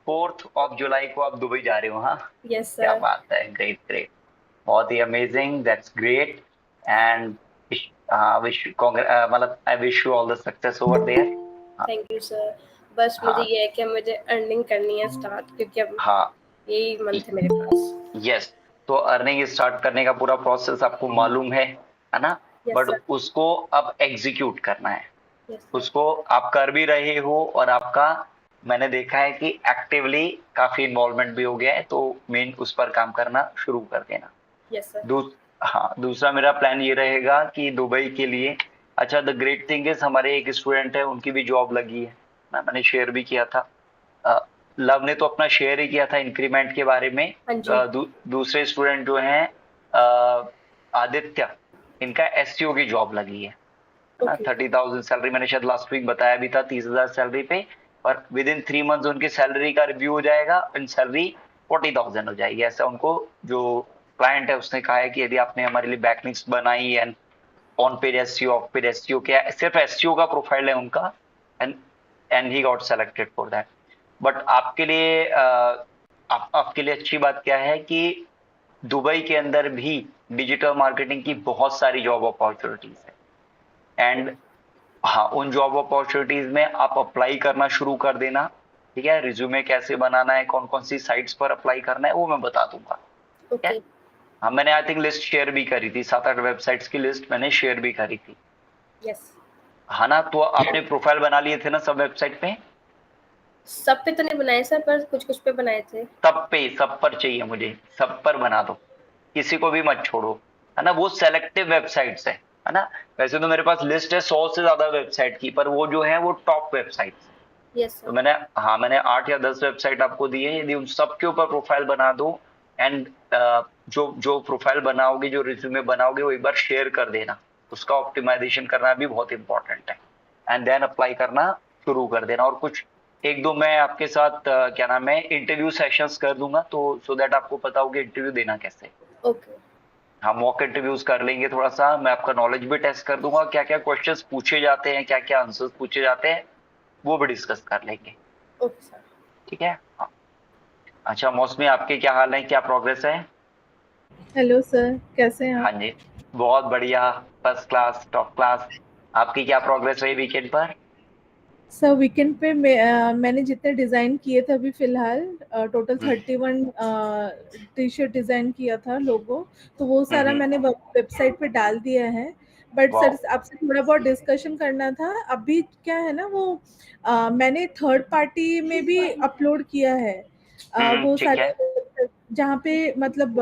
4 जुलाई को आप दुबई जा रहे हो? हाँ, यस क्या सर। बात है, ग्रेट ग्रेट, बहुत ही amazing, that's great. And wish मतलब I wish you all the success over there. हाँ थैंक यू सर। बस मुझे हाँ ये है कि मुझे अर्निंग करनी है स्टार्ट, क्योंकि अब हाँ, यही मंथ है मेरे पास। यस। तो अर्निंग स्टार्ट करने का पूरा प्रोसेस आपको मालूम है ना? Yes but sir. उसको अब एग्जीक्यूट करना है, यस सर। उसको आप कर भी रहे हो, और आपका मैंने देखा है कि एक्टिवली काफी इन्वॉल्वमेंट भी हो गया है, तो मेन उस पर काम करना शुरू कर देना। Yes sir. दू, हाँ, दूसरा मेरा प्लान ये रहेगा कि दुबई के लिए, अच्छा, द ग्रेट थिंग इज हमारे एक स्टूडेंट है, उनकी भी जॉब लगी है ना, मैंने शेयर भी किया था। अ, लव ने तो अपना शेयर ही किया था इंक्रीमेंट के बारे में। हाँ जी। दूसरे स्टूडेंट जो हैं, आदित्य, इनका एससीओ की जॉब लगी है ना। ओके। 30,000 सैलरी, मैंने शायद लास्ट वीक बताया भी था, 30,000 सैलरी पे। और विद इन 3 मंथ उनकी सैलरी का रिव्यू हो जाएगा, एंड सैलरी 40,000 हो जाएगी। ऐसा उनको जो क्लाइंट है उसने कहा है कि यदि आपने हमारे लिए बैकलिंक्स बनाई, and on page SEO, of page SEO, क्या सिर्फ एसईओ का प्रोफाइल है उनका, and and he got selected for that. But आपके लिए आपके लिए अच्छी बात क्या है कि दुबई के अंदर भी डिजिटल मार्केटिंग की बहुत सारी जॉब अपॉर्चुनिटीज है। एंड हाँ, उन जॉब अपॉर्चुनिटीज में आप अप्लाई करना शुरू कर देना। ठीक है, रिज्यूमे कैसे बनाना है, कौन कौन सी साइट्स पर अप्लाई करना है, वो मैं बता दूंगा। ठीक है। ओके। हाँ, मैंने आई थिंक लिस्ट शेयर भी करी थी, 7-8 वेबसाइट्स की लिस्ट मैंने शेयर भी करी थी। यस। हाँ ना, तो आपने प्रोफाइल बना लिए थे ना सब वेबसाइट पे? सब पे तो नहीं बनाए सर, पर कुछ कुछ पे बनाए थे। सब पर चाहिए मुझे, सब पर बना दो, किसी को भी मत छोड़ो, है ना। वो सेलेक्टिव वेबसाइट्स है ना। वैसे तो मेरे पास लिस्ट है 100 से ज्यादा वेबसाइट की, पर वो जो है वो टॉप वेबसाइट्स। यस तो सर। मैंने 8 या 10 वेबसाइट आपको दी है, यदि उन सब के ऊपर प्रोफाइल बना दो, एंड जो जो प्रोफाइल बनाओगे, जो रिज्यूमे बनाओगे, वो एक बार शेयर कर देना। उसका ऑप्टिमाइजेशन करना भी बहुत इंपॉर्टेंट है, एंड देन अप्लाई करना शुरू कर देना। और कुछ एक दो मैं आपके साथ क्या नाम है, इंटरव्यू सेशंस कर दूंगा, तो सो दैट आपको पता हो कि इंटरव्यू देना कैसे। ओके। हम मॉक इंटरव्यूज कर लेंगे, थोड़ा सा मैं आपका नॉलेज भी टेस्ट कर दूंगा, क्या क्या क्वेश्चंस पूछे जाते हैं, क्या क्या आंसर्स पूछे जाते हैं, वो भी डिस्कस कर लेंगे। Okay sir. ठीक है, हाँ। अच्छा मौसमी, आपके क्या हाल है, क्या प्रोग्रेस है? हेलो सर, कैसे हैं हाँ आप? जी, बहुत बढ़िया, फर्स्ट क्लास, टॉप क्लास। आपकी क्या प्रोग्रेस रही वीकेंड पर? सर वीकेंड पे मैंने जितने डिज़ाइन किए थे अभी फ़िलहाल टोटल हम्म 31 टी शर्ट डिज़ाइन किया था लोगो, तो वो सारा हम्म, मैंने वेबसाइट पे डाल दिया है। बट वाह। सर आपसे थोड़ा बहुत डिस्कशन करना था। अभी क्या है ना वो मैंने थर्ड पार्टी में भी अपलोड किया है वो ठीक है। सारे जहाँ पे मतलब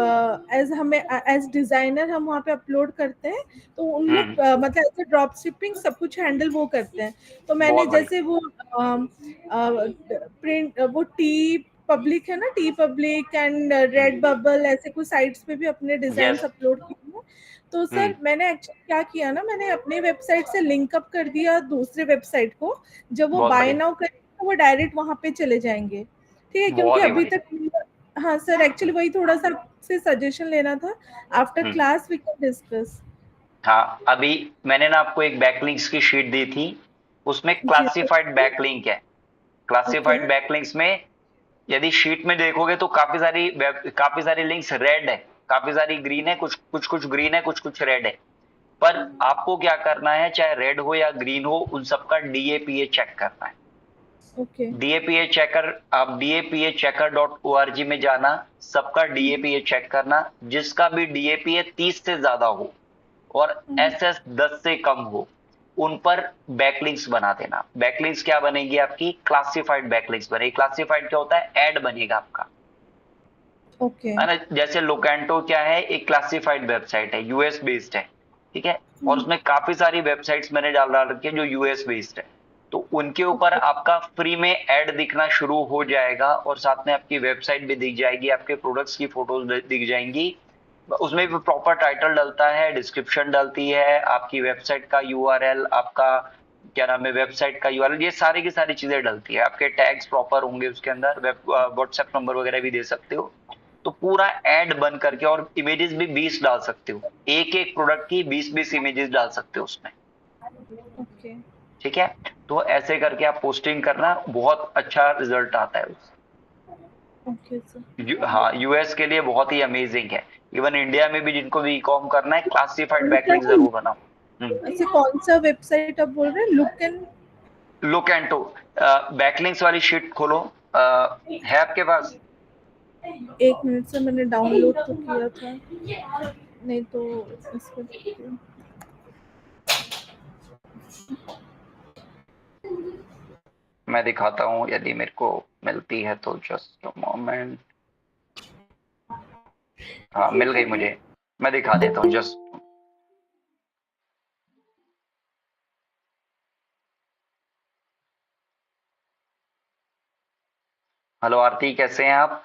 एज हमें एज डिज़ाइनर हम वहाँ पे अपलोड करते हैं, तो उन लोग हम्म, मतलब ऐसे ड्रॉप शिपिंग सब कुछ हैंडल वो करते हैं। तो मैंने बहुत बढ़िया। जैसे वो प्रिंट वो टी पब्लिक है ना, T public and red hmm, bubble ऐसे कुछ साइट्स पे भी अपने डिजाइन यस। अपलोड किए हैं। तो हम्म, सर मैंने एक्चुअली क्या किया ना, मैंने अपने वेबसाइट से लिंक अप कर दिया दूसरे वेबसाइट को। जब वो बहुत बाय बढ़िया, नाउ करेंगे तो वो डायरेक्ट वहां पे चले जाएंगे। ठीक है, क्योंकि बहुत ही अभी बढ़िया। तक हाँ सर, एक्चुअली वही थोड़ा सा से सजेशन लेना था। After hmm, class we can discuss. हाँ, अभी मैंने ना आपको एक बैकलिंक्स की शीट दी थी, उसमें जी क्लासिफाइड सर। बैकलिंक है। ओके। क्लासिफाइड बैकलिंक्स में यदि शीट में देखोगे तो काफी सारी लिंक्स रेड है, काफी सारी ग्रीन है, कुछ कुछ कुछ ग्रीन है, कुछ कुछ रेड है। पर आपको क्या करना है, चाहे रेड हो या ग्रीन हो, उन सबका डीएपीए चेक करना है। ओके। डीएपीए चेकर, आप DAPA-checker.org में जाना, सबका डीएपीए चेक करना। जिसका भी डीएपीए 30 से ज्यादा हो और SS 10 से कम हो, उन पर बैकलिंक्स बना देना। बैकलिंक्स क्या बनेगी आपकी? क्लासिफाइड बैकलिंक्स बनेगी। क्लासिफाइड क्या होता है? ऐड बनेगा आपका, ओके। है ना। जैसे लोकेंटो क्या है, एक क्लासिफाइड वेबसाइट है, यूएस बेस्ड है। ठीक है, और उसमें काफी सारी वेबसाइट्स मैंने डाल डाल रखी है जो यूएस बेस्ड है। तो उनके ऊपर ओके। आपका फ्री में ऐड दिखना शुरू हो जाएगा, और साथ में आपकी वेबसाइट भी दिख जाएगी, आपके प्रोडक्ट्स की फोटोज दिख जाएंगी। उसमें भी प्रॉपर टाइटल डलता है, डिस्क्रिप्शन डलती है, आपकी वेबसाइट का यूआरएल, आपका क्या नाम है, वेबसाइट का यूआरएल, ये सारी की सारी चीजें डलती है। आपके टैग्स प्रॉपर होंगे उसके अंदर, व्हाट्सएप नंबर वगैरह भी दे सकते हो। तो पूरा ऐड बन करके, और इमेजेस भी 20 डाल सकते हो, एक एक प्रोडक्ट की 20-20 इमेजेस डाल सकते हो उसमें। ओके। ठीक है, तो ऐसे करके आप पोस्टिंग करना, बहुत अच्छा रिजल्ट आता है उससे। Okay sir. हाँ, यूएस के लिए बहुत ही अमेजिंग है। इवन इंडिया में भी जिनको भी ई कॉम करना है, क्लासिफाइड मतलब बैकलिंक जरूर बनाओ। ऐसे कौन सा वेबसाइट आप बोल रहे हैं? लुक एंटो, बैकलिंक्स वाली शीट खोलो, है आपके पास? एक मिनट से, मैंने डाउनलोड तो किया था, नहीं तो इस पर देखती हूँ। मैं दिखाता हूँ यदि मेरे को मिलती है तो, जस्ट मोमेंट। हाँ, मिल गई मुझे, मैं दिखा देता हूँ जस्ट। हेलो आरती, कैसे हैं आप?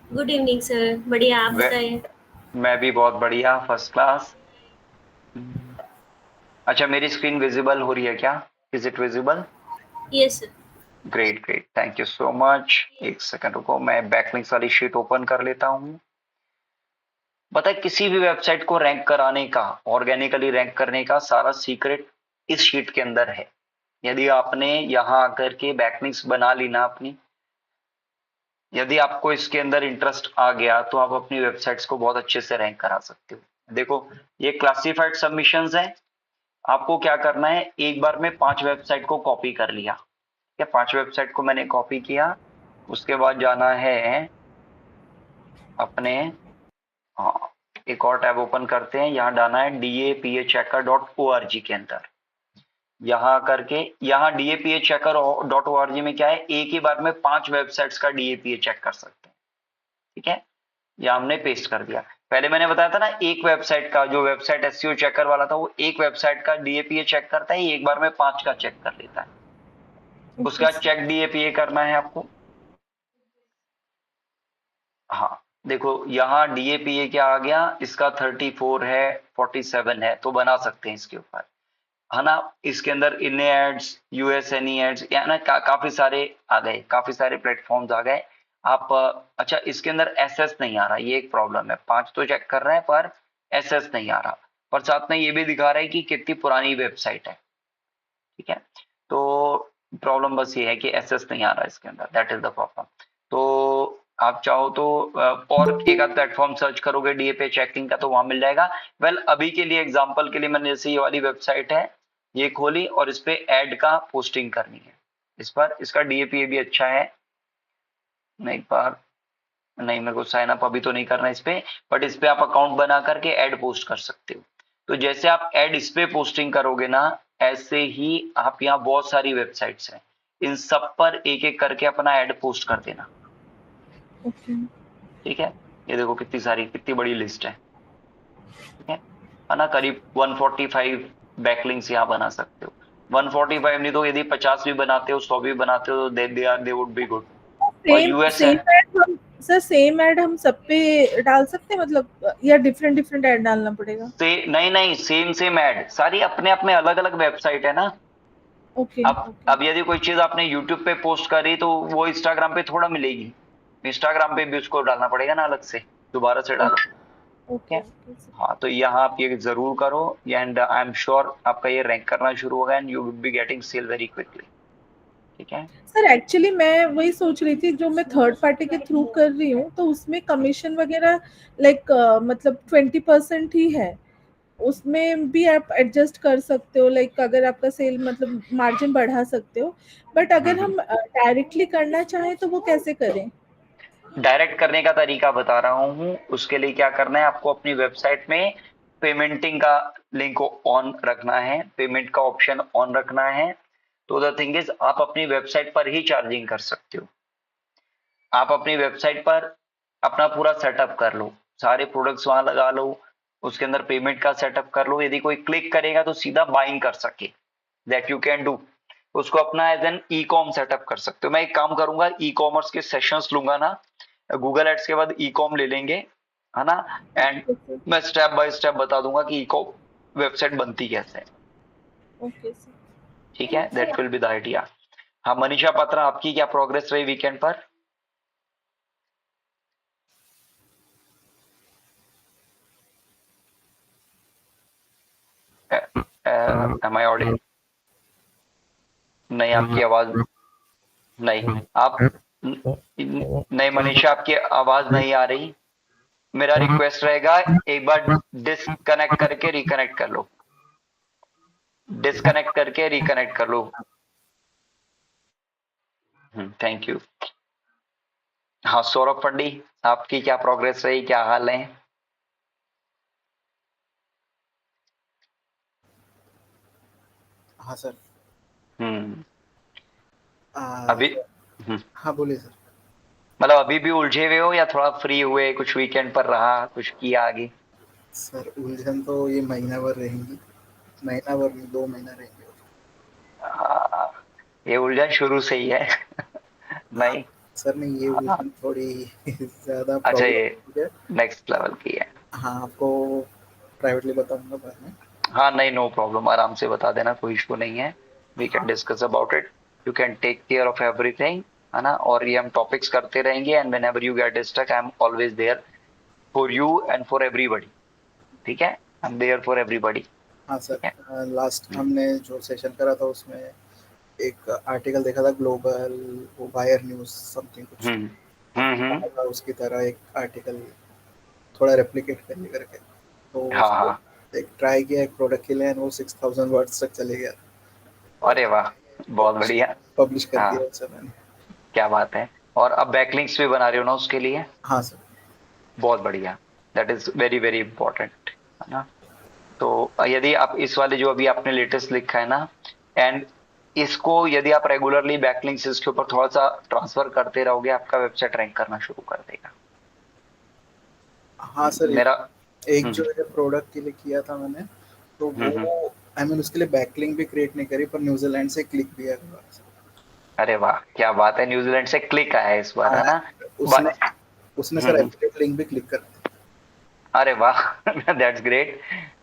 गुड इवनिंग सर, बढ़िया। आप बताएं। मैं भी बहुत बढ़िया, फर्स्ट क्लास। अच्छा, मेरी स्क्रीन विजिबल हो रही है क्या? Is it visible? Yes sir. Great great, thank you so much. एक सेकंड रुको, मैं बैकलिंक्स वाली शीट ओपन कर लेता हूँ। पता है, किसी भी वेबसाइट को रैंक कराने का, ऑर्गेनिकली रैंक करने का सारा सीक्रेट इस शीट के अंदर है। यदि आपने यहाँ आकर के बैकलिंक्स बना ली ना अपनी, यदि आपको इसके अंदर इंटरेस्ट आ गया, तो आप अपनी वेबसाइट्स को बहुत अच्छे से रैंक करा सकते हो। देखो, ये क्लासिफाइड सबमिशंस है। आपको क्या करना है, एक बार में 5 वेबसाइट को कॉपी कर लिया, या 5 वेबसाइट को मैंने कॉपी किया। उसके बाद जाना है अपने, हाँ, एक और टैब ओपन करते हैं, यहाँ डालना है DAPHhacker.org के अंदर। यहाँ करके, यहाँ DAPHhacker.org में क्या है, एक ही बार में 5 वेबसाइट्स का DAPA चेक कर सकते हैं। ठीक है, या हमने पेस्ट कर दिया। पहले मैंने बताया था ना, एक वेबसाइट का, जो वेबसाइट एसईओ चेकर वाला था, वो एक वेबसाइट का डीएपीए चेक करता है, एक बार में 5 का चेक कर लेता है। उसका चेक डीएपीए करना है आपको। हाँ, देखो यहाँ डीएपीए क्या आ गया, इसका 34 है, 47 है, तो बना सकते हैं इसके ऊपर, है ना। इसके अंदर इन एड्स, यूएसएनई एड्स, या ना काफी सारे आ गए, काफी सारे प्लेटफॉर्म्स आ गए। आप अच्छा, इसके अंदर एसएस नहीं आ रहा, ये एक प्रॉब्लम है। 5 तो चेक कर रहे हैं पर एसएस नहीं आ रहा, पर साथ में ये भी दिखा रहा है कि कितनी पुरानी वेबसाइट है। ठीक है, तो प्रॉब्लम बस ये है कि एसएस नहीं आ रहा इसके अंदर, दैट इज द प्रॉब्लम। तो आप चाहो तो और एक आध प्लेटफॉर्म सर्च करोगे डीएपीए चेकिंग का, तो वहां मिल जाएगा। वेल, अभी के लिए एग्जांपल के लिए मैंने, जैसे ये वाली वेबसाइट है, ये खोली और इस पे ऐड का पोस्टिंग करनी है। इस पर इसका डीएपीए भी अच्छा है। मैं एक बार, नहीं, मेरे को साइन अप अभी तो नहीं करना इस पे, बट इस पे आप अकाउंट बना करके ऐड पोस्ट कर सकते हो। तो जैसे आप ऐड इस पे पोस्टिंग करोगे ना, ऐसे ही आप, यहाँ बहुत सारी वेबसाइट्स हैं, इन सब पर एक एक करके अपना ऐड पोस्ट कर देना। ठीक है, ये देखो कितनी सारी, कितनी बड़ी लिस्ट है। ठीक है ना, करीब 145 बैकलिंक्स यहाँ बना सकते हो। 145 नहीं तो यदि 50 भी बनाते हो, 100 भी बनाते हो, तो दे वुड बी गुड। और सेम यूएस है, सेम ऐड हम, सर सेम ऐड हम सब पे डाल सकते हैं मतलब, या डिफरेंट डिफरेंट ऐड डालना पड़ेगा? नहीं नहीं, सेम ऐड, सारी अपने आप में अलग अलग वेबसाइट है ना। ओके अब यदि कोई चीज आपने यूट्यूब पे पोस्ट करी, तो वो इंस्टाग्राम पे थोड़ा मिलेगी, इंस्टाग्राम पे भी उसको डालना पड़ेगा ना अलग से, दोबारा से डालो। ठीक ओके है, हाँ, तो यहाँ आप ये जरूर करो, एंड आई एम श्योर आपका ये रैंक करना शुरू होगा, and you will be getting sale very quickly. ठीक है, सर एक्चुअली मैं वही सोच रही थी, जो मैं थर्ड पार्टी के थ्रू कर रही हूँ तो उसमें कमीशन वगैरह लाइक मतलब 20% ही है। उसमें भी आप एडजस्ट कर सकते हो, लाइक अगर आपका सेल मतलब मार्जिन बढ़ा सकते हो। बट अगर हम डायरेक्टली करना चाहें तो वो कैसे करें? डायरेक्ट करने का तरीका बता रहा हूँ। उसके लिए क्या करना है, आपको अपनी वेबसाइट में पेमेंटिंग का लिंक को ऑन रखना है, पेमेंट का ऑप्शन ऑन रखना है। तो द थिंग इज, आप अपनी वेबसाइट पर ही चार्जिंग कर सकते हो। आप अपनी वेबसाइट पर अपना पूरा सेटअप कर लो, सारे प्रोडक्ट्स वहां लगा लो, उसके अंदर पेमेंट का सेटअप कर लो, यदि कोई क्लिक करेगा तो सीधा बाइंग कर सके, दैट यू कैन डू। उसको अपना as an e com setup कर सकते हो। मैं एक काम करूंगा, ई कॉमर्स के सेशंस लूंगा ना, गूगल एड्स के बाद ई कॉम ले लेंगे, है ना, एंड मैं स्टेप बाय स्टेप बता दूंगा कि ई कॉम वेबसाइट बनती कैसे है। Okay sir. ठीक है, that will be the idea. हाँ, मनीषा पात्रा, आपकी क्या प्रोग्रेस रही वीकेंड पर? am I audible? नहीं, आपकी आवाज नहीं, आप नहीं मनीषा, आपकी आवाज नहीं आ रही। मेरा रिक्वेस्ट रहेगा एक बार डिस्कनेक्ट करके रिकनेक्ट कर लो, डिस्कनेक्ट करके रिकनेक्ट कर लो। Thank you. हाँ सौरभ पंडी, आपकी क्या प्रोग्रेस रही, क्या हाल है? हाँ सर। हम्म आ, अभी हाँ बोलिए सर। मतलब अभी भी उलझे हुए हो या थोड़ा फ्री हुए, कुछ वीकेंड पर रहा, कुछ किया आगे? सर उलझन तो ये महीना भर रहेंगी, महीना भर नहीं 2 महीना रहेंगे। ये उलझन शुरू से ही है। हाँ नहीं सर, नहीं ये उलझन थोड़ी ज़्यादा अच्छा, प्रॉब्लम ये है। नेक्स्ट लेवल की है। हाँ आपको प्राइवेटली बताऊंगा बाद में। हाँ नहीं, नो प्रॉब्लम, आराम से बता देना, कोई इशू नहीं है। We can discuss about it, you can take care of everything, है ना। और ये हम टॉपिक्स करते रहेंगे, and whenever you get stuck, I am always there for you and for everybody. ठीक है, I am there for everybody. हाँ ठीक है। सर, लास्ट हमने जो सेशन करा था उसमें एक आर्टिकल देखा था, ग्लोबल वो वायर न्यूज़ समथिंग कुछ, हम्म आपने हम्म। कहा था उसकी तरह एक आर्टिकल थोड़ा रेप्लिकेट करने करके, तो हाँ उसको हाँ, एक ट्राई किया एक प्रोडक्ट के लिए, and वो 6000 वर्ड्स तक चले गया। अरे वाह, बहुत पब्लिश बढ़िया। पब्लिश कर हाँ, दिया उसे मैंने। क्या बात है। और अब बैकलिंक्स भी बना रहे हो ना उसके लिए? हाँ सर। बहुत बढ़िया, that is very very important, है ना। तो यदि आप इस वाले जो अभी आपने लेटेस्ट लिखा है ना, एंड इसको यदि आप रेगुलरली बैकलिंक्स इसके ऊपर थोड़ा सा ट्रांसफर करते रहोगे, आपका वेबसाइट रैंक करना शुरू कर देगा। हाँ सर, मेरा एक जो है प्रोडक्ट के लिए किया था मैंने, तो वो आई मीन उसके लिए बैकलिंक भी क्रिएट नहीं करी, पर न्यूजीलैंड से क्लिक भी आया। अरे वाह, क्या बात है, न्यूजीलैंड से क्लिक आया है इस बार, है हाँ, ना। उसने उसने सर हम्म, एफिलिएट लिंक भी क्लिक कर दिया। अरे वाह, दैट्स ग्रेट।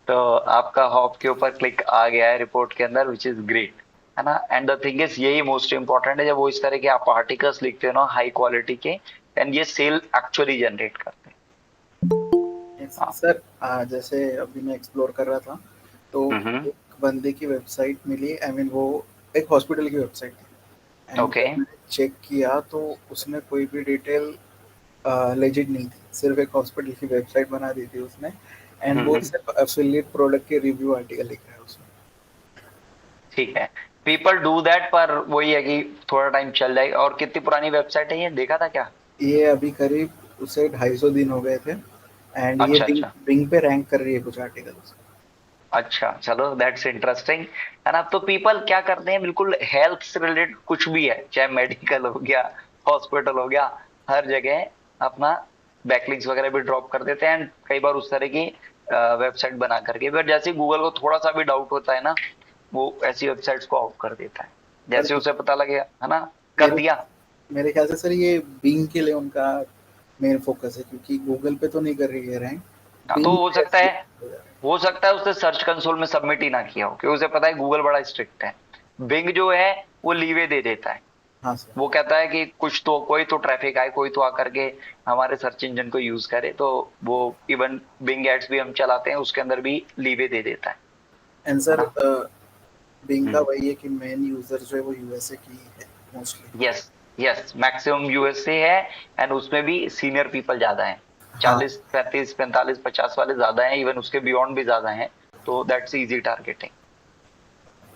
तो आपका हॉप के ऊपर क्लिक आ गया है रिपोर्ट के अंदर, विच इज ग्रेट, है ना। एंड द थिंग इज, यही मोस्ट इंपॉर्टेंट है, जब वो इस तरह के आप आर्टिकल्स लिखते हो ना हाई क्वालिटी के, एंड ये सेल एक्चुअली जनरेट करते हैं। हाँ। सर जैसे अभी मैं एक्सप्लोर कर रहा था, तो हम्म। एक बंदे की वेबसाइट मिली, आई मीन वो एक हॉस्पिटल की वेबसाइट थी, एंड ओके। जब मैंने चेक किया तो उसमें कोई भी डिटेल लेजिट नहीं थी, सिर्फ एक हॉस्पिटल की वेबसाइट बना दी थी उसने, एंड वो हम्म, सिर्फ एफिलिएट प्रोडक्ट के रिव्यू आर्टिकल लिख रहा है उसमें। ठीक है, पीपल डू दैट, पर वही है कि थोड़ा टाइम चल जाएगा। और कितनी पुरानी वेबसाइट है, ये देखा था क्या? ये अभी करीब उसे 250 दिन हो गए थे, एंड ये अच्छा बिंग अच्छा। बिंग पे रैंक कर रही है कुछ आर्टिकल्स। अच्छा चलो, दैट्स इंटरेस्टिंग, है ना। तो पीपल क्या करते हैं, बिल्कुल हेल्थ से रिलेटेड कुछ भी है, चाहे मेडिकल हो गया, हॉस्पिटल हो गया, हर जगह अपना बैकलिंक्स वगैरह भी ड्रॉप कर देते हैं, एंड कई बार उस तरह की वेबसाइट बना करके, बट जैसे गूगल को थोड़ा सा भी डाउट होता है ना, वो ऐसी वेबसाइट्स को आउट कर देता है, पर जैसे उसे पता लगे, है ना, कर मेरे दिया। मेरे ख्याल से सर ये बिंग के लिए उनका मेन फोकस है, क्योंकि गूगल पे तो नहीं कर रही है रैंक, हाँ, तो बिंग पे हो सकता है उसने सर्च कंसोल में सबमिट ही ना किया हो, क्योंकि उसे पता है गूगल बड़ा स्ट्रिक्ट है। बिंग जो है वो लीवे दे देता है, हाँ सर। वो कहता है कि कुछ तो, कोई तो ट्रैफिक आए, कोई तो आकर के हमारे सर्च इंजन को यूज करे, तो वो इवन बिंग एड्स भी हम चलाते हैं उसके अंदर भी लीवे दे देता एंड है सर ना। बिंग का वही है कि मेन यूजर जो है वो यूएसए की ही है mostly. Yes yes, maximum USA है, एंड उसमें भी सीनियर पीपल ज्यादा हैं, हाँ 40 35 45 50 वाले ज्यादा हैं, इवन उसके बियॉन्ड भी ज्यादा हैं, तो दैट्स इजी टारगेटिंग,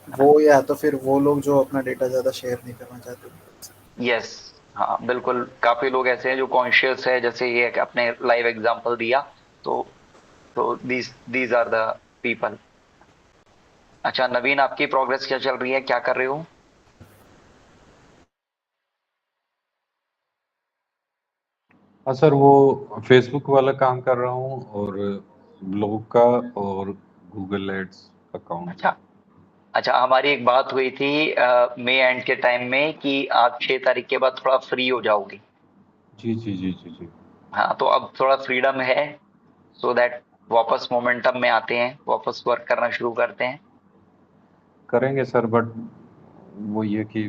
है वो, ना। या तो फिर वो लोग जो अपना डेटा ज्यादा शेयर नहीं करना चाहते। यस, हाँ बिल्कुल, काफी लोग ऐसे हैं जो कॉन्शियस है, जैसे ये कि आपने लाइव एग्जांपल दिया, तो these these are the people. अच्छा नवीन, आपकी प्रोग्रेस क्या चल रही है, क्या कर रहे हो? हाँ सर, वो फेसबुक वाला काम कर रहा हूँ, और ब्लॉग का, और गूगल एड्स अकाउंट। अच्छा अच्छा, हमारी एक बात हुई थी मई एंड के टाइम में कि आप 6 तारीख के बाद थोड़ा फ्री हो जाओगे। जी जी जी जी जी। हाँ, तो अब थोड़ा फ्रीडम है, सो दैट वापस मोमेंटम में आते हैं, वापस वर्क करना शुरू करते हैं। करेंगे सर, बट वो ये कि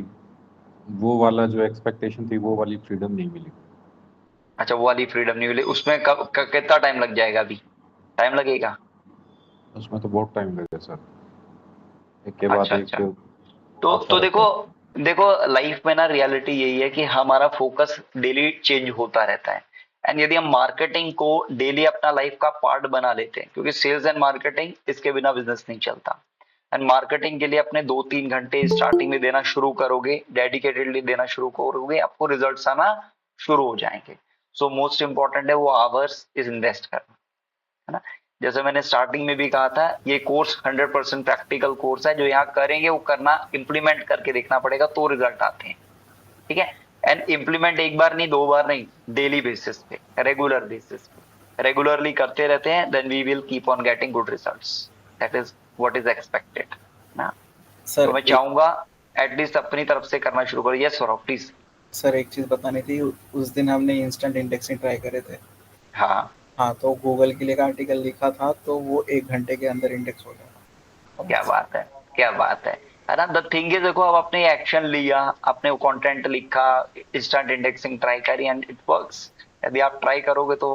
वो वाला जो एक्सपेक्टेशन थी, वो वाली फ्रीडम नहीं मिली। अच्छा, वो वाली फ्रीडम नहीं मिली, उसमें कितना टाइम लग जाएगा, अभी टाइम लगेगा? उसमें तो बहुत टाइम लगेगा सर, एक के बाद अच्छा एक अच्छा। तो देखो लाइफ में ना रियलिटी यही है कि हमारा फोकस डेली चेंज होता रहता है। एंड यदि हम मार्केटिंग को डेली अपना लाइफ का पार्ट बना लेते हैं, क्योंकि सेल्स एंड मार्केटिंग इसके बिना बिजनेस नहीं चलता। एंड मार्केटिंग के लिए अपने 2-3 घंटे स्टार्टिंग में देना शुरू करोगे, डेडिकेटेडली देना शुरू करोगे, आपको रिजल्ट्स आना शुरू हो जाएंगे। सो मोस्ट इंपॉर्टेंट है वो आवर्स इज इन्वेस्ट करना, है ना। जैसे मैंने स्टार्टिंग में भी कहा था, ये कोर्स 100% प्रैक्टिकल कोर्स है। जो यहाँ करेंगे वो करना, इम्प्लीमेंट करके देखना पड़ेगा तो रिजल्ट आते हैं, ठीक है। एंड इम्प्लीमेंट एक बार नहीं, 2 बार नहीं, डेली बेसिस पे, रेगुलर बेसिस पे, रेगुलरली करते रहते हैं, then we will keep on getting good results. That is what is expected ना। सर तो मैं चाहूंगा एटलीस्ट अपनी तरफ से करना शुरू करो। Yes Saurabh please. सर एक चीज बतानी थी, उस दिन हमने इंस्टेंट इंडेक्सिंग ट्राई करे थे। हाँ, तो गूगल के लिए का आर्टिकल लिखा था, तो वो 1 घंटे के अंदर इंडेक्स हो गया। क्या बात है, क्या बात है ना। द थिंग इज, देखो अब आपने एक्शन लिया, आपने वो कंटेंट लिखा, इंस्टेंट इंडेक्सिंग ट्राई करी एंड इट वर्क्स। यदि आप ट्राई करोगे तो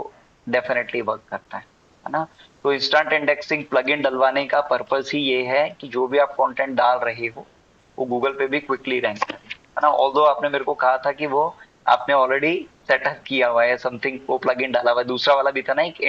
डेफिनेटली वर्क करता है ना। तो इंस्टेंट इंडेक्सिंग प्लगइन डलवाने का पर्पस ही ये है कि जो भी आप कंटेंट डाल रहे हो वो गूगल पे भी क्विकली रैंक करे, है ना। ऑल्दो आपने मेरे को कहा था कि वो आपने ऑलरेडी सेटअप किया हुआ है समथिंग, वो प्लगइन डाला हुआ है। दूसरा वाला भी था ना एक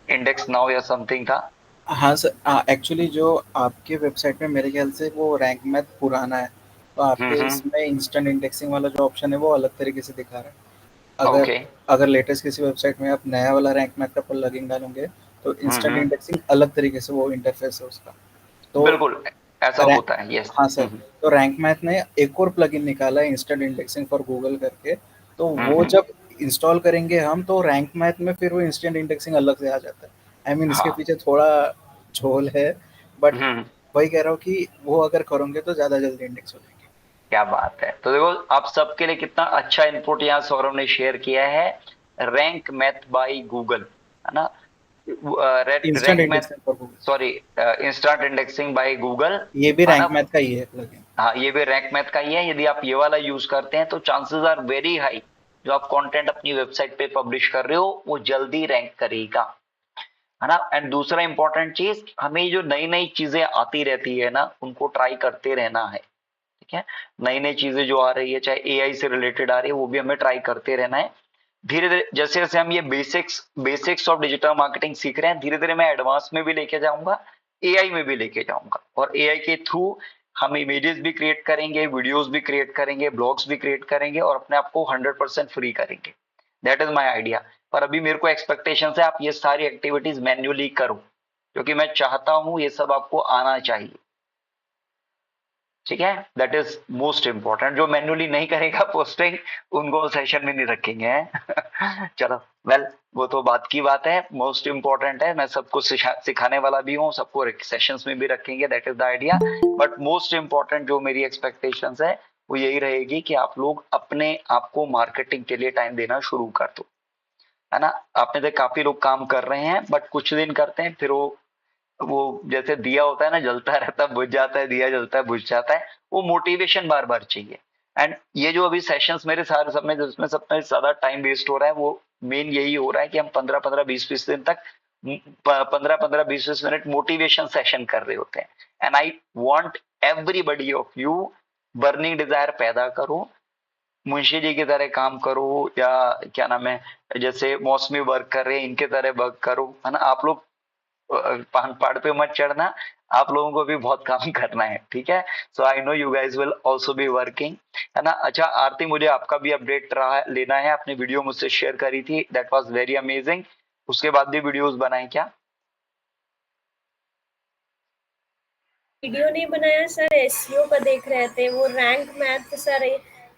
इंडेक्स नाउ या समथिंग था। हाँ सर, एक्चुअली जो आपके वेबसाइट में मेरे ख्याल से वो रैंक मैथ पुराना है, तो आपके इसमें इंस्टेंट इंडेक्सिंग वाला जो ऑप्शन है वो अलग तरीके से दिखा रहा है। अगर लेटेस्ट किसी वेबसाइट में आप नया वाला रैंक मैथ का प्लगइन डालोगे तो इंस्टेंट इंडेक्सिंग अलग तरीके से वो इंटरफेस है उसका। तो बिल्कुल ऐसा होता है। यस हाँ सर, तो रैंक मैथ ने एक और प्लगइन निकाला है इंस्टेंट इंडेक्सिंग फॉर गूगल करके। तो वो जब इंस्टॉल करेंगे हम, तो रैंक मैथ में फिर वो इंस्टेंट इंडेक्सिंग अलग से आ जाता है। आई मीन इसके पीछे थोड़ा झोल है, बट वही कह रहा हूँ कि वो अगर करोगे तो ज्यादा जल्दी इंडेक्स हो जाएंगे। क्या बात है। तो देखो आप सबके लिए कितना अच्छा इनपुट यहाँ सौरभ ने शेयर किया है। रैंक मैथ बाय गूगल, है ना। Rank math, sorry, instant indexing by Google, ये भी रैंक मैथ का ही है प्लगइन। हाँ, ये भी रैंक मैथ का ही है। यदि आप ये वाला यूज करते हैं तो चांसेस आर वेरी हाई जो आप कंटेंट अपनी वेबसाइट पे पब्लिश कर रहे हो वो जल्दी रैंक करेगा, है ना। एंड दूसरा इंपॉर्टेंट चीज, हमें जो नई नई चीजें आती रहती है ना उनको ट्राई करते रहना है, ठीक है। नई नई चीजें जो आ रही है, चाहे एआई से रिलेटेड आ रही है, वो भी हमें ट्राई करते रहना है। धीरे धीरे जैसे जैसे हम ये बेसिक्स ऑफ डिजिटल मार्केटिंग सीख रहे हैं, धीरे धीरे मैं एडवांस में भी लेके जाऊंगा, एआई में भी लेके जाऊंगा। और एआई के थ्रू हम इमेजेस भी क्रिएट करेंगे, वीडियोस भी क्रिएट करेंगे, ब्लॉग्स भी क्रिएट करेंगे और अपने आप को 100% फ्री करेंगे। That is my idea. पर अभी मेरे को एक्सपेक्टेशन है आप ये सारी एक्टिविटीज मैन्युअली करो, क्योंकि मैं चाहता हूं ये सब आपको आना चाहिए, ठीक है। That is most important. जो मैन्युअली नहीं करेगा पोस्टिंग, उनको सेशन में नहीं रखेंगे चलो वेल, वो तो बात की बात है। मोस्ट इंपॉर्टेंट है, मैं सबको सिखाने वाला भी हूँ, सबको सेशंस में भी रखेंगे, that is the idea. But most important जो मेरी एक्सपेक्टेशंस है वो यही रहेगी कि आप लोग अपने आप को मार्केटिंग के लिए टाइम देना शुरू कर दो, है ना। आपने तो काफी लोग काम कर रहे हैं, बट कुछ दिन करते हैं, फिर वो जैसे दिया होता है ना, जलता रहता है बुझ जाता है, दिया जलता है बुझ जाता है। वो मोटिवेशन बार बार चाहिए। एंड ये जो अभी सेशंस मेरे सारे सब में जिसमें सबसे ज्यादा टाइम वेस्ट हो रहा है, वो मेन यही हो रहा है कि हम 15-15 20-20 दिन तक 15-15 20-20 मिनट मोटिवेशन सेशन कर रहे होते हैं। And I want everybody of you burning desire पैदा करो, मुंशी जी की तरह काम करो, या क्या नाम है, जैसे मौसमी वर्क कर रहे हैं इनके तरह वर्क करो, है ना। आप लोग पहाड़ पे मत चढ़ना, आप लोगों को भी बहुत काम करना है, ठीक है। So I know you guys will also be working, है ना। अच्छा आरती, मुझे आपका भी अपडेट रहा लेना है। आपने वीडियो मुझसे शेयर करी थी, दैट वाज वेरी अमेजिंग। उसके बाद भी वीडियोस बनाए क्या? वीडियो नहीं बनाया सर, एसईओ का देख रहे थे। वो rank math sir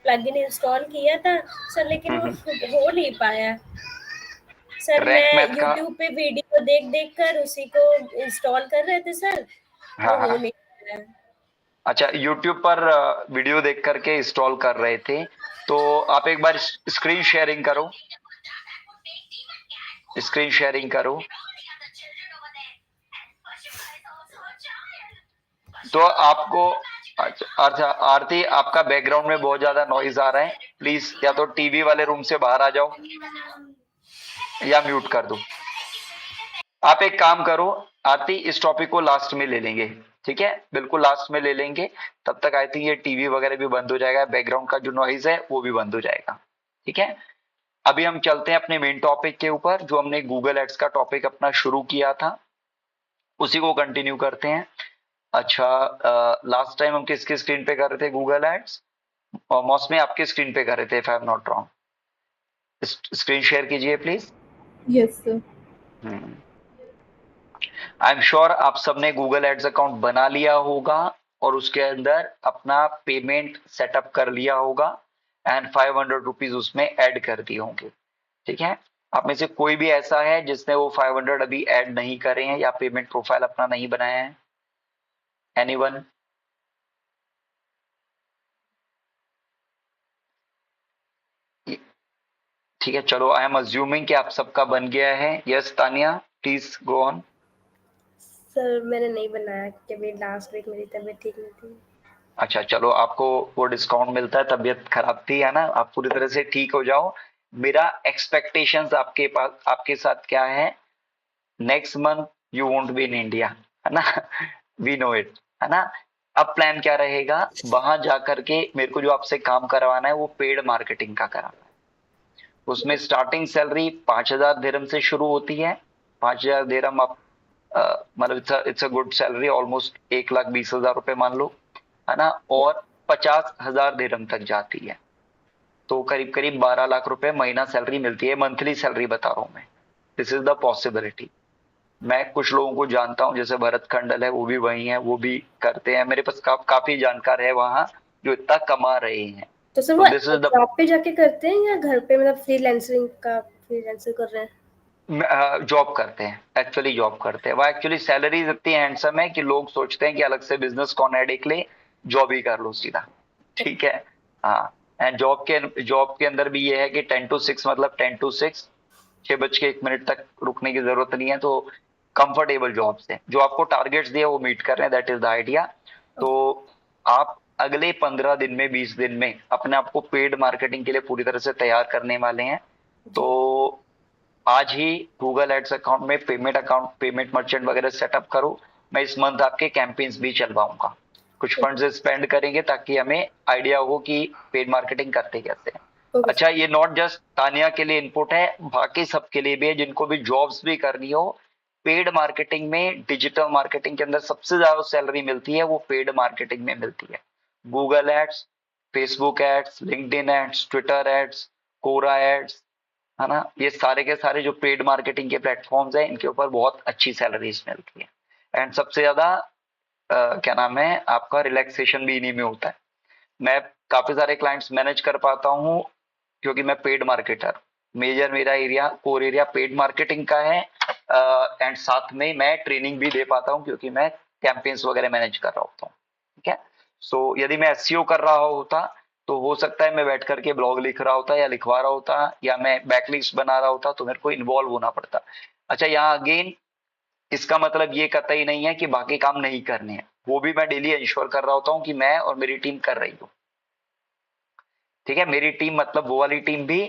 plugin install किया था सर, लेकिन वो हो नहीं पाया सर। मैं YouTube पे वीडियो देख कर उसी को इंस्टॉल कर रहे थे सर, वो हो नहीं पाया। अच्छा, YouTube पर वीडियो देख करके इंस्टॉल कर रहे थे, तो आप एक बार स्क्रीन शेयरिंग करो, स्क्रीन शेयरिंग करो। तो आपको अच्छा आरती, आपका बैकग्राउंड में बहुत ज्यादा नॉइज आ रहा है, प्लीज या तो टीवी वाले रूम से बाहर आ जाओ या म्यूट कर दो। आप एक काम करो आरती, इस टॉपिक को लास्ट में ले लेंगे, ठीक है, बिल्कुल लास्ट में ले लेंगे। तब तक आई थिंक ये टीवी वगैरह भी बंद हो जाएगा, बैकग्राउंड का जो नॉइज है वो भी बंद हो जाएगा। ठीक है, अभी हम चलते हैं अपने मेन टॉपिक के ऊपर, जो हमने गूगल एड्स का टॉपिक अपना शुरू किया था उसी को कंटिन्यू करते हैं। अच्छा, लास्ट टाइम हम किसकी स्क्रीन पे कर रहे थे गूगल एड्स? मौसमी आपकी स्क्रीन पे कर रहे थे, if I am not wrong. Screen share कीजिए please. Yes sir. I am sure आप सबने गूगल एड्स अकाउंट बना लिया होगा और उसके अंदर अपना पेमेंट सेटअप कर लिया होगा एंड 500 रुपीज उसमें ऐड कर दिए होंगे। ठीक है, आप में से कोई भी ऐसा है जिसने वो 500 अभी ऐड नहीं करे हैं या पेमेंट प्रोफाइल अपना नहीं बनाया है? एनीवन? ठीक है, चलो, आई एम अज्यूमिंग कि आप सबका बन गया है। Yes Tania, please go on. Sir मैंने नहीं बनाया क्योंकि लास्ट वीक मेरी तबीयत ठीक नहीं थी। अच्छा चलो, आपको वो डिस्काउंट मिलता है, तबीयत खराब थी है ना, आप पूरी तरह से ठीक हो जाओ। मेरा एक्सपेक्टेशंस आपके पास, आपके साथ क्या है, next month you won't be in India, है ना, वी नो इट, है ना। अब प्लान क्या रहेगा, वहां जाकर के मेरे को जो आपसे काम करवाना है वो पेड मार्केटिंग का कराना है। उसमें स्टार्टिंग सैलरी 5,000 दिरहम से शुरू होती है। 5,000 दिरहम आप मतलब it's a good salary, almost 1,20,000 रुपए मान लो, है ना, और 50,000 दिरहम तक जाती है, तो करीब करीब 12 लाख रुपए महीना सैलरी मिलती है। मंथली सैलरी बता रहा हूं मैं, दिस इज द पॉसिबिलिटी। मैं कुछ लोगों को जानता हूं, जैसे भरत खंडल है, वो भी वही है, वो भी करते हैं। मेरे पास काफी जानकार है वहां जो इतना कमा रहे हैं। तो सर वो दिस इज द जॉब पे जाके करते हैं या घर पे, मतलब फ्रीलांसर कर रहे हैं? जॉब करते हैं, एक्चुअली जॉब करते हैं। वह एक्चुअली सैलरीज इतनी हैंडसम है कि लोग सोचते हैं कि अलग से बिजनेस कौन हेडेक ले, जॉब ही कर लो सीधा। ठीक है, हाँ। एंड जॉब के अंदर भी ये है कि 10 to 6, मतलब 10 to 6, 6:01 तक रुकने की जरूरत नहीं है, तो कंफर्टेबल जॉब से जो आपको टारगेट्स दिए वो मीट कर रहे हैं, दैट इज द आइडिया। तो आप अगले 15 दिन में, 20 दिन में अपने आप को पेड मार्केटिंग के लिए पूरी तरह से तैयार करने वाले हैं। तो आज ही गूगल एड्स अकाउंट में पेमेंट मर्चेंट वगैरह सेटअप करो। मैं इस मंथ आपके कैंपेन्स भी चलवाऊंगा, कुछ फंड्स स्पेंड करेंगे ताकि हमें आइडिया हो कि पेड मार्केटिंग करते कैसे हैं। अच्छा, ये नॉट जस्ट तानिया के लिए इनपुट है, बाकी सबके लिए भी है, जिनको भी जॉब्स भी करनी हो। पेड मार्केटिंग में, डिजिटल मार्केटिंग के अंदर सबसे ज्यादा सैलरी मिलती है वो पेड मार्केटिंग में मिलती है। Google ads, Facebook ads, LinkedIn ads, Twitter ads, Quora ads, है ना, ये सारे के सारे जो पेड मार्केटिंग के प्लेटफॉर्म्स हैं, इनके ऊपर बहुत अच्छी सैलरीज मिलती है। एंड सबसे ज्यादा क्या नाम है आपका, रिलैक्सेशन भी इन्हीं में होता है। मैं काफी सारे क्लाइंट्स मैनेज कर पाता हूँ क्योंकि मैं पेड मार्केटर, मेजर मेरा area, core area paid marketing का है। एंड साथ में मैं ट्रेनिंग भी दे पाता हूँ क्योंकि मैं कैंपेन्स वगैरह मैनेज कर रहा होता हूँ। ठीक है, सो यदि मैं एसईओ कर रहा होता तो हो सकता है मैं बैठ करके ब्लॉग लिख रहा होता या लिखवा रहा होता, या मैं बैकलिस्ट बना रहा होता, तो मेरे को इन्वॉल्व होना पड़ता। अच्छा, यहाँ अगेन इसका मतलब ये कतई नहीं है कि बाकी काम नहीं करने हैं, वो भी मैं डेली इंश्योर कर रहा होता हूँ कि मैं और मेरी टीम कर रही हूँ। ठीक है, मेरी टीम मतलब वो वाली टीम भी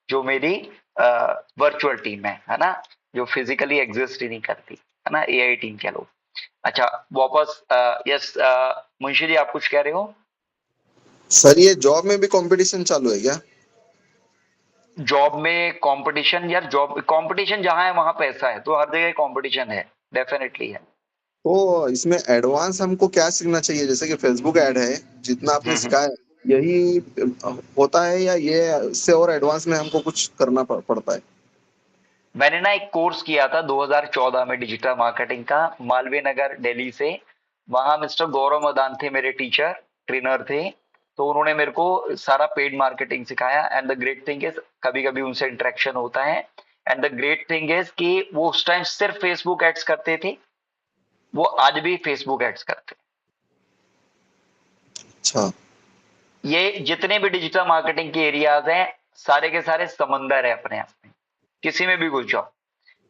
जो मेरी वर्चुअल टीम है ना, जो फिजिकली एग्जिस्ट ही नहीं करती, है ना, एआई टीम कह लो। अच्छा, वापस यस मुंशी जी, आप कुछ कह रहे हो? सर ये जॉब में भी कंपटीशन चालू है क्या? जॉब में कंपटीशन? यार जॉब कंपटीशन जहां है वहां पैसा है, तो हर जगह कंपटीशन है, डेफिनेटली है। तो इसमें एडवांस हमको क्या सीखना चाहिए? जैसे कि फेसबुक ऐड है, जितना आपने सिखाया यही होता है या ये इससे और एडवांस में हमको कुछ करना पड़ता है? मैंने ना एक कोर्स किया था 2014 में डिजिटल मार्केटिंग का, मालवीय नगर दिल्ली से। वहां मिस्टर गौरव मदान थे मेरे टीचर, ट्रेनर थे, तो उन्होंने मेरे को सारा पेड मार्केटिंग सिखाया। And the great thing is, कभी कभी उनसे इंटरेक्शन होता है। And the great thing is कि वो उस टाइम सिर्फ फेसबुक एड्स करते थे, वो आज भी फेसबुक एड्स करते। अच्छा, ये जितने भी डिजिटल मार्केटिंग के एरियाज हैं, सारे के सारे समंदर है अपने आप में, किसी में भी घुस जाओ।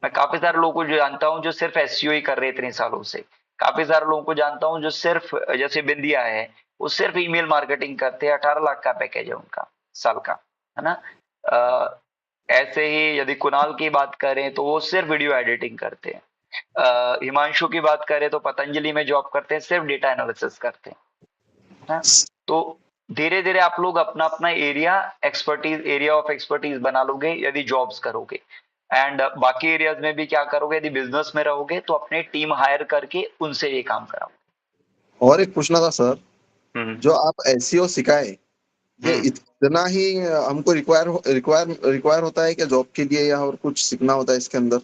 मैं काफी सारे लोगों को जो जानता हूं जो सिर्फ एसईओ ही कर रहे इतने सालों से। काफी सारे लोगों को जानता हूं जो सिर्फ, जैसे बिंदिया है, वो सिर्फ ईमेल मार्केटिंग करते हैं, 18 लाख का पैकेज है उनका साल का, है ना। ऐसे ही यदि कुणाल की बात करें तो वो सिर्फ वीडियो एडिटिंग करते हैं। हिमांशु की बात करें तो पतंजलि में जॉब करते हैं, सिर्फ डेटा एनालिसिस करते हैं ना। तो धीरे धीरे आप लोग अपना अपना एरिया ऑफ एक्सपर्टीज बना लोगे यदि जॉब्स करोगे, एंड बाकी एरियाज में भी क्या करोगे, यदि बिजनेस में रहोगे तो अपने टीम हायर करके उनसे ये काम कराओगे। और एक पूछना था सर, जो आप एसईओ सिखाए ये इतना ही हमको रिक्वायर होता है क्या जॉब के लिए, या और कुछ सीखना होता है इसके अंदर?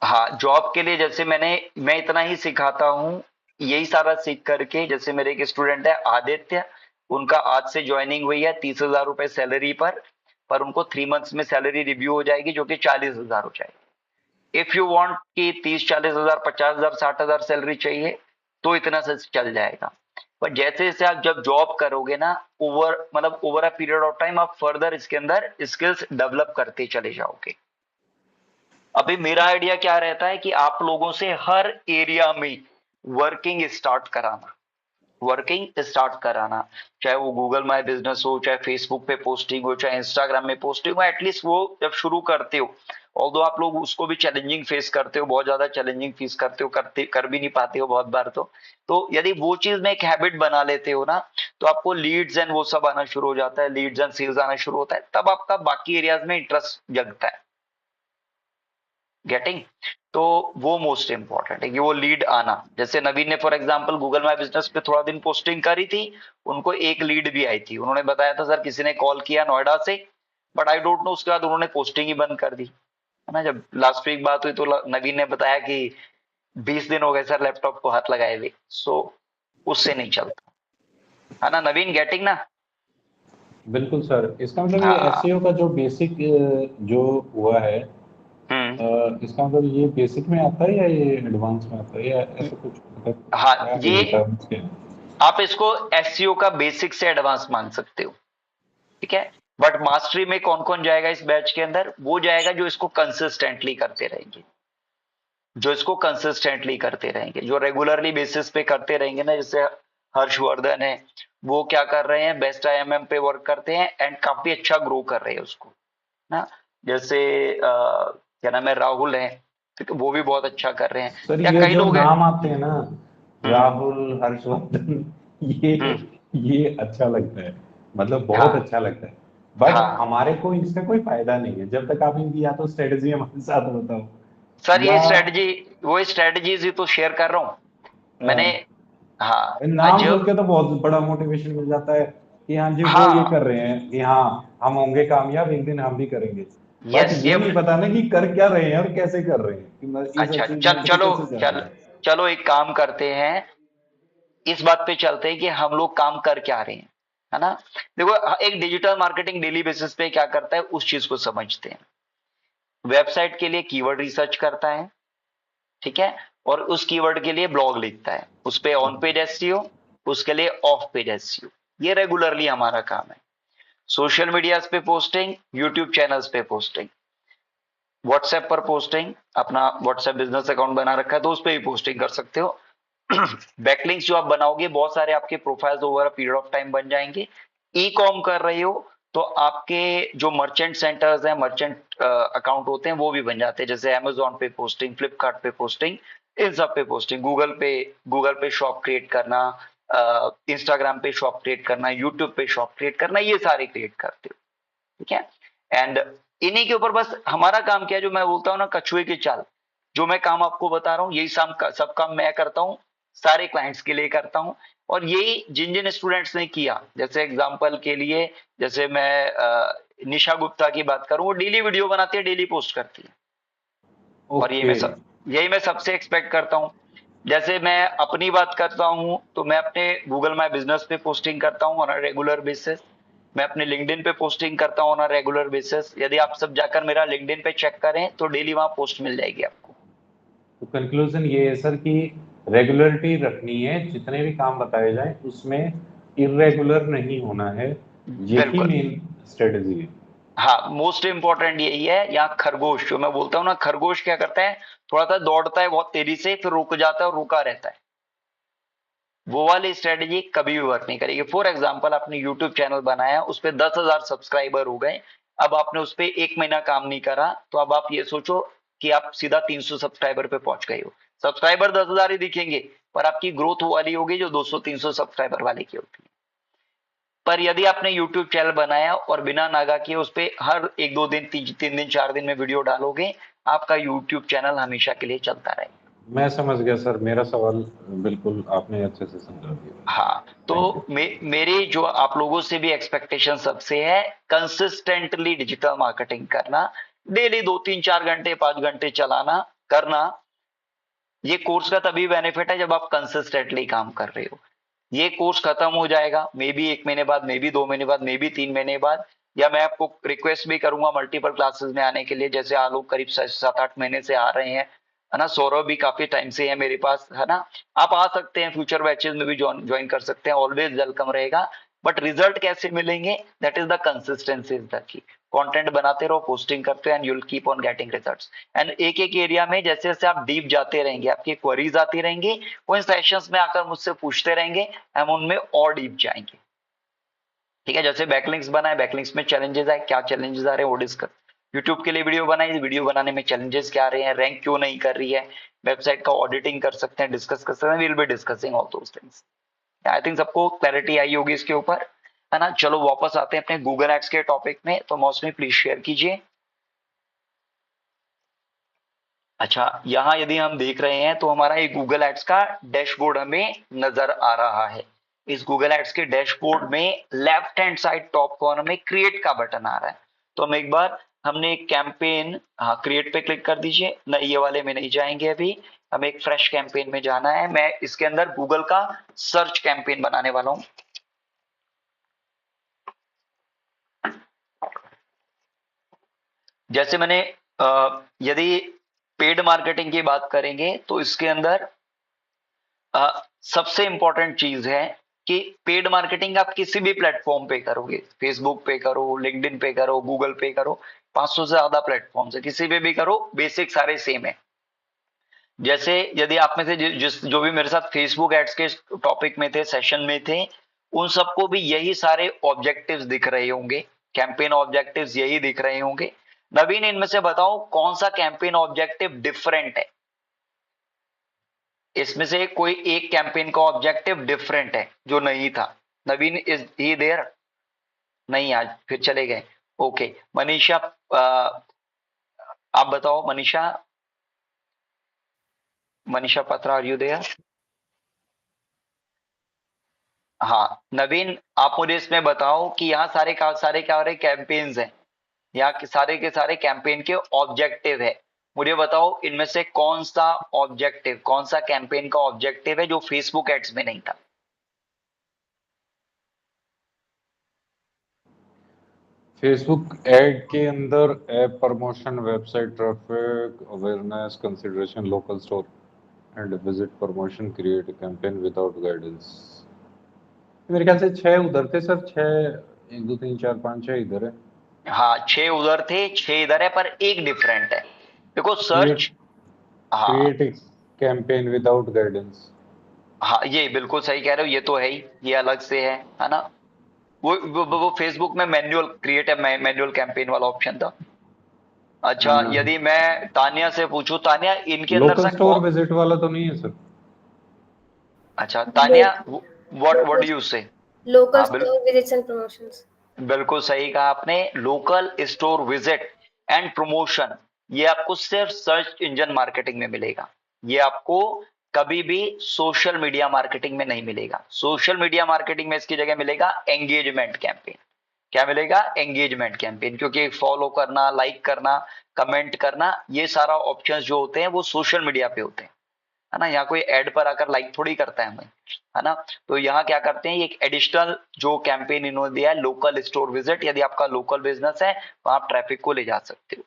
हाँ, जॉब के लिए जैसे मैं इतना ही सिखाता हूँ, यही सारा सीख करके, जैसे मेरे एक स्टूडेंट है आदित्य, उनका आज से ज्वाइनिंग हुई है 30,000 रुपए सैलरी पर उनको 3 मंथ्स में सैलरी रिव्यू हो जाएगी जो कि 40,000 हो जाएगी। इफ यू वांट कि 30-40,000, 50,000, 60,000 सैलरी चाहिए तो इतना से चल जाएगा। पर जैसे जैसे आप जब जॉब करोगे ना, over a period of time आप फर्दर इसके अंदर स्किल्स डेवलप करते चले जाओगे। अभी मेरा आइडिया क्या रहता है कि आप लोगों से हर एरिया में वर्किंग स्टार्ट कराना, चाहे वो गूगल माय बिजनेस हो, चाहे फेसबुक पे पोस्टिंग हो, चाहे इंस्टाग्राम में पोस्टिंग हो, एटलीस्ट वो जब शुरू करते हो, ऑल्दो आप लोग उसको भी चैलेंजिंग फेस करते हो, बहुत ज्यादा चैलेंजिंग फेस करते हो, कर भी नहीं पाते हो बहुत बार। तो यदि वो चीज में एक हैबिट बना लेते हो ना, तो आपको लीड्स एंड वो सब आना शुरू हो जाता है, लीड्स एंड सेल्स आना शुरू होता है, तब आपका बाकी एरियाज में इंटरेस्ट जगता है। गेटिंग? तो वो मोस्ट इंपॉर्टेंट है कि वो लीड आना। जैसे नवीन ने for example Google my business पे थोड़ा दिन पोस्टिंग करी थी, उनको एक लीड भी आई थी, उन्होंने बताया था सर किसी ने कॉल किया नोएडा से, बट आई डोंट नो उसके बाद उन्होंने पोस्टिंग ही बंद कर दी, है ना। जब लास्ट वीक बात हुई तो नवीन ने बताया कि 20 दिन हो गए सर लैपटॉप को हाथ लगाए हुए। सो उससे नहीं चलता, है ना नवीन? गेटिंग ना? बिल्कुल सर, इसका मतलब ये हाँ। एसईओ का जो बेसिक जो हुआ है, इसका मतलब ये बेसिक में आता है या ये एडवांस में आता है या ऐसा कुछ मतलब हाँ, क्या है ये terms के? आप इसको एसईओ का बेसिक से एडवांस मान सकते हो, ठीक है। बट मास्टरी में कौन कौन जाएगा इस बैच के अंदर? वो जाएगा जो इसको कंसिस्टेंटली करते रहेंगे, जो रेगुलरली बेसिस पे करते रहेंगे ना। जैसे हर्षवर्धन है, वो क्या कर रहे हैं, बेस्ट आईएमएम पे वर्क करते हैं एंड काफी अच्छा ग्रो कर रहे हैं उसको ना। जैसे क्या नाम है, राहुल है, वो भी बहुत अच्छा कर रहे हैं। सर या ये कई जो लोग हैं, नाम आते हैं ना, राहुल, हर्षवर्धन, ये अच्छा लगता है, मतलब बहुत हाँ, अच्छा लगता है, बट हाँ हमारे को इससे कोई फायदा नहीं है जब तक आप इनकी या तो स्ट्रेटेजी हमारे साथ बताओ सर, या वो स्ट्रेटजीज ही तो शेयर कर रहा हूं मैंने। हाँ, नाम जो सुन के तो बहुत बड़ा मोटिवेशन मिल जाता है कि हाँ जी वो ये हाँ, कर रहे हैं कि हाँ हम होंगे कामयाब, एक दिन हम भी करेंगे, बट यस, ये ये नहीं पता ना कि कर क्या रहे हैं और कैसे कर रहे हैं, कि इस अच्छा, अचीवमेंट पे कैसे जा रहे हैं। चलो एक काम करते हैं, इस बात पे चलते हैं कि हम लोग काम कर क्या रहे हैं, है ना। देखो, एक डिजिटल मार्केटिंग डेली बेसिस पे क्या करता है उस चीज को समझते हैं। वेबसाइट के लिए कीवर्ड रिसर्च करता है, ठीक है, और उस कीवर्ड के लिए ब्लॉग लिखता है, उस पे ऑन पेज एसईओ, उसके लिए ऑफ पेज एसईओ, ये रेगुलरली हमारा काम है। सोशल मीडिया पे पोस्टिंग, यूट्यूब चैनल्स पे पोस्टिंग, व्हाट्सएप पर पोस्टिंग, अपना व्हाट्सएप बिजनेस अकाउंट बना रखा है तो उस पर भी पोस्टिंग कर सकते हो। बैकलिंक्स जो आप बनाओगे, बहुत सारे आपके profiles over a period of time बन जाएंगे। ई कॉम कर रहे हो तो आपके जो मर्चेंट सेंटर्स हैं, मर्चेंट अकाउंट होते हैं, वो भी बन जाते हैं। जैसे अमेजोन पे पोस्टिंग, फ्लिपकार्ट पे पोस्टिंग, इन सब पे पोस्टिंग, गूगल पे शॉप क्रिएट करना, इंस्टाग्राम पे शॉप क्रिएट करना, यूट्यूब पे शॉप क्रिएट करना, ये सारे क्रिएट करते हो, ठीक है। एंड इन्हीं के ऊपर बस हमारा काम क्या है, जो मैं बोलता हूँ ना कछुए की चाल, जो मैं काम आपको बता रहा हूँ यही सब काम मैं करता हूँ, सारे क्लाइंट्स के लिए करता हूँ। और यही जिन जिन स्टूडेंट्स ने किया, जैसे एग्जांपल के लिए, जैसे मैं निशा गुप्ता की बात करूं, वो डेली वीडियो बनाती है, डेली पोस्ट करती है, और यही मैं सबसे एक्सपेक्ट करता हूँ। जैसे मैं अपनी बात करता हूँ तो मैं अपने गूगल माय बिजनेस पे पोस्टिंग करता हूँ ऑन अ रेगुलर बेसिस, मैं अपने लिंक्डइन पे पोस्टिंग करता हूँ ऑन अ रेगुलर बेसिस। यदि आप सब जाकर मेरा लिंक्डइन पे चेक करें तो डेली वहां पोस्ट मिल जाएगी आपको। तो कंक्लूजन ये है सर कि रेगुलरिटी रखनी है, जितने भी काम बताए जाए उसमें इरेगुलर नहीं होना है, यही बिल्कुल, मेन स्ट्रेटेजी है। हाँ, मोस्ट इंपॉर्टेंट यही है। यहाँ खरगोश, जो मैं बोलता हूँ ना, खरगोश क्या करता है, थोड़ा सा दौड़ता है बहुत तेजी से, फिर रुक जाता है और रुका रहता है, वो वाली स्ट्रेटेजी कभी भी वर्क नहीं करेगी। फॉर एग्जांपल, आपने यूट्यूब चैनल बनाया, उस पर 10,000 सब्सक्राइबर हो गए, अब आपने उस पर 1 महीना काम नहीं करा, तो अब आप ये सोचो कि आप सीधा 300 सब्सक्राइबर पे पहुंच गए हो। सब्सक्राइबर 10,000 ही दिखेंगे पर आपकी ग्रोथ वो वाली होगी जो 200-300 सब्सक्राइबर वाले की होती है। पर यदि आपने YouTube चैनल बनाया और बिना नागा किए उस पे हर 1-2 दिन 3 दिन 4 दिन में वीडियो डालोगे, आपका YouTube चैनल हमेशा के लिए चलता रहेगा। मैं समझ गया सर, मेरा सवाल बिल्कुल आपने अच्छे से समझा दिया। हाँ, तो मेरी जो आप लोगों से भी एक्सपेक्टेशन सबसे है, कंसिस्टेंटली डिजिटल मार्केटिंग करना, डेली 2-3-4 घंटे 5 घंटे चलाना करना। ये कोर्स का तभी बेनिफिट है जब आप कंसिस्टेंटली काम कर रहे हो। ये कोर्स खत्म हो जाएगा मे बी 1 महीने बाद, मे बी 2 महीने बाद, मे बी 3 महीने बाद, या मैं आपको रिक्वेस्ट भी करूंगा मल्टीपल क्लासेस में आने के लिए, जैसे आलोक करीब 7-8 महीने से आ रहे हैं, है ना, सौरभ भी काफी टाइम से है मेरे पास, है ना, आप आ सकते हैं, फ्यूचर बैचेस में भी ज्वाइन कर सकते हैं, ऑलवेज वेलकम रहेगा। बट रिजल्ट कैसे मिलेंगे, that is the consistency is the key. Content बनाते रहो, पोस्टिंग करते हो, and you will keep on getting results. And एक एक एरिया में जैसे जैसे आप डीप जाते रहेंगे, आपकी क्वेरीज आती रहेंगी, वो इन सेशंस में आकर मुझसे पूछते रहेंगे, हम उनमें और डीप जाएंगे। ठीक है, जैसे बैकलिंक्स बनाए, बैकलिंक्स में चैलेंजेस आए, क्या चैलेंजेस आ रहे हैं वो डिस्कस। यूट्यूब के लिए वीडियो बनाई, वीडियो बनाने में चैलेंजेस क्या आ रहे हैं, रैंक क्यों नहीं कर रही है, वेबसाइट का ऑडिटिंग कर सकते हैं, डिस्कस कर सकते हैं, we will be discussing all those things. I think सबको क्लैरिटी आई होगी इसके ऊपर, है ना। चलो वापस आते हैं अपने गूगल एड्स के टॉपिक में, तो मौसमी प्लीज शेयर कीजिए। अच्छा, यहां यदि हम देख रहे हैं तो हमारा एक गूगल एड्स का डैशबोर्ड हमें नजर आ रहा है। इस गूगल एड्स के डैशबोर्ड में left hand side top corner में क्रिएट का बटन आ रहा है। तो हम एक बार, हमने एक कैंपेन, हाँ क्रिएट पे क्लिक कर दीजिए। नहीं, ये वाले में नहीं जाएंगे अभी, हमें एक फ्रेश कैंपेन में जाना है। मैं इसके अंदर गूगल का सर्च कैंपेन बनाने वाला हूं। जैसे मैंने यदि पेड मार्केटिंग की बात करेंगे तो इसके अंदर सबसे इंपॉर्टेंट चीज है कि पेड मार्केटिंग आप किसी भी प्लेटफॉर्म पे करोगे, फेसबुक पे करो, लिंक्डइन पे करो, गूगल पे करो, 500 से ज्यादा प्लेटफॉर्म है, किसी पे भी करो, बेसिक सारे सेम है। जैसे यदि आप में से जो भी मेरे साथ फेसबुक एड्स के टॉपिक में थे, सेशन में थे, उन सबको भी यही सारे ऑब्जेक्टिव्स दिख रहे होंगे, कैंपेन ऑब्जेक्टिव्स यही दिख रहे होंगे। नवीन, इनमें से बताओ कौन सा कैंपेन ऑब्जेक्टिव डिफरेंट है? इसमें से कोई एक कैंपेन का ऑब्जेक्टिव डिफरेंट है जो नहीं था? नवीन, इज ही देयर? नहीं, आज फिर चले गए। ओके, मनीषा, आप बताओ। मनीषा पत्रा, आर यू देयर? हाँ नवीन, आप मुझे इसमें बताओ कि यहाँ सारे क्या रहे कैंपेन्स हैं, यहाँ के सारे कैंपेन के ऑब्जेक्टिव है। मुझे बताओ इनमें से कौन सा ऑब्जेक्टिव, कौन सा कैंपेन का ऑब्जेक्टिव है जो फेसबुक एड्स में नहीं था? फेसबुक एड के अंदर app promotion, website traffic, awareness, consideration, local store and visit, promotion, create campaign without guidance. मेरे ख्याल से 6 उधर थे सर, 6 1 2 3 4 5 6 इधर है। हाँ, 6 उधर थे, 6 इधर है, पर एक डिफरेंट है। देखो सर्च, हाँ क्रिएट कैंपेन विदाउट गाइडेंस। हाँ, ये बिल्कुल सही कह रहे हो, ये तो है ही, ये अलग से है ना। वो फेसबुक में मैनुअल क्रिएट है, मैनुअल कैंपेन वाला ऑप्शन था। अच्छा, यदि मैं तानिया से पूछूं, तानिया इनके अंदर लोकल स्टोर विजिट वाला तो नहीं है सर? अच्छा तानिया, व्हाट डू यू से? Local store visits and promotions. बिल्कुल सही कहा आपने, local store visit and promotion, ये आपको सिर्फ सर्च इंजन मार्केटिंग में मिलेगा। ये आपको कभी भी सोशल मीडिया मार्केटिंग में नहीं मिलेगा। सोशल मीडिया मार्केटिंग में इसकी जगह मिलेगा एंगेजमेंट कैंपेन। क्या मिलेगा? एंगेजमेंट कैंपेन, क्योंकि फॉलो करना, लाइक करना, कमेंट करना, ये सारा ऑप्शंस जो होते हैं वो सोशल मीडिया पे होते हैं, है ना। यहाँ कोई ऐड पर आकर लाइक थोड़ी करता है हमें, है ना। तो यहाँ क्या करते हैं, एक एडिशनल जो कैंपेन इन्होंने दिया है, लोकल स्टोर विजिट। यदि आपका लोकल बिजनेस है तो आप ट्रैफिक को ले जा सकते हो।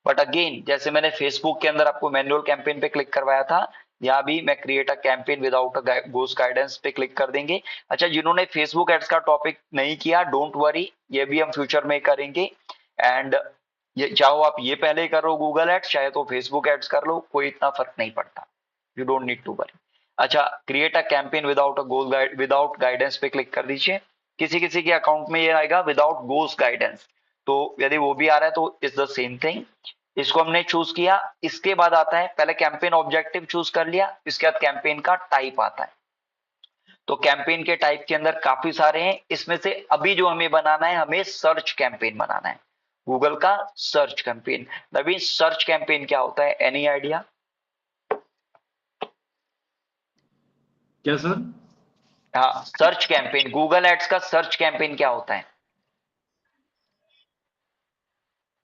बट अगेन, जैसे मैंने फेसबुक के अंदर आपको मैनुअल कैंपेन पे क्लिक करवाया था, यहाँ भी मैं create a campaign without a ghost guidance पे क्लिक कर देंगे। अच्छा, जिन्होंने फेसबुक एड्स का टॉपिक नहीं किया, डोंट वरी, ये भी हम फ्यूचर में करेंगे। एंड चाहो आप ये पहले करो गूगल एड्स, चाहे तो फेसबुक एड्स कर लो, कोई इतना फर्क नहीं पड़ता, you don't need to worry. अच्छा, create a campaign without guidance पे क्लिक कर दीजिए। किसी किसी के अकाउंट में ये आएगा विदाउट गोस्ट गाइडेंस, तो यदि वो भी आ रहा है तो इट्स द सेम थिंग। इसको हमने चूज किया। इसके बाद आता है, पहले कैंपेन ऑब्जेक्टिव चूज कर लिया, इसके बाद कैंपेन का टाइप आता है। तो कैंपेन के टाइप के अंदर काफी सारे हैं, इसमें से अभी जो हमें बनाना है, हमें सर्च कैंपेन बनाना है, गूगल का सर्च कैंपेन। नवीन, सर्च कैंपेन क्या होता है, एनी आइडिया? क्या सर? हाँ, सर्च कैंपेन, गूगल एड्स का सर्च कैंपेन क्या होता है?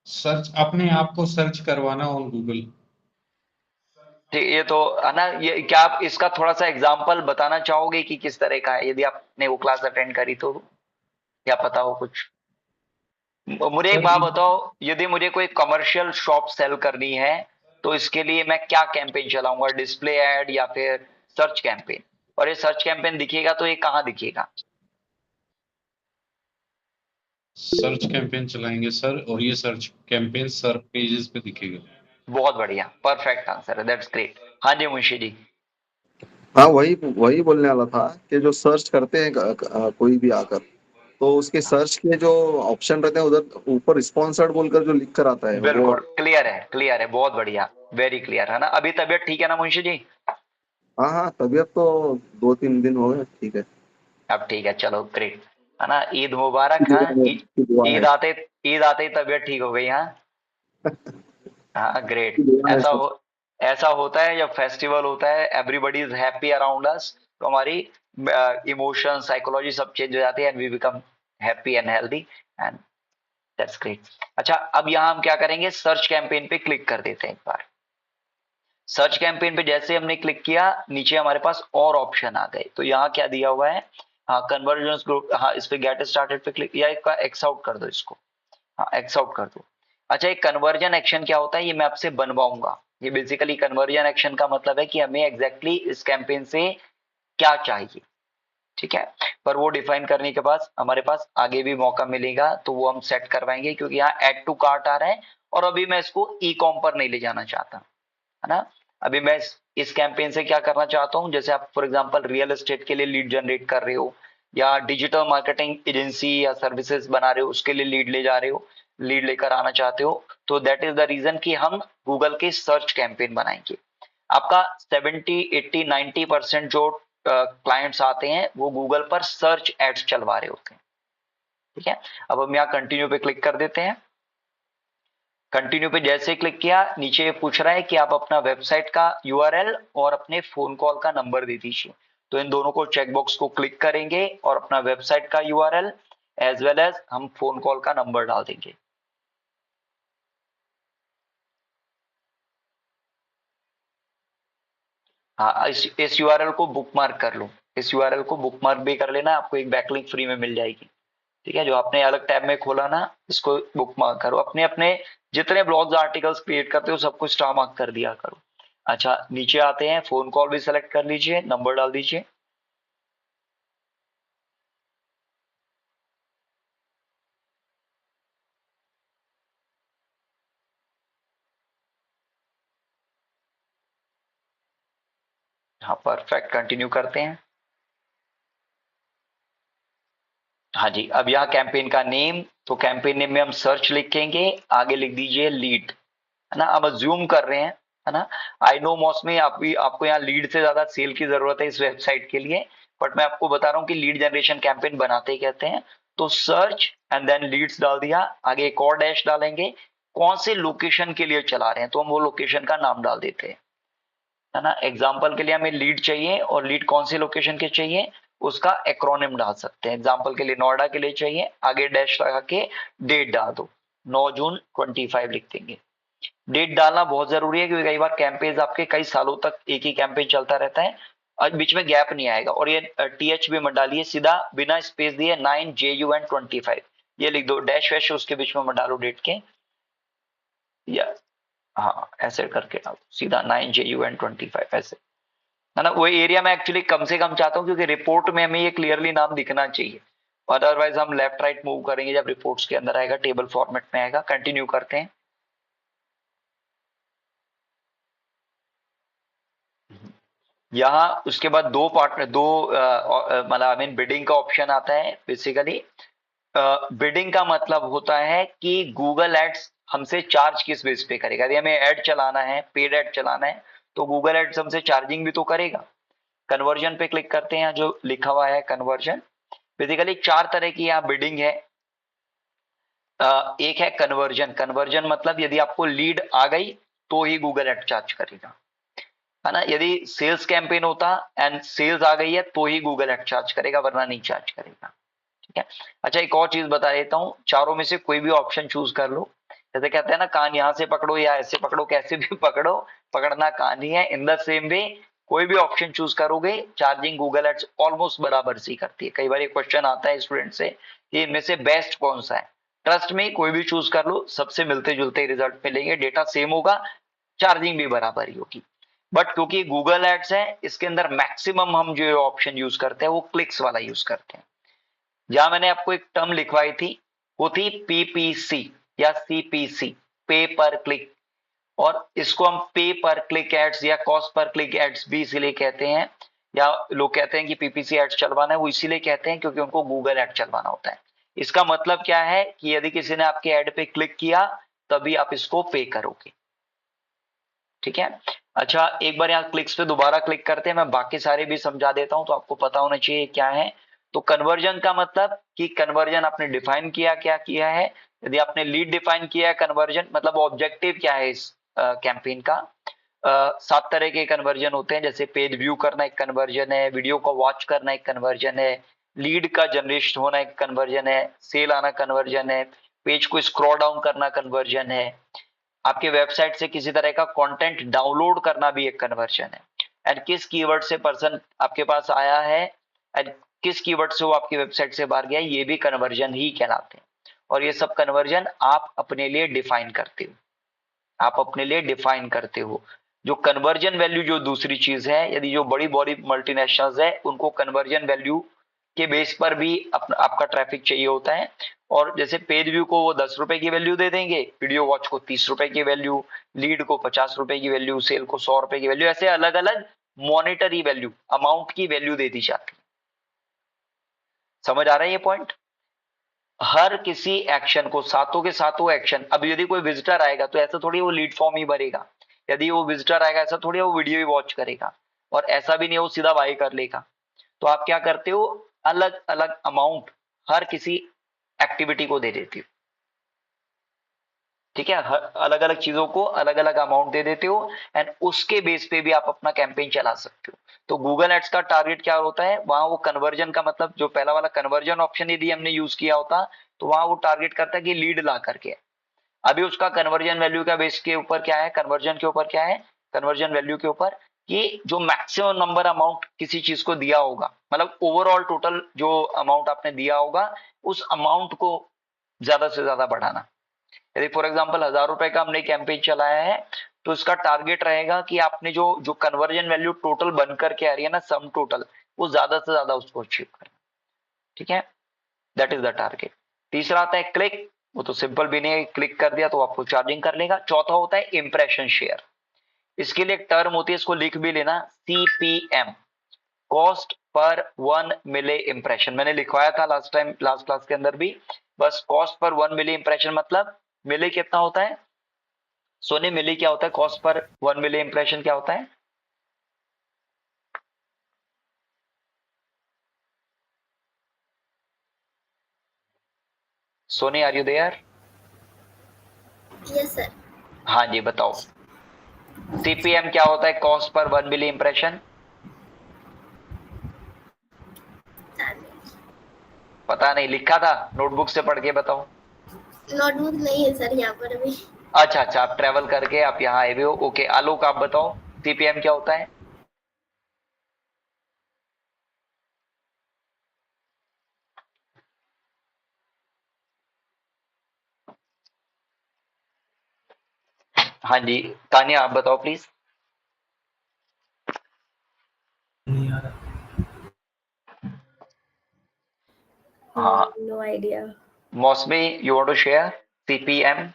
सर्च, अपने आप को सर्च करवाना ऑन गूगल। ठीक, ये तो है ना। ये क्या आप इसका थोड़ा सा एग्जांपल बताना चाहोगे कि किस तरह का है, यदि आपने वो क्लास अटेंड करी तो, क्या पता हो कुछ? मुझे एक बात बताओ, यदि मुझे कोई कमर्शियल शॉप सेल करनी है तो इसके लिए मैं क्या कैंपेन चलाऊंगा, डिस्प्ले एड या फिर सर्च कैंपेन? और ये सर्च कैंपेन दिखेगा तो ये कहाँ दिखेगा? सर्च कैंपेन चलाएंगे सर, और ये सर्च कैंपेन सर पेजेस पे दिखेगा। बहुत बढ़िया, परफेक्ट आंसर है, दैट्स ग्रेट। हाँ जी मुंशी जी। हाँ, वही वही बोलने वाला था कि जो सर्च करते हैं कोई भी आकर, तो उसके सर्च के जो ऑप्शन रहते हैं उधर ऊपर स्पॉन्सर्ड बोलकर जो लिख कर आता है वो। बिल्कुल क्लियर है, बहुत बढ़िया, वेरी क्लियर है ना। अभी तबीयत ठीक है ना मुंशी जी? हाँ हाँ, तबीयत तो 2-3 दिन हो गए, ठीक है। अब ठीक है, चलो ग्रेट, है ना। ईद मुबारक। हाँ, की दुआ है। ईद आते ही तबीयत ठीक हो गई। हाँ हाँ, ग्रेट। की दुआ है सब। ऐसा होता है जब फेस्टिवल होता है, everybody is happy around us, तो हमारी इमोशन, साइकोलॉजी सब चेंज हो जाती है and we become happy and healthy, and that's great. अच्छा, अब यहाँ हम क्या करेंगे, सर्च कैंपेन पे क्लिक कर देते हैं एक बार। सर्च कैंपेन पे जैसे हमने क्लिक किया, नीचे हमारे पास और ऑप्शन आ गए। तो यहाँ क्या दिया हुआ है, हाँ, कन्वर्जेंस ग्रुप, हाँ, इस पे गेट स्टार्टेड पे क्लिक, या एक्स आउट कर दो इसको, हाँ, एक्स आउट कर दो। अच्छा, एक कन्वर्जन एक्शन क्या होता है, ये मैं आपसे बनवाऊंगा। ये बेसिकली कन्वर्जन एक्शन का मतलब है कि हमें एग्जैक्टली इस कैंपेन से क्या चाहिए, ठीक है। पर वो डिफाइन करने के बाद हमारे पास आगे भी मौका मिलेगा, तो वो हम सेट करवाएंगे, क्योंकि यहाँ ऐड टू कार्ट आ रहा है और अभी मैं इसको ई कॉम पर नहीं ले जाना चाहता, है ना। अभी मैं इस कैंपेन से क्या करना चाहता हूँ, जैसे आप फॉर एग्जांपल रियल एस्टेट के लिए लीड जनरेट कर रहे हो, या डिजिटल मार्केटिंग एजेंसी या सर्विसेज बना रहे हो, उसके लिए लीड ले जा रहे हो, लीड लेकर आना चाहते हो, तो दैट इज द रीजन कि हम गूगल के सर्च कैंपेन बनाएंगे। आपका 70, 80, 90% जो क्लाइंट्स आते हैं वो गूगल पर सर्च एड्स चलवा रहे होते हैं, ठीक है। अब हम यहाँ कंटिन्यू पे क्लिक कर देते हैं। कंटिन्यू पे जैसे क्लिक किया, नीचे पूछ रहा है कि आप अपना वेबसाइट का यूआरएल और अपने फोन कॉल का नंबर दे दीजिए। तो इन दोनों को चेकबॉक्स को क्लिक करेंगे और अपना वेबसाइट का यूआरएल एज वेल एज हम फोन कॉल का नंबर डाल देंगे। हाँ, इस यूआरएल को बुकमार्क कर लो, इस यूआरएल को बुकमार्क भी कर लेना, आपको एक बैकलिंक फ्री में मिल जाएगी, ठीक है। जो आपने अलग टैब में खोला ना, इसको बुकमार्क करो, अपने अपने जितने ब्लॉग्स आर्टिकल्स क्रिएट करते हो सबको स्टार मार्क कर दिया करो। अच्छा, नीचे आते हैं, फोन कॉल भी सेलेक्ट कर लीजिए, नंबर डाल दीजिए। हाँ, परफेक्ट, कंटिन्यू करते हैं। हाँ जी, अब यहाँ कैंपेन का नेम, तो कैंपेन नेम में हम सर्च लिखेंगे, आगे लिख दीजिए लीड, है ना। अब अज्यूम कर रहे हैं, है ना। आई नो मौसमी आपको यहाँ लीड से ज्यादा सेल की जरूरत है इस वेबसाइट के लिए, बट मैं आपको बता रहा हूँ कि लीड जनरेशन कैंपेन बनाते ही कहते हैं। तो सर्च एंड देन लीड्स डाल दिया, आगे एक और डैश डालेंगे, कौन से लोकेशन के लिए चला रहे हैं, तो हम वो लोकेशन का नाम डाल देते हैं, है ना। एग्जाम्पल के लिए हमें लीड चाहिए, और लीड कौन से लोकेशन के चाहिए उसका एक्रोनिम डाल सकते हैं। एग्जाम्पल के लिए नोएडा के लिए चाहिए, आगे डैश लगा के डेट डाल दो, 9 जून 25 लिख देंगे। डेट डालना बहुत जरूरी है, क्योंकि कई बार कैंपेन आपके कई सालों तक एक ही कैंपेन चलता रहता है और बीच में गैप नहीं आएगा। और ये टीएच भी मत डालिए, सीधा बिना स्पेस दिए 9JUN25 ये लिख दो, डैश वैश उसके बीच में मत डालो डेट के, या हाँ ऐसे करके डालो सीधा 9JUN25 ऐसे, है ना। वो एरिया में एक्चुअली कम से कम चाहता हूँ, क्योंकि रिपोर्ट में हमें ये क्लियरली नाम दिखना चाहिए, अदरवाइज हम लेफ्ट राइट मूव करेंगे जब रिपोर्ट्स के अंदर आएगा, टेबल फॉर्मेट में आएगा। कंटिन्यू करते हैं। यहाँ उसके बाद दो मतलब आई मीन बिडिंग का ऑप्शन आता है। बेसिकली बिडिंग का मतलब होता है कि गूगल एड्स हमसे चार्ज किस बेस पे करेगा। यदि हमें ऐड चलाना है, पेड ऐड चलाना है, तो गूगल एड्स हमसे चार्जिंग भी तो करेगा। कन्वर्जन पे क्लिक करते हैं, जो लिखा हुआ है कन्वर्जन। बेसिकली 4 तरह की यहाँ बिडिंग है। एक है कन्वर्जन। कन्वर्जन मतलब यदि आपको लीड आ गई तो ही गूगल एड चार्ज करेगा, है ना। यदि सेल्स कैंपेन होता एंड सेल्स आ गई है तो ही गूगल एड चार्ज करेगा, वरना नहीं चार्ज करेगा। ठीक है। अच्छा, एक और चीज बता देता हूँ, चारों में से कोई भी ऑप्शन चूज कर लो। जैसे कहते हैं ना, कान यहाँ से पकड़ो या ऐसे पकड़ो, कैसे भी पकड़ो, पकड़ना कान ही है। इन द सेम वे कोई भी ऑप्शन चूज करोगे, चार्जिंग गूगल एड्स ऑलमोस्ट बराबर सी करती है। कई बार एक क्वेश्चन आता है स्टूडेंट से कि इनमें से बेस्ट कौन सा है। ट्रस्ट में कोई भी चूज कर लो, सबसे मिलते जुलते रिजल्ट मिलेंगे, डेटा सेम होगा, चार्जिंग भी बराबर ही होगी। बट क्योंकि गूगल एड्स है, इसके अंदर मैक्सिमम हम जो ऑप्शन यूज करते हैं वो क्लिक्स वाला यूज करते हैं। जहां मैंने आपको एक टर्म लिखवाई थी वो थी पीपीसी या सीपीसी, पे पर क्लिक। और इसको हम पे पर क्लिक एड्स या कॉस्ट पर क्लिक एड्स भी इसीलिए कहते हैं, या लोग कहते हैं कि पीपीसी एड्स चलवाना है, वो इसीलिए कहते हैं क्योंकि उनको गूगल एड चलवाना होता है। इसका मतलब क्या है कि यदि किसी ने आपके एड पे क्लिक किया तभी आप इसको पे करोगे। ठीक है। अच्छा, एक बार यहाँ क्लिक्स पे दोबारा क्लिक करते हैं, मैं बाकी सारे भी समझा देता हूं तो आपको पता होना चाहिए क्या है। तो कन्वर्जन का मतलब कि कन्वर्जन आपने डिफाइन किया, क्या किया है। यदि आपने लीड डिफाइन किया है, कन्वर्जन मतलब ऑब्जेक्टिव क्या है इस कैंपेन का। 7 तरह के कन्वर्जन होते हैं, जैसे पेज व्यू करना एक कन्वर्जन है, वीडियो को वॉच करना एक कन्वर्जन है, लीड का जनरेट होना एक कन्वर्जन है, सेल आना कन्वर्जन है, पेज को स्क्रॉल डाउन करना कन्वर्जन है, आपके वेबसाइट से किसी तरह का कंटेंट डाउनलोड करना भी एक कन्वर्जन है, एंड किस कीवर्ड से पर्सन आपके पास आया है एंड किस कीवर्ड से वो आपकी वेबसाइट से बाहर गया, ये भी कन्वर्जन ही कहलाते हैं। और ये सब कन्वर्जन आप अपने लिए डिफाइन करते हो, आप अपने लिए डिफाइन करते हो। जो कन्वर्जन वैल्यू जो दूसरी चीज है, यदि जो बड़ी बड़ी मल्टीनेशनल्स है उनको कन्वर्जन वैल्यू के बेस पर भी आपका ट्रैफिक चाहिए होता है। और जैसे पेज व्यू को वो 10 रुपए की वैल्यू दे देंगे, वीडियो वॉच को 30 रुपए की वैल्यू, लीड को 50 रुपए की वैल्यू, सेल को 100 रुपए की वैल्यू, ऐसे अलग अलग मॉनिटरी वैल्यू, अमाउंट की वैल्यू दे दी जाती है। समझ आ रहा है ये पॉइंट। हर किसी एक्शन को, सातों के सातों एक्शन, अब यदि कोई विजिटर आएगा तो ऐसा थोड़ी वो लीड फॉर्म ही भरेगा, यदि वो विजिटर आएगा ऐसा थोड़ी वो वीडियो ही वॉच करेगा, और ऐसा भी नहीं वो सीधा बाय कर लेगा। तो आप क्या करते हो, अलग अलग अमाउंट हर किसी एक्टिविटी को दे देते हो। ठीक है, अलग अलग चीजों को अलग अलग अमाउंट दे देते हो, एंड उसके बेस पे भी आप अपना कैंपेन चला सकते हो। तो गूगल एड्स का टारगेट क्या होता है, वहां वो कन्वर्जन का मतलब, जो पहला वाला कन्वर्जन ऑप्शन यदि हमने यूज किया होता तो वहां वो टारगेट करता है कि लीड ला करके। अभी उसका कन्वर्जन वैल्यू का बेस के ऊपर क्या है, कन्वर्जन के ऊपर क्या है, कन्वर्जन वैल्यू के ऊपर कि जो मैक्सिमम नंबर अमाउंट किसी चीज को दिया होगा, मतलब ओवरऑल टोटल जो अमाउंट आपने दिया होगा उस अमाउंट को ज्यादा से ज्यादा बढ़ाना। यदि फॉर एग्जांपल 1000 रुपए का हमने कैंपेन चलाया है तो इसका टारगेट रहेगा कि आपने जो जो कन्वर्जन वैल्यू टोटल बन करके आ रही है ना, सम टोटल, वो ज्यादा से ज्यादा उसको अचीव करना। ठीक है, दैट इज द टारगेट। तीसरा आता है क्लिक, वो तो सिंपल भी नहीं है, क्लिक कर दिया तो आपको चार्जिंग कर लेगा। चौथा होता है इंप्रेशन शेयर, इसके लिए एक टर्म होती है, इसको लिख भी लेना, CPM, कॉस्ट पर 1 मिले इंप्रेशन। मैंने लिखवाया था लास्ट टाइम, लास्ट क्लास के अंदर भी। बस कॉस्ट पर 1 मिले इंप्रेशन मतलब मिले कितना होता है, सोने मिले क्या होता है, कॉस्ट पर 1 मिले इंप्रेशन क्या होता है। Soni, are you there? Yes sir. हाँ जी, बताओ CPM क्या होता है, कॉस्ट पर 1 मिली इंप्रेशन। पता नहीं, लिखा था, नोटबुक से पढ़ के बताओ। नोटबुक नहीं है सर यहाँ पर अभी। अच्छा अच्छा, आप ट्रेवल करके आप यहाँ आए हुए हो, ओके। आलोक आप बताओ CPM क्या होता है। हाँ जी, तानिया आप बताओ प्लीज। हाँ, no idea. Mausami, you want to share CPM?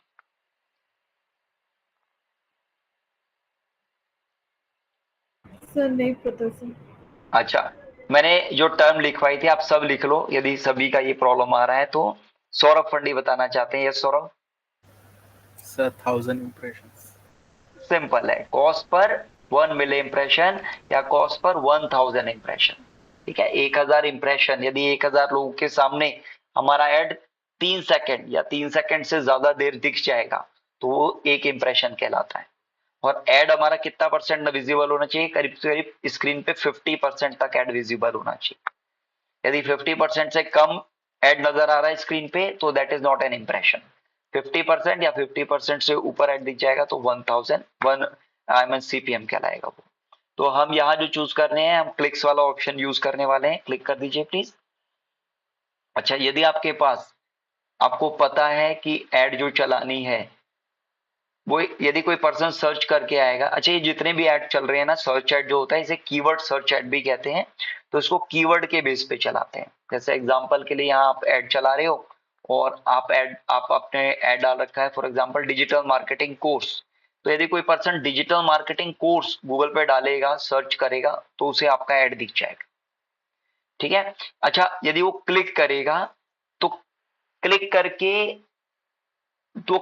Sir नहीं पता सर। अच्छा, मैंने जो टर्म लिखवाई थी आप सब लिख लो, यदि सभी का ये प्रॉब्लम आ रहा है तो। सौरभ फंडी बताना चाहते हैं, यस सौरभ। 1000 impressions. सिंपल है, कॉस्ट पर 1 मिलियन इंप्रेशन या कॉस्ट पर 1000 इंप्रेशन। ठीक है, 1000 इंप्रेशन, यदि 1000 लोगों के सामने हमारा एड 3 सेकंड या 3 सेकंड से ज्यादा देर दिख जाएगा तो वो एक इंप्रेशन कहलाता है। और एड हमारा कितना परसेंट विजिबल होना चाहिए? करीब से करीब स्क्रीन पे 50% तक एड विजिबल होना चाहिए। यदि 50% से कम एड नजर आ रहा है स्क्रीन पे तो that is not an impression. 50% या 50% से ऊपर एड दिख जाएगा तो 1000 सीपीएम कहलाएगा वो। तो हम यहाँ जो चूज कर रहे हैं, हम क्लिक्स वाला ऑप्शन यूज करने वाले हैं। क्लिक कर दीजिए प्लीज। अच्छा, यदि आपके पास, आपको पता है कि एड जो चलानी है वो, यदि कोई पर्सन सर्च करके आएगा, अच्छा ये जितने भी ऐड चल रहे हैं ना, सर्च ऐड जो होता है इसे कीवर्ड सर्च ऐड भी कहते हैं, तो इसको कीवर्ड के बेस पे चलाते हैं। जैसे एग्जांपल के लिए यहाँ आप ऐड चला रहे हो और आप अपने ऐड डाल रखा है for example digital marketing course, तो यदि कोई person digital marketing course Google पे डालेगा, सर्च करेगा तो उसे आपका ऐड दिख जाएगा। ठीक है, अच्छा यदि वो क्लिक करेगा तो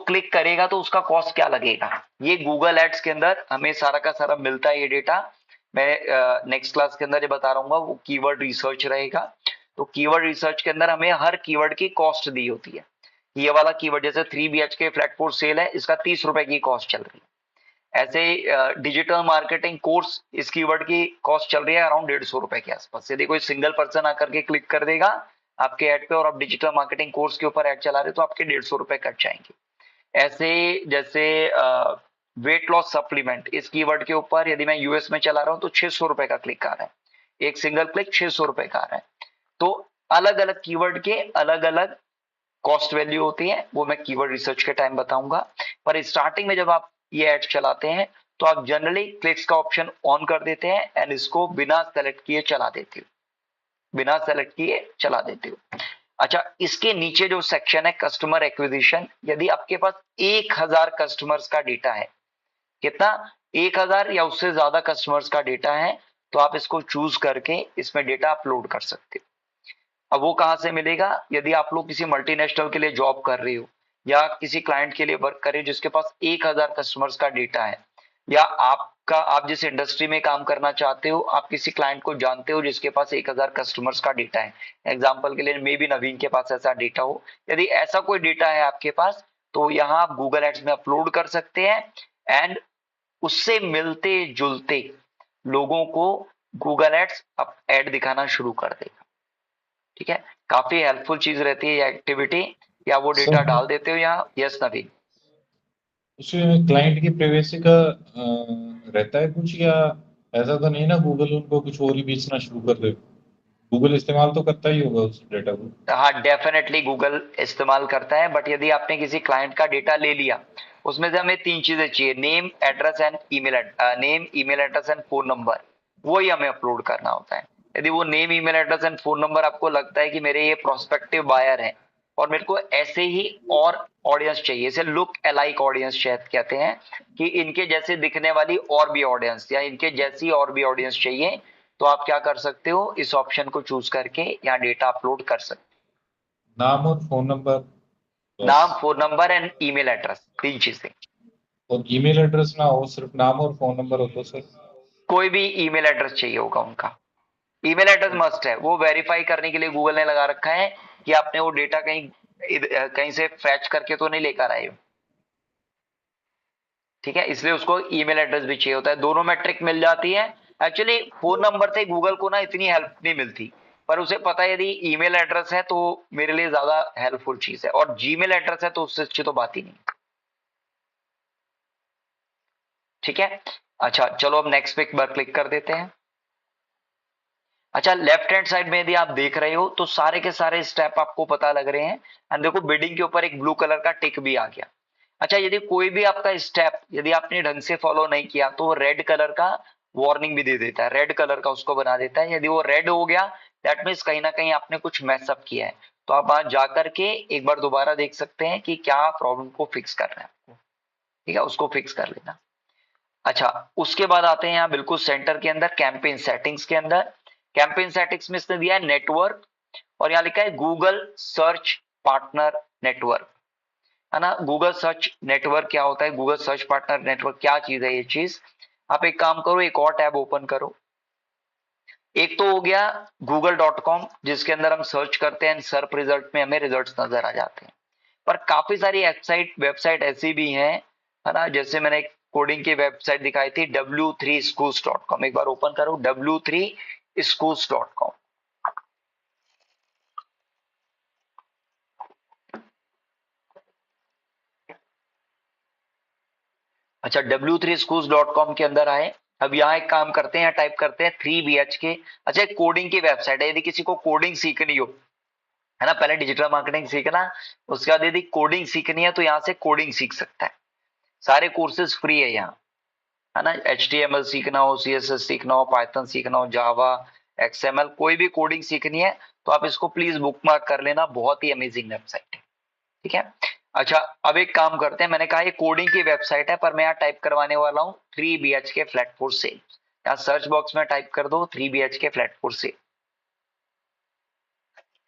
क्लिक करेगा तो उसका कॉस्ट क्या लगेगा, ये गूगल एड्स के अंदर हमें सारा का सारा मिलता है। ये डेटा मैं नेक्स्ट क्लास के अंदर ये बता रहा हूँ, वो कीवर्ड रिसर्च रहेगा। तो कीवर्ड रिसर्च के अंदर हमें हर कीवर्ड की कॉस्ट दी होती है। ये वाला कीवर्ड जैसे 3 BHK फ्लैट 4 सेल है, इसका 30 रुपए की कॉस्ट चल रही है। ऐसे डिजिटल मार्केटिंग कोर्स, इस कीवर्ड की कॉस्ट चल रही है अराउंड 150 रुपए के आसपास। यदि कोई सिंगल पर्सन आकर के क्लिक कर देगा आपके ऐड पे और आप डिजिटल मार्केटिंग कोर्स के ऊपर ऐड चला रहे हो तो आपके 150 रुपए कट जाएंगे। ऐसे जैसे वेट लॉस सप्लीमेंट, इस कीवर्ड के ऊपर यदि मैं यूएस में चला रहा हूं तो 600 रुपए का क्लिक आ रहा है, एक सिंगल क्लिक 600 रुपए का आ रहा है। तो अलग अलग कीवर्ड के अलग अलग कॉस्ट वैल्यू होती है, वो मैं कीवर्ड रिसर्च के टाइम बताऊंगा। पर स्टार्टिंग में जब आप ये ऐड चलाते हैं तो आप जनरली क्लिक्स का ऑप्शन ऑन कर देते हैं एंड इसको बिना सेलेक्ट किए चला देते हो। अच्छा, इसके नीचे जो सेक्शन है कस्टमर एक्विजिशन, यदि आपके पास 1000 कस्टमर्स का डेटा है, कितना, 1000 या उससे ज्यादा कस्टमर्स का डेटा है, तो आप इसको चूज करके इसमें डेटा अपलोड कर सकते हो। अब वो कहां से मिलेगा? यदि आप लोग किसी मल्टीनेशनल के लिए जॉब कर रहे हो या किसी क्लाइंट के लिए वर्क कर रहे हो जिसके पास 1000 कस्टमर्स का डेटा है, या आप जिस इंडस्ट्री में काम करना चाहते हो, आप किसी क्लाइंट को जानते हो जिसके पास 1000 कस्टमर्स का डेटा है, एग्जांपल के लिए मे बी नवीन के पास ऐसा डेटा हो, यदि ऐसा कोई डेटा है आपके पास तो यहाँ आप गूगल एड्स में अपलोड कर सकते हैं एंड उससे मिलते जुलते लोगों को गूगल एड्स ऐड दिखाना शुरू कर देगा। ठीक है, काफी हेल्पफुल चीज रहती है ये एक्टिविटी। या वो डेटा डाल देते हो यहाँ? यस नवीन। उसमें क्लाइंट की प्राइवेसी का रहता है कुछ, या ऐसा तो नहीं ना गूगल उनको कुछ और ही बेचना शुरू कर दे? गूगल इस्तेमाल तो करता ही होगा उस डेटा को। हाँ, डेफिनेटली गूगल इस्तेमाल करता है, बट यदि आपने किसी क्लाइंट का डेटा ले लिया, उसमें से हमें 3 चीजें चाहिए, name, address and email address and phone number, वो ही हमें अपलोड करना होता है। यदि वो name, email address and phone number आपको लगता है कि मेरे ये प्रोस्पेक्टिव बायर है और मेरे को ऐसे ही और ऑडियंस चाहिए, इसे लुक अलाइक ऑडियंस कहते हैं, कि इनके जैसे दिखने वाली और भी ऑडियंस या इनके जैसी और भी ऑडियंस चाहिए, तो आप क्या कर सकते हो, इस ऑप्शन को चूज करके यहाँ डेटा अपलोड कर सकते हो। नाम और फोन नंबर, नाम, phone number and email address, 3 चीजें। और ईमेल एड्रेस ना हो, सिर्फ नाम और फोन नंबर हो तो सर? कोई भी ईमेल एड्रेस चाहिए होगा उनका। ईमेल एड्रेस मस्ट है, वो वेरीफाई करने के लिए गूगल ने लगा रखा है कि आपने वो डेटा कहीं से फैच करके तो नहीं लेकर आए हो। ठीक है, इसलिए उसको ईमेल एड्रेस भी चाहिए होता है। दोनों मैट्रिक मिल जाती है। एक्चुअली फोन नंबर से गूगल को ना इतनी हेल्प नहीं मिलती, पर उसे पता है यदि ईमेल एड्रेस है तो मेरे लिए ज्यादा हेल्पफुल चीज है, और जीमेल एड्रेस है तो उससे अच्छी तो बात ही नहीं। ठीक है, अच्छा चलो अब नेक्स्ट पे एक बार क्लिक कर देते हैं। अच्छा, लेफ्ट हैंड साइड में यदि आप देख रहे हो तो सारे के सारे स्टेप आपको पता लग रहे हैं। एंड देखो बिडिंग के ऊपर एक ब्लू कलर का टिक भी आ गया। अच्छा, यदि कोई भी आपका स्टेप यदि आपने ढंग से फॉलो नहीं किया तो रेड कलर का वार्निंग भी दे देता है, रेड कलर का उसको बना देता है। यदि वो रेड हो गया दैट मीन्स कहीं ना कहीं आपने कुछ मैसअप किया है, तो आप वहां जाकर के एक बार दोबारा देख सकते हैं कि क्या प्रॉब्लम को फिक्स करना है आपको। ठीक है, उसको फिक्स कर लेना। अच्छा, उसके बाद आते हैं यहाँ बिल्कुल सेंटर के अंदर कैंपेन सेटिंग्स के अंदर। कैंपेन सेटिंग्स में इसने दिया है नेटवर्क, और यहाँ लिखा है गूगल सर्च पार्टनर नेटवर्क। है ना। गूगल सर्च नेटवर्क क्या होता है, गूगल सर्च पार्टनर नेटवर्क क्या चीज है, ये चीज आप एक काम करो, एक और टैब ओपन करो। एक तो हो गया google.com जिसके अंदर हम सर्च करते हैं, सर्च रिजल्ट में हमें रिजल्ट्स नजर आ जाते हैं। पर काफी सारी वेबसाइट ऐसी भी हैं, है ना, जैसे मैंने कोडिंग की वेबसाइट दिखाई थी w3schools.com, एक बार ओपन करो w3schools.com। अच्छा, w3schools.com के अंदर आए। अब यहाँ एक काम करते हैं, टाइप करते हैं 3BHK। अच्छा, एक कोडिंग की वेबसाइट है, यदि किसी को कोडिंग सीखनी हो, है ना, पहले डिजिटल मार्केटिंग सीखना, उसके बाद यदि कोडिंग सीखनी है तो यहाँ से कोडिंग सीख सकता है। सारे कोर्सेज फ्री है यहाँ, है ना। HTML सीखना हो, CSS सीखना हो, पाइथन सीखना हो, जावा, XML, कोई भी कोडिंग सीखनी है तो आप इसको प्लीज बुकमार्क कर लेना, बहुत ही अमेजिंग वेबसाइट है, ठीक है। अच्छा, अब एक काम करते हैं, मैंने कहा ये कोडिंग की वेबसाइट है, पर मैं यहाँ टाइप करवाने वाला हूँ 3BHK फ्लैट 4 से। यहाँ सर्च बॉक्स में टाइप कर दो 3BHK फ्लैट 4 से,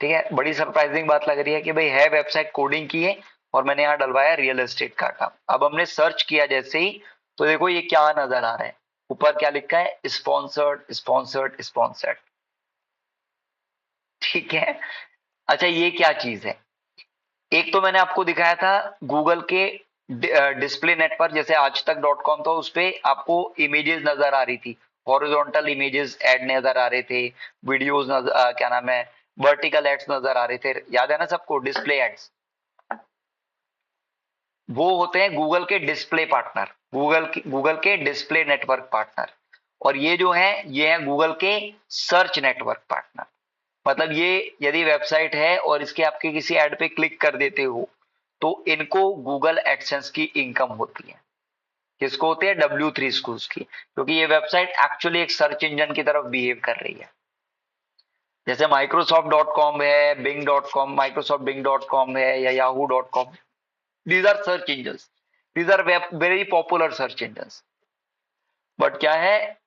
ठीक है। बड़ी सरप्राइजिंग बात लग रही है कि भाई है वेबसाइट कोडिंग की है और मैंने यहाँ डलवाया रियल एस्टेट का काम। अब हमने सर्च किया जैसे ही, तो देखो ये क्या नजर आ रहा है, ऊपर क्या लिखा है, स्पॉन्सर्ड स्पॉन्सर्ड स्पॉन्सर्ड, ठीक है। अच्छा, ये क्या चीज है, एक तो मैंने आपको दिखाया था गूगल के डिस्प्ले नेटवर्क, जैसे आज तक .com था, उस पे आपको इमेजेस नजर आ रही थी, हॉरिजॉन्टल इमेजेस ऐड नजर आ रहे थे, वीडियोस क्या नाम है, वर्टिकल एड्स नजर आ रहे थे, याद है ना सबको, डिस्प्ले एड्स। वो होते हैं गूगल के डिस्प्ले पार्टनर, गूगल के डिस्प्ले नेटवर्क पार्टनर। और ये जो है, ये है गूगल के सर्च नेटवर्क पार्टनर। मतलब ये यदि वेबसाइट है और इसके आपके किसी ऐड पे क्लिक कर देते हो तो इनको गूगल एडसेंस की इनकम होती है। किसको होती है, W3 स्कूल्स की, क्योंकि ये वेबसाइट एक्चुअली एक सर्च इंजन की तरफ बिहेव कर रही है। जैसे Microsoft.com है, Bing.com, Microsoft Bing.com है, या Yahoo.com, these are search engines, these are very popular search engines। But क्या है,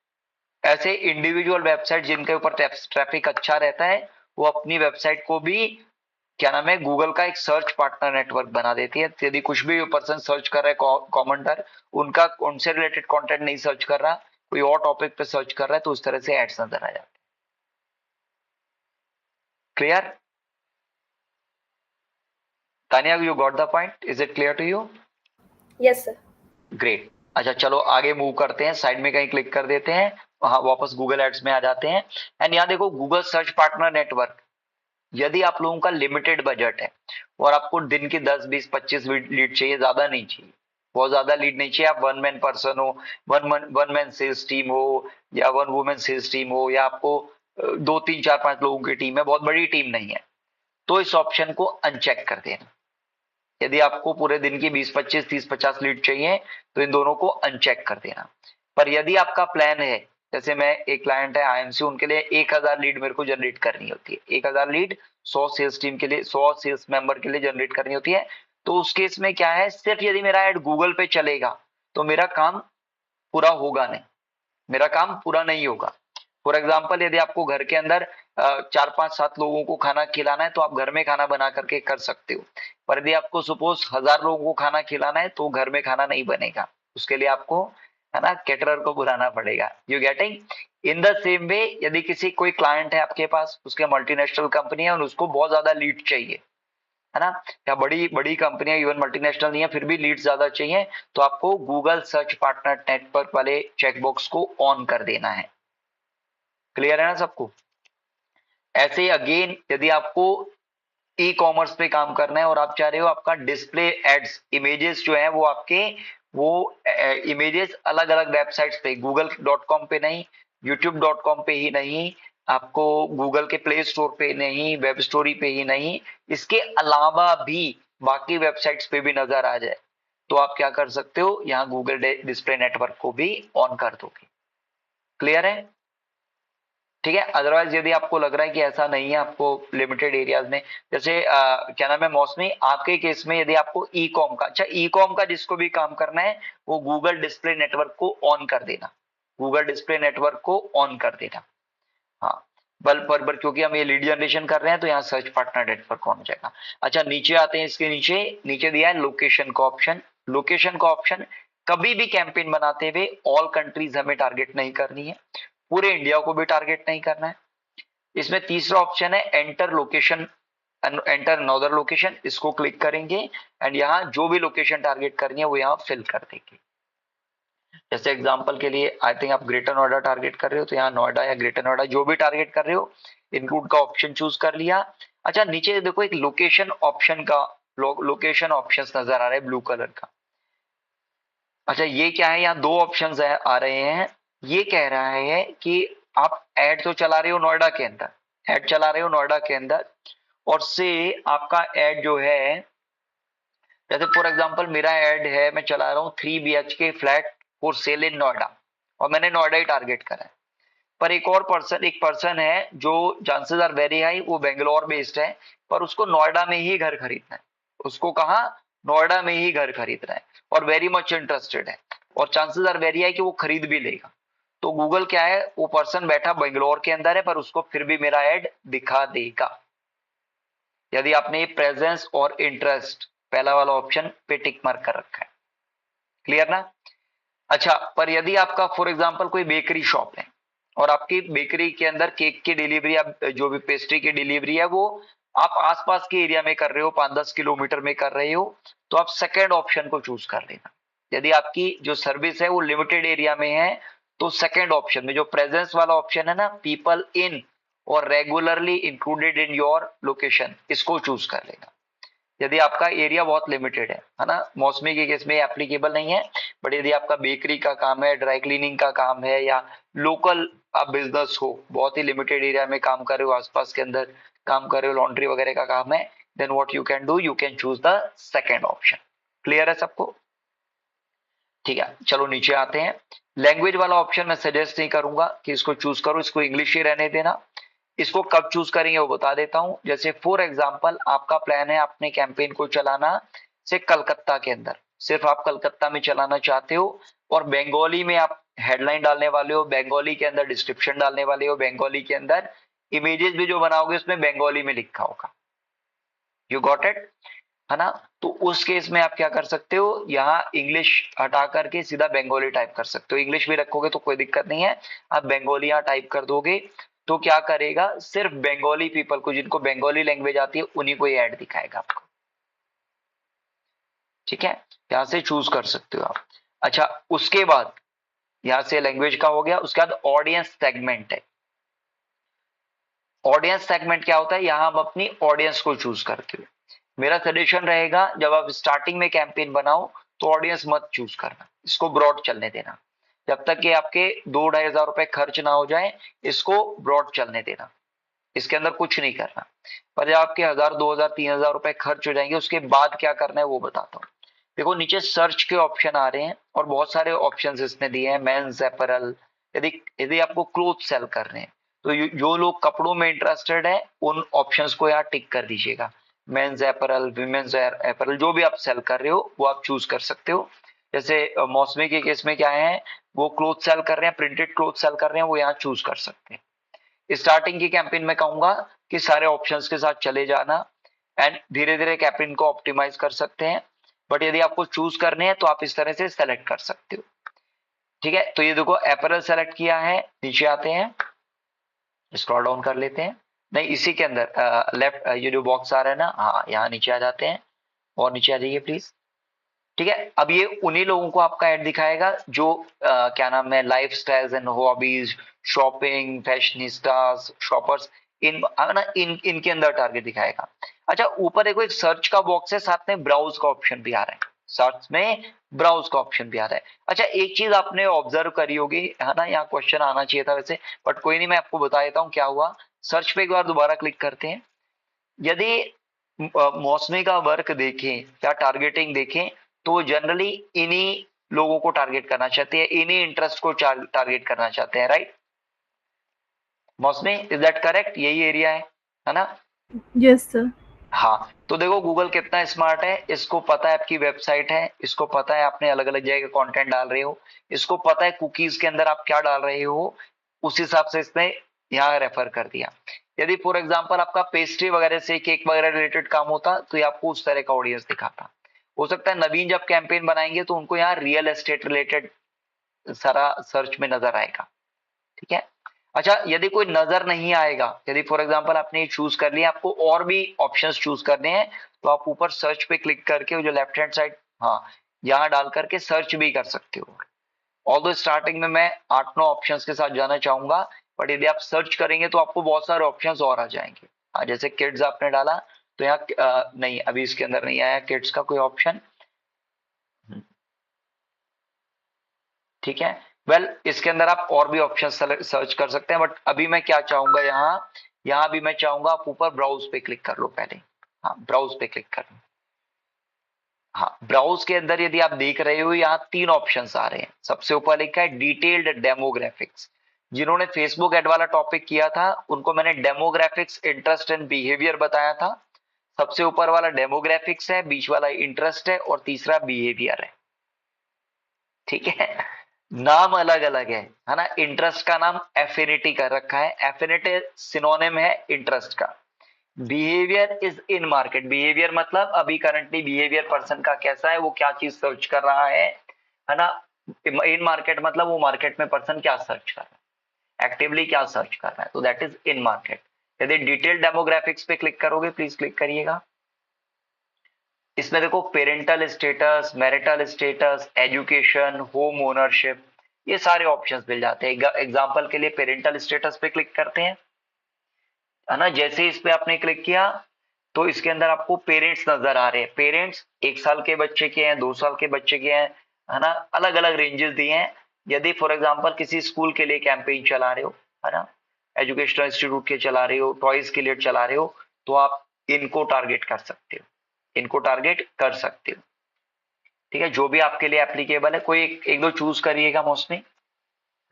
ऐसे इंडिविजुअल वेबसाइट जिनके ऊपर ट्रैफिक अच्छा रहता है, वो अपनी वेबसाइट को भी क्या नाम है, गूगल का एक सर्च पार्टनर नेटवर्क बना देती है। यदि कुछ भी पर्सन सर्च कर रहा है कमेंटर, उनका उनसे रिलेटेड कंटेंट नहीं सर्च कर रहा, कोई और टॉपिक पे सर्च कर रहा है, तो उस तरह से एड्स नजर आ जाते हैं। Clear Tania, you got the point, is it clear to you? Yes sir. Great. अच्छा, चलो आगे मूव करते हैं, साइड में कहीं क्लिक कर देते हैं, वहां वापस गूगल एड्स में आ जाते हैं। एंड यहाँ देखो गूगल सर्च पार्टनर नेटवर्क, यदि आप लोगों का लिमिटेड बजट है और आपको दिन की 10, 20, 25 लीड चाहिए, ज्यादा नहीं चाहिए, बहुत ज्यादा लीड नहीं चाहिए, आप 1 मैन पर्सन हो, 1 मैन सेल्स टीम हो, या 1 वुमेन सेल्स टीम हो, या आपको 2, 3, 4, 5 लोगों की टीम है, बहुत बड़ी टीम नहीं है, तो इस ऑप्शन को अनचेक कर देना। यदि आपको पूरे दिन की 20, 25, 30, 50 लीड चाहिए तो इन दोनों को अनचेक कर देना। पर यदि आपका प्लान है, जैसे मैं एक क्लाइंट है IMC, उनके लिए 1000 लीड मेरे को जनरेट करनी होती है, 1000 लीड 100 सेल्स टीम के लिए, 100 सेल्स मेंबर के लिए जनरेट करनी होती है। तो उस केस में क्या है, सिर्फ यदि मेरा ऐड गूगल पे चलेगा तो मेरा काम पूरा होगा नहीं, मेरा काम पूरा नहीं होगा। फॉर एग्जाम्पल, यदि आपको घर के अंदर 4, 5, 7 लोगों को खाना खिलाना है तो आप घर में खाना बना करके कर सकते हो। पर यदि आपको सपोज 1000 लोगों को खाना खिलाना है तो घर में खाना नहीं बनेगा, उसके लिए आपको, है ना, कैटरर को बुलाना पड़ेगा। You getting? In the same way, यदि किसी कोई क्लाइंट है आपके पास, उसके मल्टीनेशनल कंपनी है और उसको बहुत ज्यादा लीड चाहिए, है ना, या बड़ी बड़ी कंपनियां इवन मल्टीनेशनल नहीं है फिर भी लीड ज्यादा चाहिए, तो आपको गूगल सर्च पार्टनर नेटवर्क वाले चेकबॉक्स को ऑन कर देना है। क्लियर है ना सबको? ऐसे अगेन, यदि आपको ई कॉमर्स पे काम करना है और आप चाह रहे हो आपका डिस्प्ले एड्स इमेजेस जो है वो आपके, वो इमेजेस अलग अलग वेबसाइट्स पे, google.com पे नहीं, youtube.com पे ही नहीं, आपको गूगल के प्ले स्टोर पे नहीं, वेब स्टोरी पे ही नहीं, इसके अलावा भी बाकी वेबसाइट्स पे भी नजर आ जाए, तो आप क्या कर सकते हो, यहाँ गूगल डिस्प्ले नेटवर्क को भी ऑन कर दोगे। क्लियर है? ठीक है। अदरवाइज यदि आपको लग रहा है कि ऐसा नहीं है, आपको लिमिटेड एरियाज में, जैसे क्या नाम है मौसमी, आपके केस में यदि आपको ई कॉम का, अच्छा ई कॉम का जिसको भी काम करना है वो गूगल डिस्प्ले नेटवर्क को ऑन कर देना, गूगल डिस्प्ले नेटवर्क को ऑन कर देना। हाँ, बल्ब पर क्योंकि हम ये लीड जनरेशन कर रहे हैं तो यहाँ सर्च पार्टनर नेटवर्क कौन हो जाएगा। अच्छा नीचे आते हैं, इसके नीचे दिया है लोकेशन का ऑप्शन। लोकेशन का ऑप्शन कभी भी कैंपेन बनाते हुए ऑल कंट्रीज हमें टारगेट नहीं करनी है, पूरे इंडिया को भी टारगेट नहीं करना है। इसमें तीसरा ऑप्शन है enter location, enter another location, इसको क्लिक करेंगे एंड यहाँ जो भी लोकेशन टारगेट करनी है वो यहाँ फिल कर देंगे। जैसे एग्जांपल के लिए आई थिंक आप ग्रेटर नोएडा टारगेट कर रहे हो तो यहाँ नोएडा या ग्रेटर नोएडा जो भी टारगेट कर रहे हो इंक्लूड का ऑप्शन चूज कर लिया। अच्छा नीचे देखो एक लोकेशन ऑप्शन का लोकेशन ऑप्शंस नजर आ रहा है ब्लू कलर का। अच्छा ये क्या है, यहाँ दो ऑप्शंस आ रहे हैं। ये कह रहा है कि आप ऐड तो चला रहे हो नोएडा के अंदर, ऐड चला रहे हो नोएडा के अंदर और से आपका ऐड जो है, जैसे फॉर एग्जांपल मेरा ऐड है, मैं चला रहा हूँ 3 BHK फ्लैट फॉर सेल इन नोएडा और मैंने नोएडा ही टारगेट करा है। पर एक पर्सन है जो चांसेस आर वेरी हाई वो बेंगलोर बेस्ड है पर उसको नोएडा में ही घर खरीदना है, उसको कहा नोएडा में ही घर खरीदना है और वेरी मच इंटरेस्टेड है और चांसेस आर वेरी हाई कि वो खरीद भी लेगा। तो गूगल क्या है, वो पर्सन बैठा बेंगलोर के अंदर है पर उसको फिर भी मेरा ऐड दिखा देगा यदि आपने प्रेजेंस और इंटरेस्ट पहला वाला ऑप्शन पे टिक मार्क कर रखा है। क्लियर ना। अच्छा पर यदि आपका फॉर एग्जांपल कोई बेकरी शॉप है और आपकी बेकरी के अंदर केक की डिलीवरी या जो भी पेस्ट्री की डिलीवरी है वो आप आसपास के एरिया में कर रहे हो, 5-10 किलोमीटर में कर रहे हो, तो आप सेकंड ऑप्शन को चूज कर लेना। यदि आपकी जो सर्विस है वो लिमिटेड एरिया में है तो सेकंड ऑप्शन में जो प्रेजेंस वाला ऑप्शन है ना, पीपल इन और regularly included in your location, इसको चूज कर लेना। यदि आपका एरिया बहुत लिमिटेड है ना, मौसमी के केस में एप्लीकेबल नहीं है, बट यदि आपका बेकरी का काम है, ड्राई क्लीनिंग का काम है या लोकल आप बिजनेस हो, बहुत ही लिमिटेड एरिया में काम कर रहे हो, आसपास के अंदर काम कर रहे हो, लॉन्ड्री वगैरह का काम है, then what you can do, you can choose the second option. Clear है सबको? ठीक है, चलो नीचे आते हैं। लैंग्वेज वाला ऑप्शन मैं सजेस्ट नहीं करूंगा कि इसको चूज करो, इसको इंग्लिश ही रहने देना। इसको कब चूज करेंगे वो बता देता हूं। जैसे फॉर एग्जांपल आपका प्लान है अपने कैंपेन को चलाना से कलकत्ता के अंदर, सिर्फ आप कलकत्ता में चलाना चाहते हो और बंगाली में आप हेडलाइन डालने वाले हो, बंगाली के अंदर डिस्क्रिप्शन डालने वाले हो, बंगाली के अंदर इमेजेस भी जो बनाओगे उसमें बंगाली में लिखा होगा। यू गॉट इट, है ना। तो उस केस में आप क्या कर सकते हो, यहाँ इंग्लिश हटा करके सीधा बंगाली टाइप कर सकते हो। इंग्लिश भी रखोगे तो कोई दिक्कत नहीं है, आप बंगाली यहाँ टाइप कर दोगे तो क्या करेगा, सिर्फ बंगाली पीपल को, जिनको बंगाली लैंग्वेज आती है उन्हीं को ये ऐड दिखाएगा आपको। ठीक है, यहां से चूज कर सकते हो आप। अच्छा उसके बाद यहां से लैंग्वेज का हो गया, उसके बाद ऑडियंस सेगमेंट है। ऑडियंस सेगमेंट क्या होता है, यहां हम अपनी ऑडियंस को चूज करते हो। मेरा सजेशन रहेगा जब आप स्टार्टिंग में कैंपेन बनाओ तो ऑडियंस मत चूज करना, इसको ब्रॉड चलने देना। जब तक कि आपके 2-2.5 हजार रुपए खर्च ना हो जाए इसको ब्रॉड चलने देना, इसके अंदर कुछ नहीं करना। पर जब आपके 1000, 2000, 3000 रुपए खर्च हो जाएंगे उसके बाद क्या करना है वो बताता हूँ। देखो नीचे सर्च के ऑप्शन आ रहे हैं और बहुत सारे ऑप्शन इसने दिए हैं। मेंस अपैरल, यदि आपको क्लोथ सेल कर रहे हैं तो जो लोग कपड़ों में इंटरेस्टेड है उन ऑप्शंस को यहाँ टिक कर दीजिएगा। मेंस अपैरल, विमेंस अपैरल, जो भी आप सेल कर रहे हो वो आप चूज कर सकते हो। जैसे मौसमी के केस में क्या है, वो क्लोथ सेल कर रहे हैं, प्रिंटेड क्लोथ सेल कर रहे हैं, वो यहाँ चूज कर सकते हैं। स्टार्टिंग की कैंपेन में कहूंगा कि सारे ऑप्शंस के साथ चले जाना एंड धीरे धीरे कैंपेन को ऑप्टिमाइज कर सकते हैं। बट यदि आपको चूज करने हैं तो आप इस तरह से सेलेक्ट कर सकते हो। ठीक है, तो ये देखो अपैरल सेलेक्ट किया है, नीचे आते हैं, स्क्रॉल डाउन कर लेते हैं, नहीं इसी के अंदर लेफ्ट ये जो बॉक्स आ रहा है ना, हाँ यहाँ नीचे आ जाते हैं और नीचे आ जाइए प्लीज। ठीक है, अब ये उन्हीं लोगों को आपका ऐड दिखाएगा जो क्या नाम है, life styles and hobbies, shopping, fashionistas, shoppers, इनके अंदर टारगेट दिखाएगा। अच्छा ऊपर देखो एक सर्च का बॉक्स है, साथ में ब्राउज का ऑप्शन भी आ रहा है, सर्च में ब्राउज का ऑप्शन भी आ रहा है। अच्छा एक चीज आपने ऑब्जर्व करी होगी, है ना, यहाँ क्वेश्चन आना चाहिए था वैसे, बट कोई नहीं, मैं आपको बता देता हूँ क्या हुआ। सर्च पे एक बार दोबारा क्लिक करते हैं। यदि मौसमी का वर्क देखें या टारगेटिंग देखें तो जनरली इन्हीं लोगों को टारगेट करना चाहते हैं, इन्हीं इंटरेस्ट को टारगेट करना चाहते हैं, राइट मौसमी, इज दैट करेक्ट? यही एरिया है ना? Yes sir. हाँ, तो देखो गूगल कितना स्मार्ट है, इसको पता है आपकी वेबसाइट है, इसको पता है आपने अलग अलग जगह कंटेंट डाल रहे हो, इसको पता है कुकीज के अंदर आप क्या डाल रहे हो, उस हिसाब से इसने यहाँ रेफर कर दिया। यदि फॉर एग्जांपल आपका पेस्ट्री वगैरह से, केक वगैरह रिलेटेड काम होता तो ये आपको उस तरह का ऑडियंस दिखाता। हो सकता है नवीन जब कैंपेन बनाएंगे तो उनको यहाँ रियल एस्टेट रिलेटेड सारा सर्च में नजर आएगा। ठीक है। अच्छा, यदि कोई नजर नहीं आएगा, यदि फॉर एग्जांपल आपने चूज कर लिया, आपको और भी ऑप्शंस चूज करने हैं, तो आप ऊपर सर्च पे क्लिक करके जो लेफ्ट हैंड साइड, हाँ, यहाँ डाल करके सर्च भी कर सकते हो। ऑल्दो स्टार्टिंग में मैं 8-9 ऑप्शंस के साथ जाना चाहूंगा, बट यदि आप सर्च करेंगे तो आपको बहुत सारे ऑप्शंस और आ जाएंगे। हाँ, जैसे किड्स आपने डाला तो यहाँ नहीं, अभी इसके अंदर नहीं आया किड्स का कोई ऑप्शन। ठीक है। वेल, इसके अंदर आप और भी ऑप्शन सर्च कर सकते हैं, बट अभी मैं क्या चाहूंगा, यहाँ भी मैं चाहूंगा आप ऊपर ब्राउज पे क्लिक कर लो पहले। हाँ, ब्राउज पे क्लिक कर लो। हाँ, ब्राउज के अंदर यदि आप देख रहे हो यहाँ 3 ऑप्शंस आ रहे हैं। सबसे ऊपर लिखा है डिटेल्ड डेमोग्राफिक्स। जिन्होंने फेसबुक एड वाला टॉपिक किया था उनको मैंने डेमोग्राफिक्स, इंटरेस्ट एंड बिहेवियर बताया था। सबसे ऊपर वाला डेमोग्राफिक्स है, बीच वाला इंटरेस्ट है और तीसरा बिहेवियर है। ठीक है, नाम अलग अलग है ना। इंटरेस्ट का नाम एफिनिटी कर रखा है, एफिनिटी सिनोनिम है इंटरेस्ट का। Behaviour is in market, behaviour मतलब अभी करंटली बिहेवियर पर्सन का कैसा है, वो क्या चीज सर्च कर रहा है ना। इन मार्केट मतलब वो मार्केट में पर्सन क्या सर्च कर रहा है, एक्टिवली क्या सर्च कर रहा है, तो दैट इज इन मार्केट। यदि डिटेल डेमोग्राफिक्स पे क्लिक करोगे, प्लीज क्लिक करिएगा। इसमें देखो parental status, marital status, education, home ownership, ये सारे ऑप्शंस मिल जाते हैं। एग्जांपल के लिए पेरेंटल स्टेटस पे क्लिक करते हैं, है ना। जैसे इस पे आपने क्लिक किया तो इसके अंदर आपको पेरेंट्स नजर आ रहे हैं। पेरेंट्स 1 साल के बच्चे के हैं, 2 साल के बच्चे के हैं, है ना। अलग अलग रेंजेस दिए हैं। यदि फॉर एग्जांपल किसी स्कूल के लिए कैंपेन चला रहे हो, है ना, एजुकेशनल इंस्टीट्यूट के चला रहे हो, टॉयज के लिए चला रहे हो, तो आप इनको टारगेट कर सकते हो, इनको टारगेट कर सकते हो। ठीक है, जो भी आपके लिए एप्लीकेबल है, कोई एक दो चूज करिएगा मोस्टली, है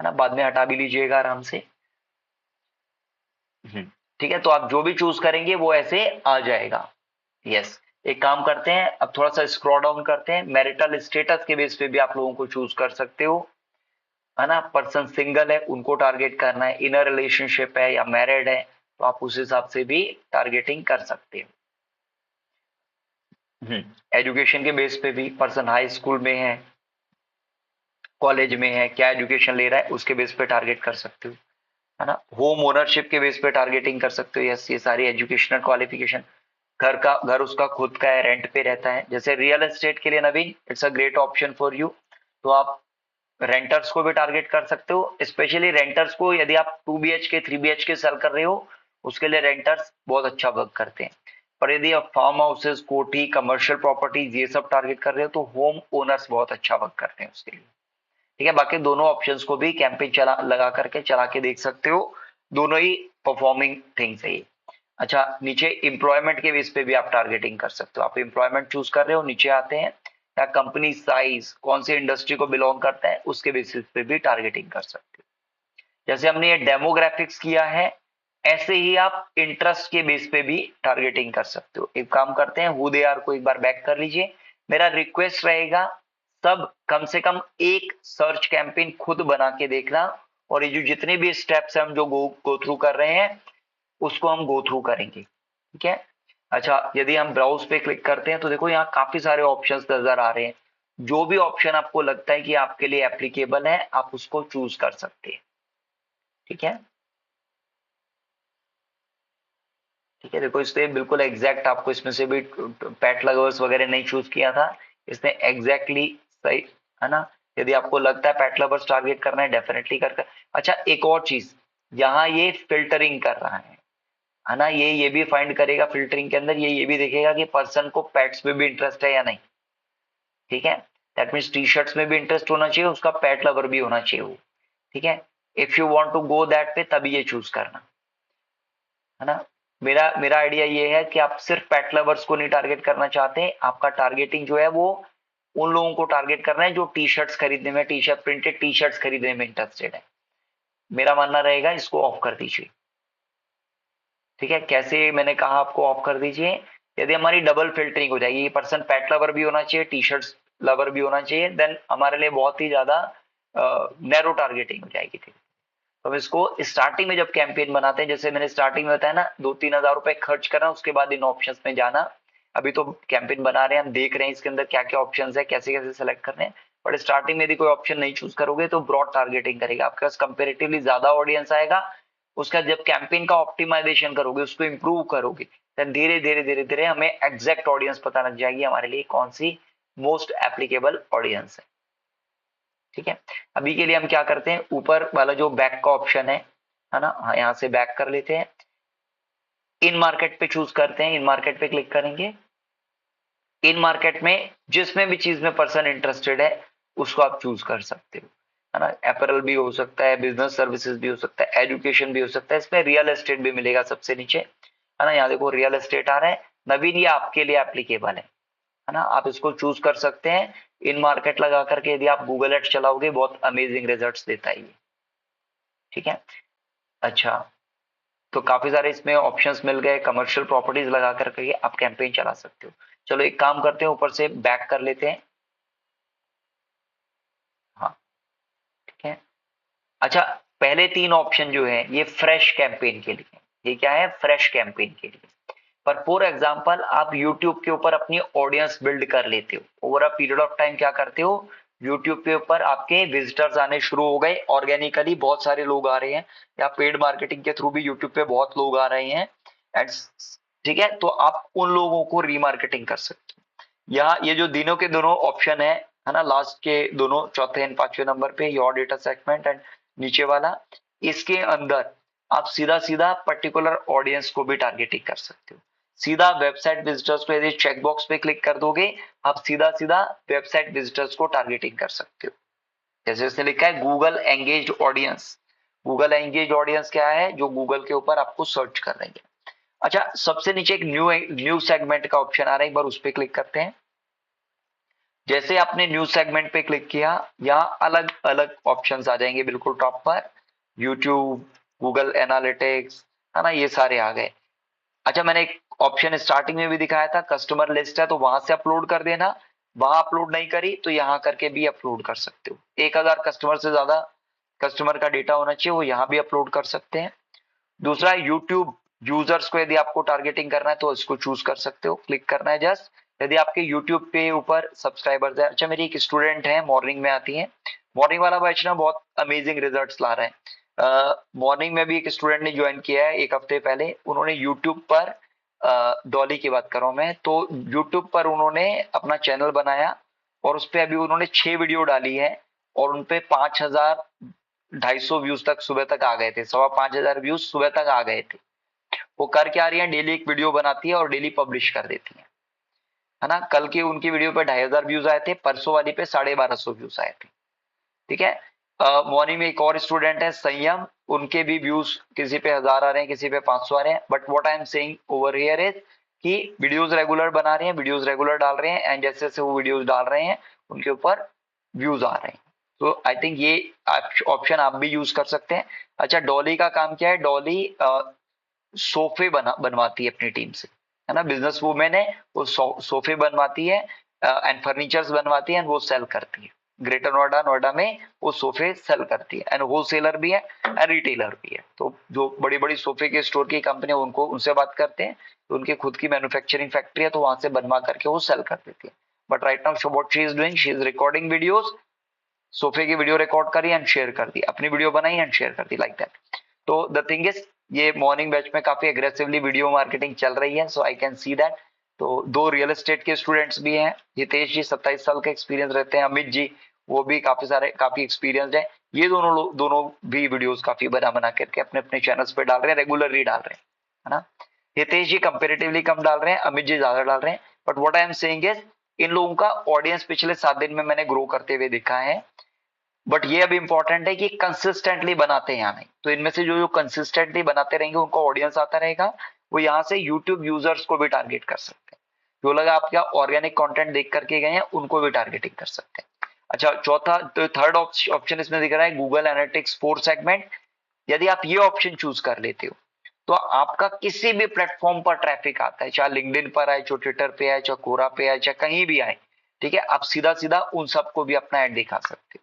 ना, बाद में हटा भी लीजिएगा आराम से। ठीक है, तो आप जो भी चूज करेंगे वो ऐसे आ जाएगा। यस, एक काम करते हैं, अब थोड़ा सा स्क्रॉल डाउन करते हैं। मैरिटल स्टेटस के बेस पे भी आप लोगों को चूज कर सकते हो, है ना। पर्सन सिंगल है उनको टारगेट करना है, इनर रिलेशनशिप है या मैरिड है, तो आप उस हिसाब से भी टारगेटिंग कर सकते हो। एजुकेशन के बेस पे भी, पर्सन हाई स्कूल में है, कॉलेज में है, क्या एजुकेशन ले रहा है उसके बेस पे टारगेट कर सकते हो, है ना। होम ओनरशिप के बेस पे टारगेटिंग कर सकते हो। यस, ये सारी एजुकेशनल क्वालिफिकेशन, घर उसका खुद का है, रेंट पे रहता है। जैसे रियल एस्टेट के लिए Naveen, it's a great option for you. तो आप रेंटर्स को भी टारगेट कर सकते हो, स्पेशली रेंटर्स को। यदि आप 2 BHK 3 BHK सेल कर रहे हो, उसके लिए रेंटर्स बहुत अच्छा वर्क करते हैं। पर यदि आप फार्म हाउसेस, कोठी, कमर्शियल प्रॉपर्टीज ये सब टारगेट कर रहे हो, तो होम ओनर्स बहुत अच्छा वर्क करते हैं उसके लिए। ठीक है, बाकी दोनों ऑप्शंस को भी कैंपेन लगा करके चला के देख सकते हो, दोनों ही परफॉर्मिंग थिंग्स है ये। अच्छा, नीचे एम्प्लॉयमेंट के बेस पे भी आप टारगेटिंग कर सकते हो। आप एम्प्लॉयमेंट चूज कर रहे हो, नीचे आते हैं, या कंपनी साइज, कौन सी इंडस्ट्री को बिलोंग करता है, उसके बेसिस पे भी टारगेटिंग कर सकते हो। जैसे हमने ये डेमोग्राफिक्स किया है, ऐसे ही आप इंटरेस्ट के बेस पे भी टारगेटिंग कर सकते हो। एक काम करते हैं, हु दे आर को एक बार बैक कर लीजिए। मेरा रिक्वेस्ट रहेगा, सब कम से कम एक सर्च कैंपेन खुद बना के देखना, और ये जो जितने भी स्टेप्स हम जो गो थ्रू कर रहे हैं उसको हम गो थ्रू करेंगे। ठीक है। अच्छा, यदि हम ब्राउज पे क्लिक करते हैं तो देखो यहाँ काफी सारे ऑप्शंस नजर आ रहे हैं। जो भी ऑप्शन आपको लगता है कि आपके लिए एप्लीकेबल है, आप उसको चूज कर सकते हैं। ठीक है, ठीक है। देखो, इसने बिल्कुल एग्जैक्ट आपको इसमें से भी पेट लवर्स वगैरह नहीं चूज किया था, इसने एग्जैक्टली सही, है ना। यदि आपको लगता है पेट लवर्स टारगेट करना है, डेफिनेटली कर। अच्छा, एक और चीज, यहाँ ये फिल्टरिंग कर रहा है ना। ये भी फाइंड करेगा फिल्टरिंग के अंदर, ये भी देखेगा कि पर्सन को पेट्स में भी इंटरेस्ट है या नहीं। ठीक है, दैट मीन्स टी शर्ट्स में भी इंटरेस्ट होना चाहिए, उसका पेट लवर भी होना चाहिए वो। ठीक है, if you want to go that पे, तभी ये चूज करना, है ना। मेरा आइडिया ये है कि आप सिर्फ पेट लवर्स को नहीं टारगेट करना चाहते, आपका टारगेटिंग जो है वो उन लोगों को टारगेट करना है जो टी शर्ट्स खरीदने में, प्रिंटेड टी शर्ट्स खरीदने में इंटरेस्टेड है। मेरा मानना रहेगा इसको ऑफ कर दीजिए। ठीक है, कैसे, मैंने कहा आपको ऑफ कर दीजिए। यदि हमारी डबल फिल्टरिंग हो जाएगी, ये पर्सन पेट लवर भी होना चाहिए, टी शर्ट्स लवर भी होना चाहिए, देन हमारे लिए बहुत ही ज्यादा नैरो टारगेटिंग हो जाएगी। ठीक, तो हम इसको स्टार्टिंग में जब कैंपेन बनाते हैं, जैसे मैंने स्टार्टिंग में बताया ना, 2-3 हजार रुपए खर्च करना, उसके बाद इन ऑप्शंस में जाना। अभी तो कैंपेन बना रहे हैं, हम देख रहे हैं इसके अंदर क्या क्या ऑप्शंस है, कैसे कैसे सेलेक्ट करने हैं। बट स्टार्टिंग में यदि कोई ऑप्शन नहीं चूज करोगे तो ब्रॉड टारगेटिंग करेगा, आपके पास कंपेरेटिवली ज्यादा ऑडियंस आएगा। उसका जब कैंपेन का ऑप्टिमाइजेशन करोगे, उसको इंप्रूव करोगे, देन धीरे धीरे धीरे धीरे हमें एग्जैक्ट ऑडियंस पता लग जाएगी हमारे लिए कौन सी मोस्ट एप्लीकेबल ऑडियंस है। ठीक है, अभी के लिए हम क्या करते हैं, ऊपर वाला जो बैक का ऑप्शन है ना, हाँ यहाँ से बैक कर लेते हैं, इन मार्केट पे चूज करते हैं, इन मार्केट पे क्लिक करेंगे। इन मार्केट में जिसमें भी चीज में पर्सन इंटरेस्टेड है उसको आप चूज कर सकते हो, है ना। अपैरल भी हो सकता है, बिजनेस सर्विसेज भी हो सकता है, एजुकेशन भी हो सकता है, इसमें रियल एस्टेट भी मिलेगा सबसे नीचे, है ना। यहाँ देखो रियल एस्टेट आ रहा है, नवीन ये आपके लिए एप्लीकेबल है ना, आप इसको चूज कर सकते हैं। इन मार्केट लगा करके यदि आप गूगल एड्स चलाओगे बहुत अमेजिंग रिजल्ट्स देता है ये। ठीक है, अच्छा तो काफी सारे इसमें ऑप्शंस मिल गए, कमर्शियल प्रॉपर्टीज लगा करके आप कैंपेन चला सकते हो। चलो एक काम करते हैं, ऊपर से बैक कर लेते हैं। हाँ ठीक है, अच्छा पहले 3 ऑप्शन जो है ये फ्रेश कैंपेन के लिए, ये क्या है, फ्रेश कैंपेन के लिए। पर फॉर एग्जांपल आप YouTube के ऊपर अपनी ऑडियंस बिल्ड कर लेते हो, over a period of time क्या करते हो, YouTube के ऊपर आपके विजिटर्स आने शुरू हो गए, ऑर्गेनिकली बहुत सारे लोग आ रहे हैं, या पेड मार्केटिंग के थ्रू भी YouTube पे बहुत लोग आ रहे हैं, एंड ठीक है, तो आप उन लोगों को रीमार्केटिंग कर सकते हो। यहाँ ये जो दिनों के दोनों ऑप्शन है ना, लास्ट के दोनों, चौथे एंड 5वें नंबर पे योर डेटा सेगमेंट एंड नीचे वाला, इसके अंदर आप सीधा सीधा पर्टिकुलर ऑडियंस को भी टारगेटिंग कर सकते हो। सीधा वेबसाइट विजिटर्स पे यदि चेकबॉक्स पे क्लिक कर दोगे, आप सीधा सीधा वेबसाइट विजिटर्स को टारगेटिंग कर सकते हो। जैसे उसने लिखा है Google engage audience. Google engage audience क्या है, जो गूगल के ऊपर आपको सर्च कर रही है। अच्छा सबसे नीचे एक न्यू सेगमेंट का ऑप्शन आ रहा है, एक बार उस पर क्लिक करते हैं। जैसे आपने न्यू सेगमेंट पे क्लिक किया, यहाँ अलग अलग ऑप्शंस आ जाएंगे बिल्कुल टॉप पर, यूट्यूब, गूगल एनालिटिक्स, है ना, ये सारे आ गए। अच्छा मैंने एक ऑप्शन स्टार्टिंग में भी दिखाया था, कस्टमर लिस्ट है तो वहां से अपलोड कर देना, वहां अपलोड नहीं करी तो यहाँ करके भी अपलोड कर सकते हो। 1000 कस्टमर से ज्यादा कस्टमर का डेटा होना चाहिए, वो यहाँ भी अपलोड कर सकते हैं। दूसरा यूट्यूब यूजर्स को यदि आपको टारगेटिंग करना है तो इसको चूज कर सकते हो, क्लिक करना है जस्ट। यदि आपके यूट्यूब पे ऊपर सब्सक्राइबर्स है, अच्छा मेरी एक स्टूडेंट है मॉर्निंग में आती है, मॉर्निंग वाला बैच ना बहुत अमेजिंग रिजल्ट्स ला रहा है। मॉर्निंग में भी एक स्टूडेंट ने ज्वाइन किया है 1 हफ्ते पहले, उन्होंने यूट्यूब पर डॉली की बात कर रहा हूं मैं, तो यूट्यूब पर उन्होंने अपना चैनल बनाया और उस पर अभी उन्होंने 6 वीडियो डाली है और उनपे 5200 व्यूज तक सुबह तक आ गए थे, 5500 व्यूज सुबह तक आ गए थे। वो कर क्या रही है, डेली एक वीडियो बनाती है और डेली पब्लिश कर देती है ना। कल की उनकी वीडियो पे 2500 व्यूज आए थे, परसों वाली पे 1250 व्यूज आए थे। ठीक है, मॉर्निंग में एक और स्टूडेंट है संयम, उनके भी व्यूज किसी पे 1000 आ रहे हैं, किसी पे 500 आ रहे हैं। But what I am saying over here is कि वीडियोस रेगुलर बना रहे हैं, वीडियोस रेगुलर डाल रहे हैं, एंड जैसे जैसे वो वीडियोस डाल रहे हैं उनके ऊपर व्यूज आ रहे हैं। तो आई थिंक ये ऑप्शन आप भी यूज कर सकते हैं। अच्छा डॉली का काम क्या है, डॉली सोफे बनवाती है अपनी टीम से, है ना, बिजनेस वूमेन है, वो सोफे बनवाती है एंड फर्नीचर्स बनवाती है एंड वो सेल करती है। ग्रेटर नोएडा में वो सोफे सेल करती है, एंड होलसेलर भी है एंड रिटेलर भी है। तो जो बड़ी बड़ी सोफे के स्टोर की कंपनी है उनको उनसे बात करते हैं, तो उनकी खुद की मैन्युफैक्चरिंग फैक्ट्री है, तो वहां से बनवा करके वो सेल कर देती है। But right now what she is doing, she is recording videos, सोफे की वीडियो रिकॉर्ड करी एंड शेयर कर दी, अपनी वीडियो बनाई एंड शेयर कर दी, लाइक दैट। तो द थिंग इज ये मॉर्निंग बैच में काफी एग्रेसिवली वीडियो मार्केटिंग चल रही है, so I can see that. तो 2 रियल एस्टेट के स्टूडेंट्स भी हैं, हितेश जी 27 साल का एक्सपीरियंस रहते हैं, अमित जी वो भी काफी एक्सपीरियंस्ड है। ये दोनों भी वीडियोस काफी बना करके अपने अपने चैनल्स पे डाल रहे हैं, रेगुलरली डाल रहे हैं, है ना। हितेश जी कंपेरेटिवली कम डाल रहे हैं, अमित जी ज्यादा डाल रहे हैं। But what I am saying is in लोगों का ऑडियंस पिछले 7 दिन में मैंने ग्रो करते हुए देखा है। बट ये अब इंपॉर्टेंट है कि कंसिस्टेंटली बनाते हैं या नहीं। तो इनमें से जो कंसिस्टेंटली बनाते रहेंगे उनको ऑडियंस आता रहेगा, वो यहाँ से यूट्यूब यूजर्स को भी टारगेट कर सकते हैं। जो लोग आपका ऑर्गेनिक कंटेंट देख करके गए हैं उनको भी टारगेटिंग कर सकते हैं। अच्छा थर्ड ऑप्शन इसमें दिख रहा है गूगल एनालिटिक्स 4 सेगमेंट। यदि आप ये ऑप्शन चूज कर लेते हो तो आपका किसी भी प्लेटफॉर्म पर ट्रैफिक आता है, चाहे लिंक्डइन पर आए, चाहे ट्विटर पे आए, चाहे कोरा पे आए, चाहे कहीं भी आए, ठीक है, आप सीधा सीधा उन सबको भी अपना ऐड दिखा सकते हो।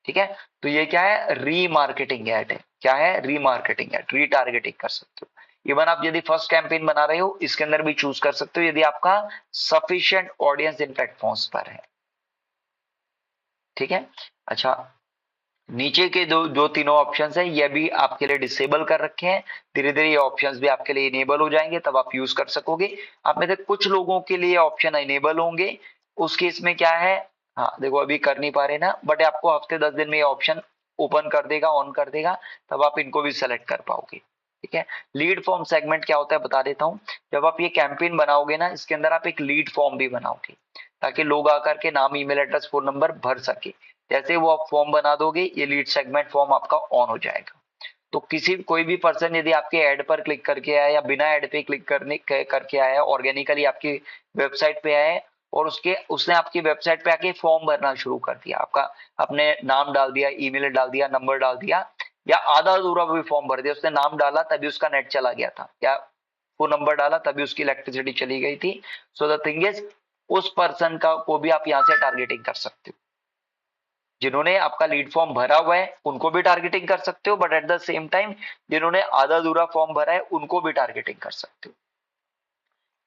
ठीक है, तो ये क्या है, रीमार्केटिंग एड है। क्या है, रीमार्केटिंग एड, रीटारगेटिंग कर सकते हो। इवन आप यदि फर्स्ट कैंपेन बना रहे हो इसके अंदर भी चूज कर सकते हो यदि आपका सफिशिएंट ऑडियंस इन प्लेटफॉर्म्स पर है। ठीक है, अच्छा नीचे के जो तीनों ऑप्शंस हैं ये भी आपके लिए डिसेबल कर रखे हैं। धीरे धीरे ये ऑप्शंस भी आपके लिए इनेबल हो जाएंगे, तब आप यूज कर सकोगे। आप में से कुछ लोगों के लिए ऑप्शन इनेबल होंगे, उस केस में क्या है, हाँ देखो अभी कर नहीं पा रहे ना, बट आपको हफ्ते 10 दिन में ये ऑप्शन ओपन कर देगा, ऑन कर देगा, तब आप इनको भी सेलेक्ट कर पाओगे। ठीक है, लीड फॉर्म सेगमेंट क्या होता है बता देता हूँ। जब आप ये कैंपेन बनाओगे ना, इसके अंदर आप एक लीड फॉर्म भी बनाओगे ताकि लोग आकर के नाम, ईमेल एड्रेस, फोन नंबर भर सके। जैसे वो आप फॉर्म बना दोगे ये लीड सेगमेंट फॉर्म आपका ऑन हो जाएगा। तो कोई भी पर्सन यदि आपके ऐड पर क्लिक करके आया या बिना ऐड पे क्लिक करके आया, ऑर्गेनिकली आपकी वेबसाइट पे आया और उसने आपकी वेबसाइट पे आके फॉर्म भरना शुरू कर दिया, आपका अपने नाम डाल दिया, ईमेल डाल दिया, नंबर डाल दिया, या आधा अधूरा भी फॉर्म भर दिया, उसने नाम डाला तभी उसका नेट चला गया था, या वो नंबर डाला तभी उसकी इलेक्ट्रिसिटी चली गई थी। सो द थिंग इज उस पर्सन को भी आप यहाँ से टारगेटिंग कर सकते हो। जिन्होंने आपका लीड फॉर्म भरा हुआ है उनको भी टारगेटिंग कर सकते हो, but at the same time जिन्होंने आधा अधूरा फॉर्म भरा है उनको भी टारगेटिंग कर सकते हो।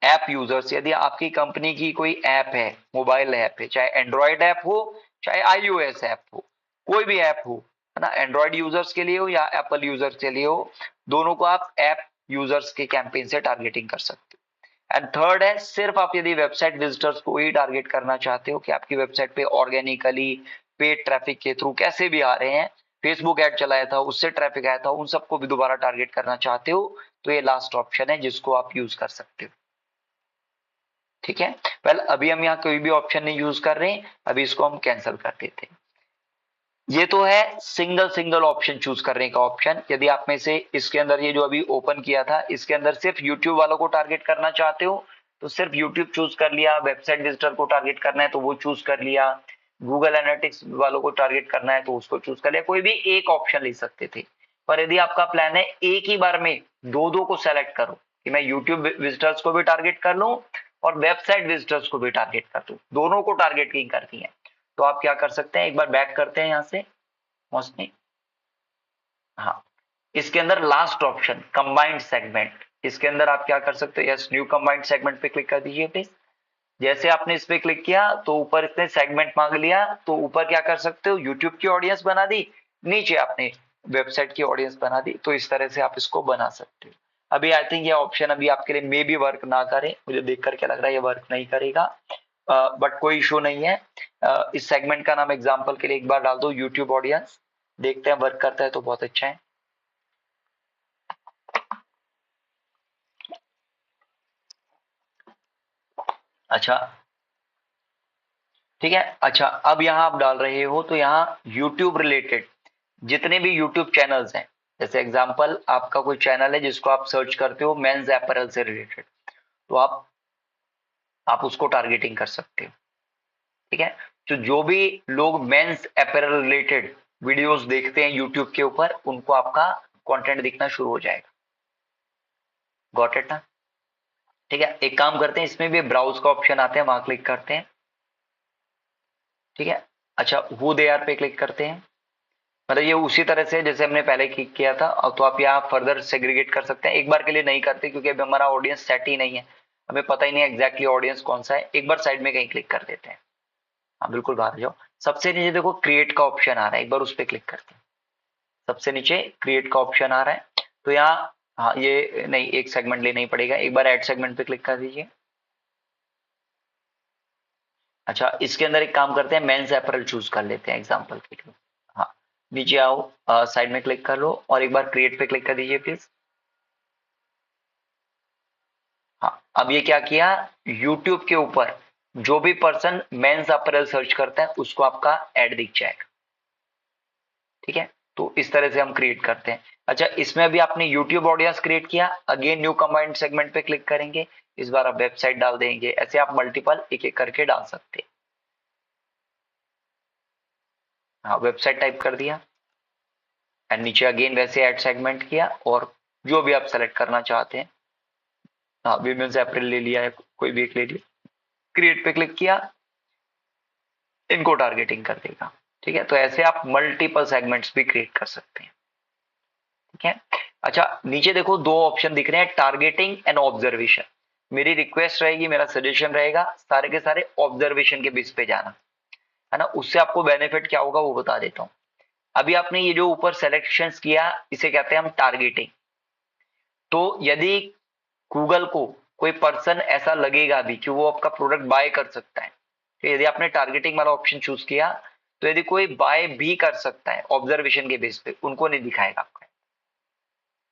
ऐप यूजर्स, यदि आपकी कंपनी की कोई ऐप है, मोबाइल ऐप है, चाहे एंड्रॉयड ऐप हो चाहे iOS ऐप हो, कोई भी ऐप हो, है ना, एंड्रॉयड यूजर्स के लिए हो या एप्पल यूजर्स के लिए हो, दोनों को आप ऐप यूजर्स के कैंपेन से टारगेटिंग कर सकते हो। एंड थर्ड है, सिर्फ आप यदि वेबसाइट विजिटर्स को ही टारगेट करना चाहते हो कि आपकी वेबसाइट पे ऑर्गेनिकली पेड ट्रैफिक के थ्रू कैसे भी आ रहे हैं, फेसबुक ऐड चलाया था उससे ट्रैफिक आया था, उन सबको भी दोबारा टारगेट करना चाहते हो तो ये लास्ट ऑप्शन है जिसको आप यूज कर सकते हो। ठीक है, वेल अभी हम यहाँ कोई भी ऑप्शन नहीं यूज कर रहे हैं, अभी इसको हम कैंसिल कर देते हैं। ये तो है सिंगल ऑप्शन चूज करने का ऑप्शन। यदि आप में से इसके अंदर ये जो अभी ओपन किया था इसके अंदर सिर्फ यूट्यूब वालों को टारगेट करना चाहते हो तो सिर्फ यूट्यूब चूज कर लिया, वेबसाइट विजिटर को टारगेट करना है तो वो चूज कर लिया, गूगल एनालिटिक्स वालों को टारगेट करना है तो उसको चूज कर लिया, कोई भी एक ऑप्शन ले सकते थे। पर यदि आपका प्लान है एक ही बार में दो को सेलेक्ट करो कि मैं यूट्यूब विजिटर्स को भी टारगेट कर लूं और वेबसाइट विजिटर्स को भी टारगेट कर दूं, दोनों को टारगेटिंग करती है, तो आप क्या कर सकते हैं, एक बार बैक करते हैं यहाँ से मोस्टली, हाँ इसके अंदर लास्ट ऑप्शन कंबाइंड सेगमेंट, इसके अंदर आप क्या कर सकते हो, यस न्यू कंबाइंड सेगमेंट पे क्लिक कर दीजिए प्लीज। जैसे आपने इस पे क्लिक किया तो ऊपर इसने सेगमेंट मांग लिया, तो ऊपर क्या कर सकते हो, यूट्यूब की ऑडियंस बना दी, नीचे आपने वेबसाइट की ऑडियंस बना दी, तो इस तरह से आप इसको बना सकते हो। अभी आई थिंक ये ऑप्शन अभी आपके लिए मे भी वर्क ना करे, मुझे देख करके लग रहा है ये वर्क नहीं करेगा, बट कोई इशू नहीं है। इस सेगमेंट का नाम एग्जांपल के लिए एक बार डाल दो यूट्यूब ऑडियंस, देखते हैं वर्क करता है तो बहुत अच्छा है। अच्छा ठीक है, अच्छा अब यहाँ आप डाल रहे हो तो यहाँ YouTube रिलेटेड जितने भी YouTube चैनल्स हैं, जैसे एग्जांपल आपका कोई चैनल है जिसको आप सर्च करते हो मेंस अपैरल से रिलेटेड, तो आप उसको टारगेटिंग कर सकते हो। ठीक है, तो जो भी लोग मेंस अपैरल रिलेटेड वीडियोस देखते हैं YouTube के ऊपर उनको आपका कंटेंट दिखना शुरू हो जाएगा। गॉट इट ना? ठीक है, एक काम करते हैं, इसमें भी ब्राउज का ऑप्शन आता है, वहां क्लिक करते हैं। ठीक है, अच्छा हु दे आर पे क्लिक करते हैं, मतलब ये उसी तरह से जैसे हमने पहले क्लिक किया था, तो आप यहाँ फर्दर सेग्रीगेट कर सकते हैं। एक बार के लिए नहीं करते क्योंकि अभी हमारा ऑडियंस सेट ही नहीं है, हमें पता ही नहीं एग्जैक्टली ऑडियंस कौन सा है। एक बार साइड में कहीं क्लिक कर देते हैं, हाँ बिल्कुल बाहर जाओ, सबसे नीचे देखो क्रिएट का ऑप्शन आ रहा है, एक बार उस पर क्लिक करते हैं। सबसे नीचे क्रिएट का ऑप्शन आ रहा है, तो यहाँ हाँ ये नहीं, एक सेगमेंट लेना ही पड़ेगा, एक बार ऐड सेगमेंट पे क्लिक कर दीजिए। अच्छा इसके अंदर एक काम करते हैं, मेंस अपैरल चूज कर लेते हैं एग्जांपल के लिए। हाँ नीचे आओ, साइड में क्लिक कर लो और एक बार क्रिएट पे क्लिक कर दीजिए प्लीज। हाँ अब ये क्या किया, यूट्यूब के ऊपर जो भी पर्सन मेंस अपैरल सर्च करता है उसको आपका ऐड दिख जाएगा। ठीक है, तो इस तरह से हम क्रिएट करते हैं। अच्छा इसमें अभी आपने यूट्यूब ऑडियंस क्रिएट किया, अगेन न्यू कंबाइंड सेगमेंट पे क्लिक करेंगे, इस बार आप वेबसाइट डाल देंगे, ऐसे आप मल्टीपल एक एक करके डाल सकते हैं। हाँ वेबसाइट टाइप कर दिया एंड नीचे अगेन वैसे ऐड सेगमेंट किया और जो भी आप सेलेक्ट करना चाहते हैं, हाँ वीमेंस अप्रैल ले लिया है, कोई भी एक ले लिया, क्रिएट पे क्लिक किया, इनको टारगेटिंग कर देगा। ठीक है, तो ऐसे आप मल्टीपल सेगमेंट्स भी क्रिएट कर सकते हैं। ठीक है, अच्छा नीचे देखो दो ऑप्शन दिख रहे हैं, टारगेटिंग एंड ऑब्जर्वेशन। मेरी रिक्वेस्ट रहेगी, मेरा सजेशन रहेगा, सारे के सारे ऑब्जर्वेशन के बेस पे जाना, है ना। उससे आपको बेनिफिट क्या होगा वो बता देता हूं। अभी आपने ये जो ऊपर सिलेक्शंस किया, इसे कहते हैं हम टारगेटिंग। तो यदि गूगल को कोई पर्सन ऐसा लगेगा भी कि वो आपका प्रोडक्ट बाय कर सकता है, तो यदि आपने टारगेटिंग वाला ऑप्शन चूज किया, तो यदि कोई बाय भी कर सकता है ऑब्जर्वेशन के बेस पे, उनको नहीं दिखाएगा आपका,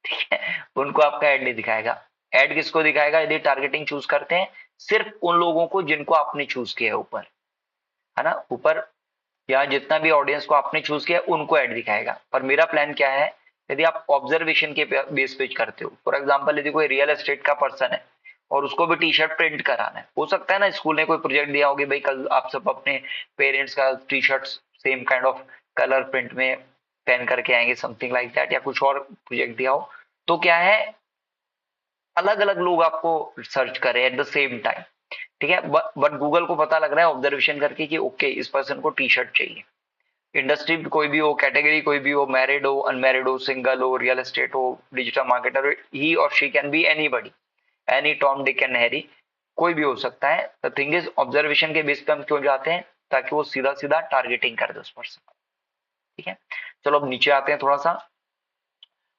ठीक है, उनको आपका ऐड नहीं दिखाएगा। ऐड किसको दिखाएगा यदि टारगेटिंग चूज करते हैं? सिर्फ उन लोगों को जिनको आपने चूज किया है ऊपर, है ना। ऊपर या जितना भी ऑडियंस को आपने चूज किया उनको ऐड दिखाएगा। पर मेरा प्लान क्या है, यदि आप ऑब्जर्वेशन के बेस पे करते हो, फॉर एग्जांपल यदि कोई रियल एस्टेट का पर्सन है और उसको भी टी शर्ट प्रिंट कराना है, हो सकता है ना स्कूल ने कोई प्रोजेक्ट दिया होगी, भाई कल आप सब अपने पेरेंट्स का T shirt same kind of colour print में पहन करके आएंगे, समथिंग लाइक दैट, या कुछ और प्रोजेक्ट दिया हो, तो क्या है अलग अलग लोग आपको सर्च करें एट द सेम टाइम, ठीक है। बट गूगल को पता लग रहा है ऑब्जर्वेशन करके कि ओके इस पर्सन को टी शर्ट चाहिए, इंडस्ट्री कोई भी हो, कैटेगरी कोई भी हो, मैरिड हो, अनमैरिड हो, सिंगल हो, रियल एस्टेट हो, डिजिटल मार्केटर, ही और she can be anybody, any Tom Dick and Harry, कोई भी हो सकता है। द थिंग इज ऑब्जर्वेशन के बेस पे हम क्यों जाते हैं, ताकि वो सीधा सीधा टारगेटिंग कर दे उस पर्सन, ठीक है। चलो अब नीचे आते हैं थोड़ा सा।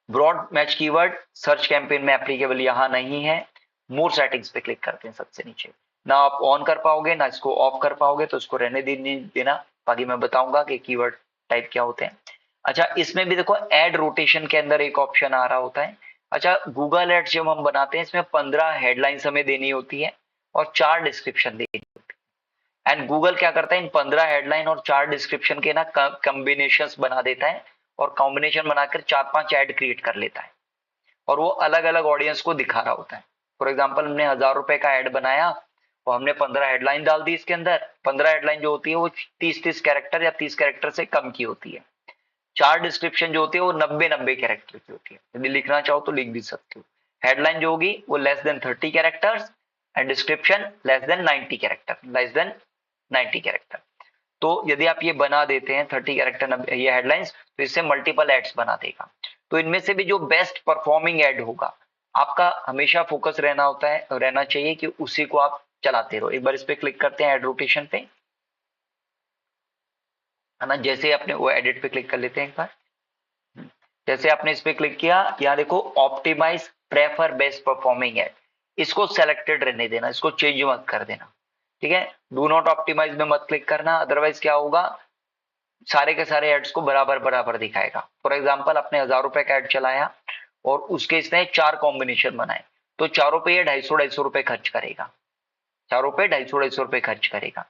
Broad match keyword search campaign में एप्लीकेबल यहाँ नहीं है। मोर सेटिंग्स पे क्लिक करते हैं सबसे नीचे। ना आप ऑन कर पाओगे ना इसको ऑफ कर पाओगे, तो इसको रहने देना, बाकी मैं बताऊंगा कि कीवर्ड टाइप क्या होते हैं। अच्छा इसमें भी देखो ऐड रोटेशन के अंदर एक ऑप्शन आ रहा होता है। अच्छा गूगल एड्स जब हम बनाते हैं इसमें 15 हेडलाइंस हमें देनी होती है और 4 डिस्क्रिप्शन देनी होती है। एंड गूगल क्या करता है, इन 15 हेडलाइन और 4 डिस्क्रिप्शन के ना कॉम्बिनेशंस बना देता है और कॉम्बिनेशन बनाकर 4-5 ऐड क्रिएट कर लेता है और वो अलग अलग ऑडियंस को दिखा रहा होता है। फॉर एग्जाम्पल हमने 1000 रुपए का ऐड बनाया और हमने 15 हेडलाइन डाल दी इसके अंदर। 15 हेडलाइन जो होती है वो 30 कैरेक्टर या 30 कैरेक्टर से कम की होती है। 4 डिस्क्रिप्शन जो होती है वो 90 कैरेक्टर की होती है। यदि लिखना चाहो तो लिख भी सकते हो। हेडलाइन जो होगी वो less than 30 characters and description less than 90 character. तो यदि आप ये बना देते हैं 30 कैरेक्टर ये हेडलाइंस, तो इससे मल्टीपल एड्स बना देगा। तो इनमें से भी जो बेस्ट परफॉर्मिंग एड होगा, आपका हमेशा फोकस रहना चाहिए कि उसी को आप चलाते रहो। एक बार इस पे क्लिक करते हैं ऐड रोटेशन पे, है ना। जैसे आपने वो एडिट पे क्लिक कर लेते हैं एक बार। जैसे आपने इस पे क्लिक किया, यहाँ देखो optimize prefer best performing ad, इसको सेलेक्टेड रहने देना, इसको चेंज मत कर देना, ठीक है। डू नॉट ऑप्टिमाइज में मत क्लिक करना, अदरवाइज क्या होगा सारे के सारे एड्स को बराबर दिखाएगा। फॉर एग्जाम्पल आपने 1000 रुपए का एड चलाया और उसके इसने 4 कॉम्बिनेशन बनाए, तो चारों पे ये 250 रुपए खर्च करेगा, चारों पे 250 रुपए खर्च करेगा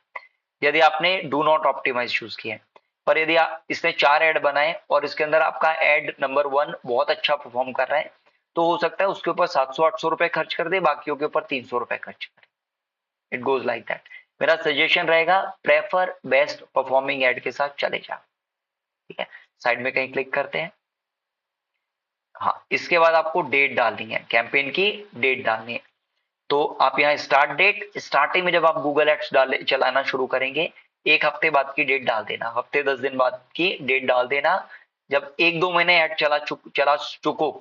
यदि आपने डू नॉट ऑप्टिमाइज चूज किया। पर यदि इसने 4 ऐड बनाए और इसके अंदर आपका ऐड नंबर 1 बहुत अच्छा परफॉर्म कर रहा है, तो हो सकता है उसके ऊपर 700-800 रुपए खर्च कर दे, बाकियों के ऊपर 300 रुपए खर्च करे। It goes like that. मेरा सजेशन रहेगा प्रेफर बेस्ट परफॉर्मिंग एड के साथ चले जा, ठीक है। साइड में कहीं क्लिक करते हैं। हाँ इसके बाद आपको डेट डालनी है, कैंपेन की डेट डालनी है। तो आप यहाँ स्टार्ट डेट, स्टार्टिंग में जब आप गूगल एड्स चलाना शुरू करेंगे 1 हफ्ते बाद की डेट डाल देना, हफ्ते 10 दिन बाद की डेट डाल देना। जब 1-2 महीने ऐड चला चुको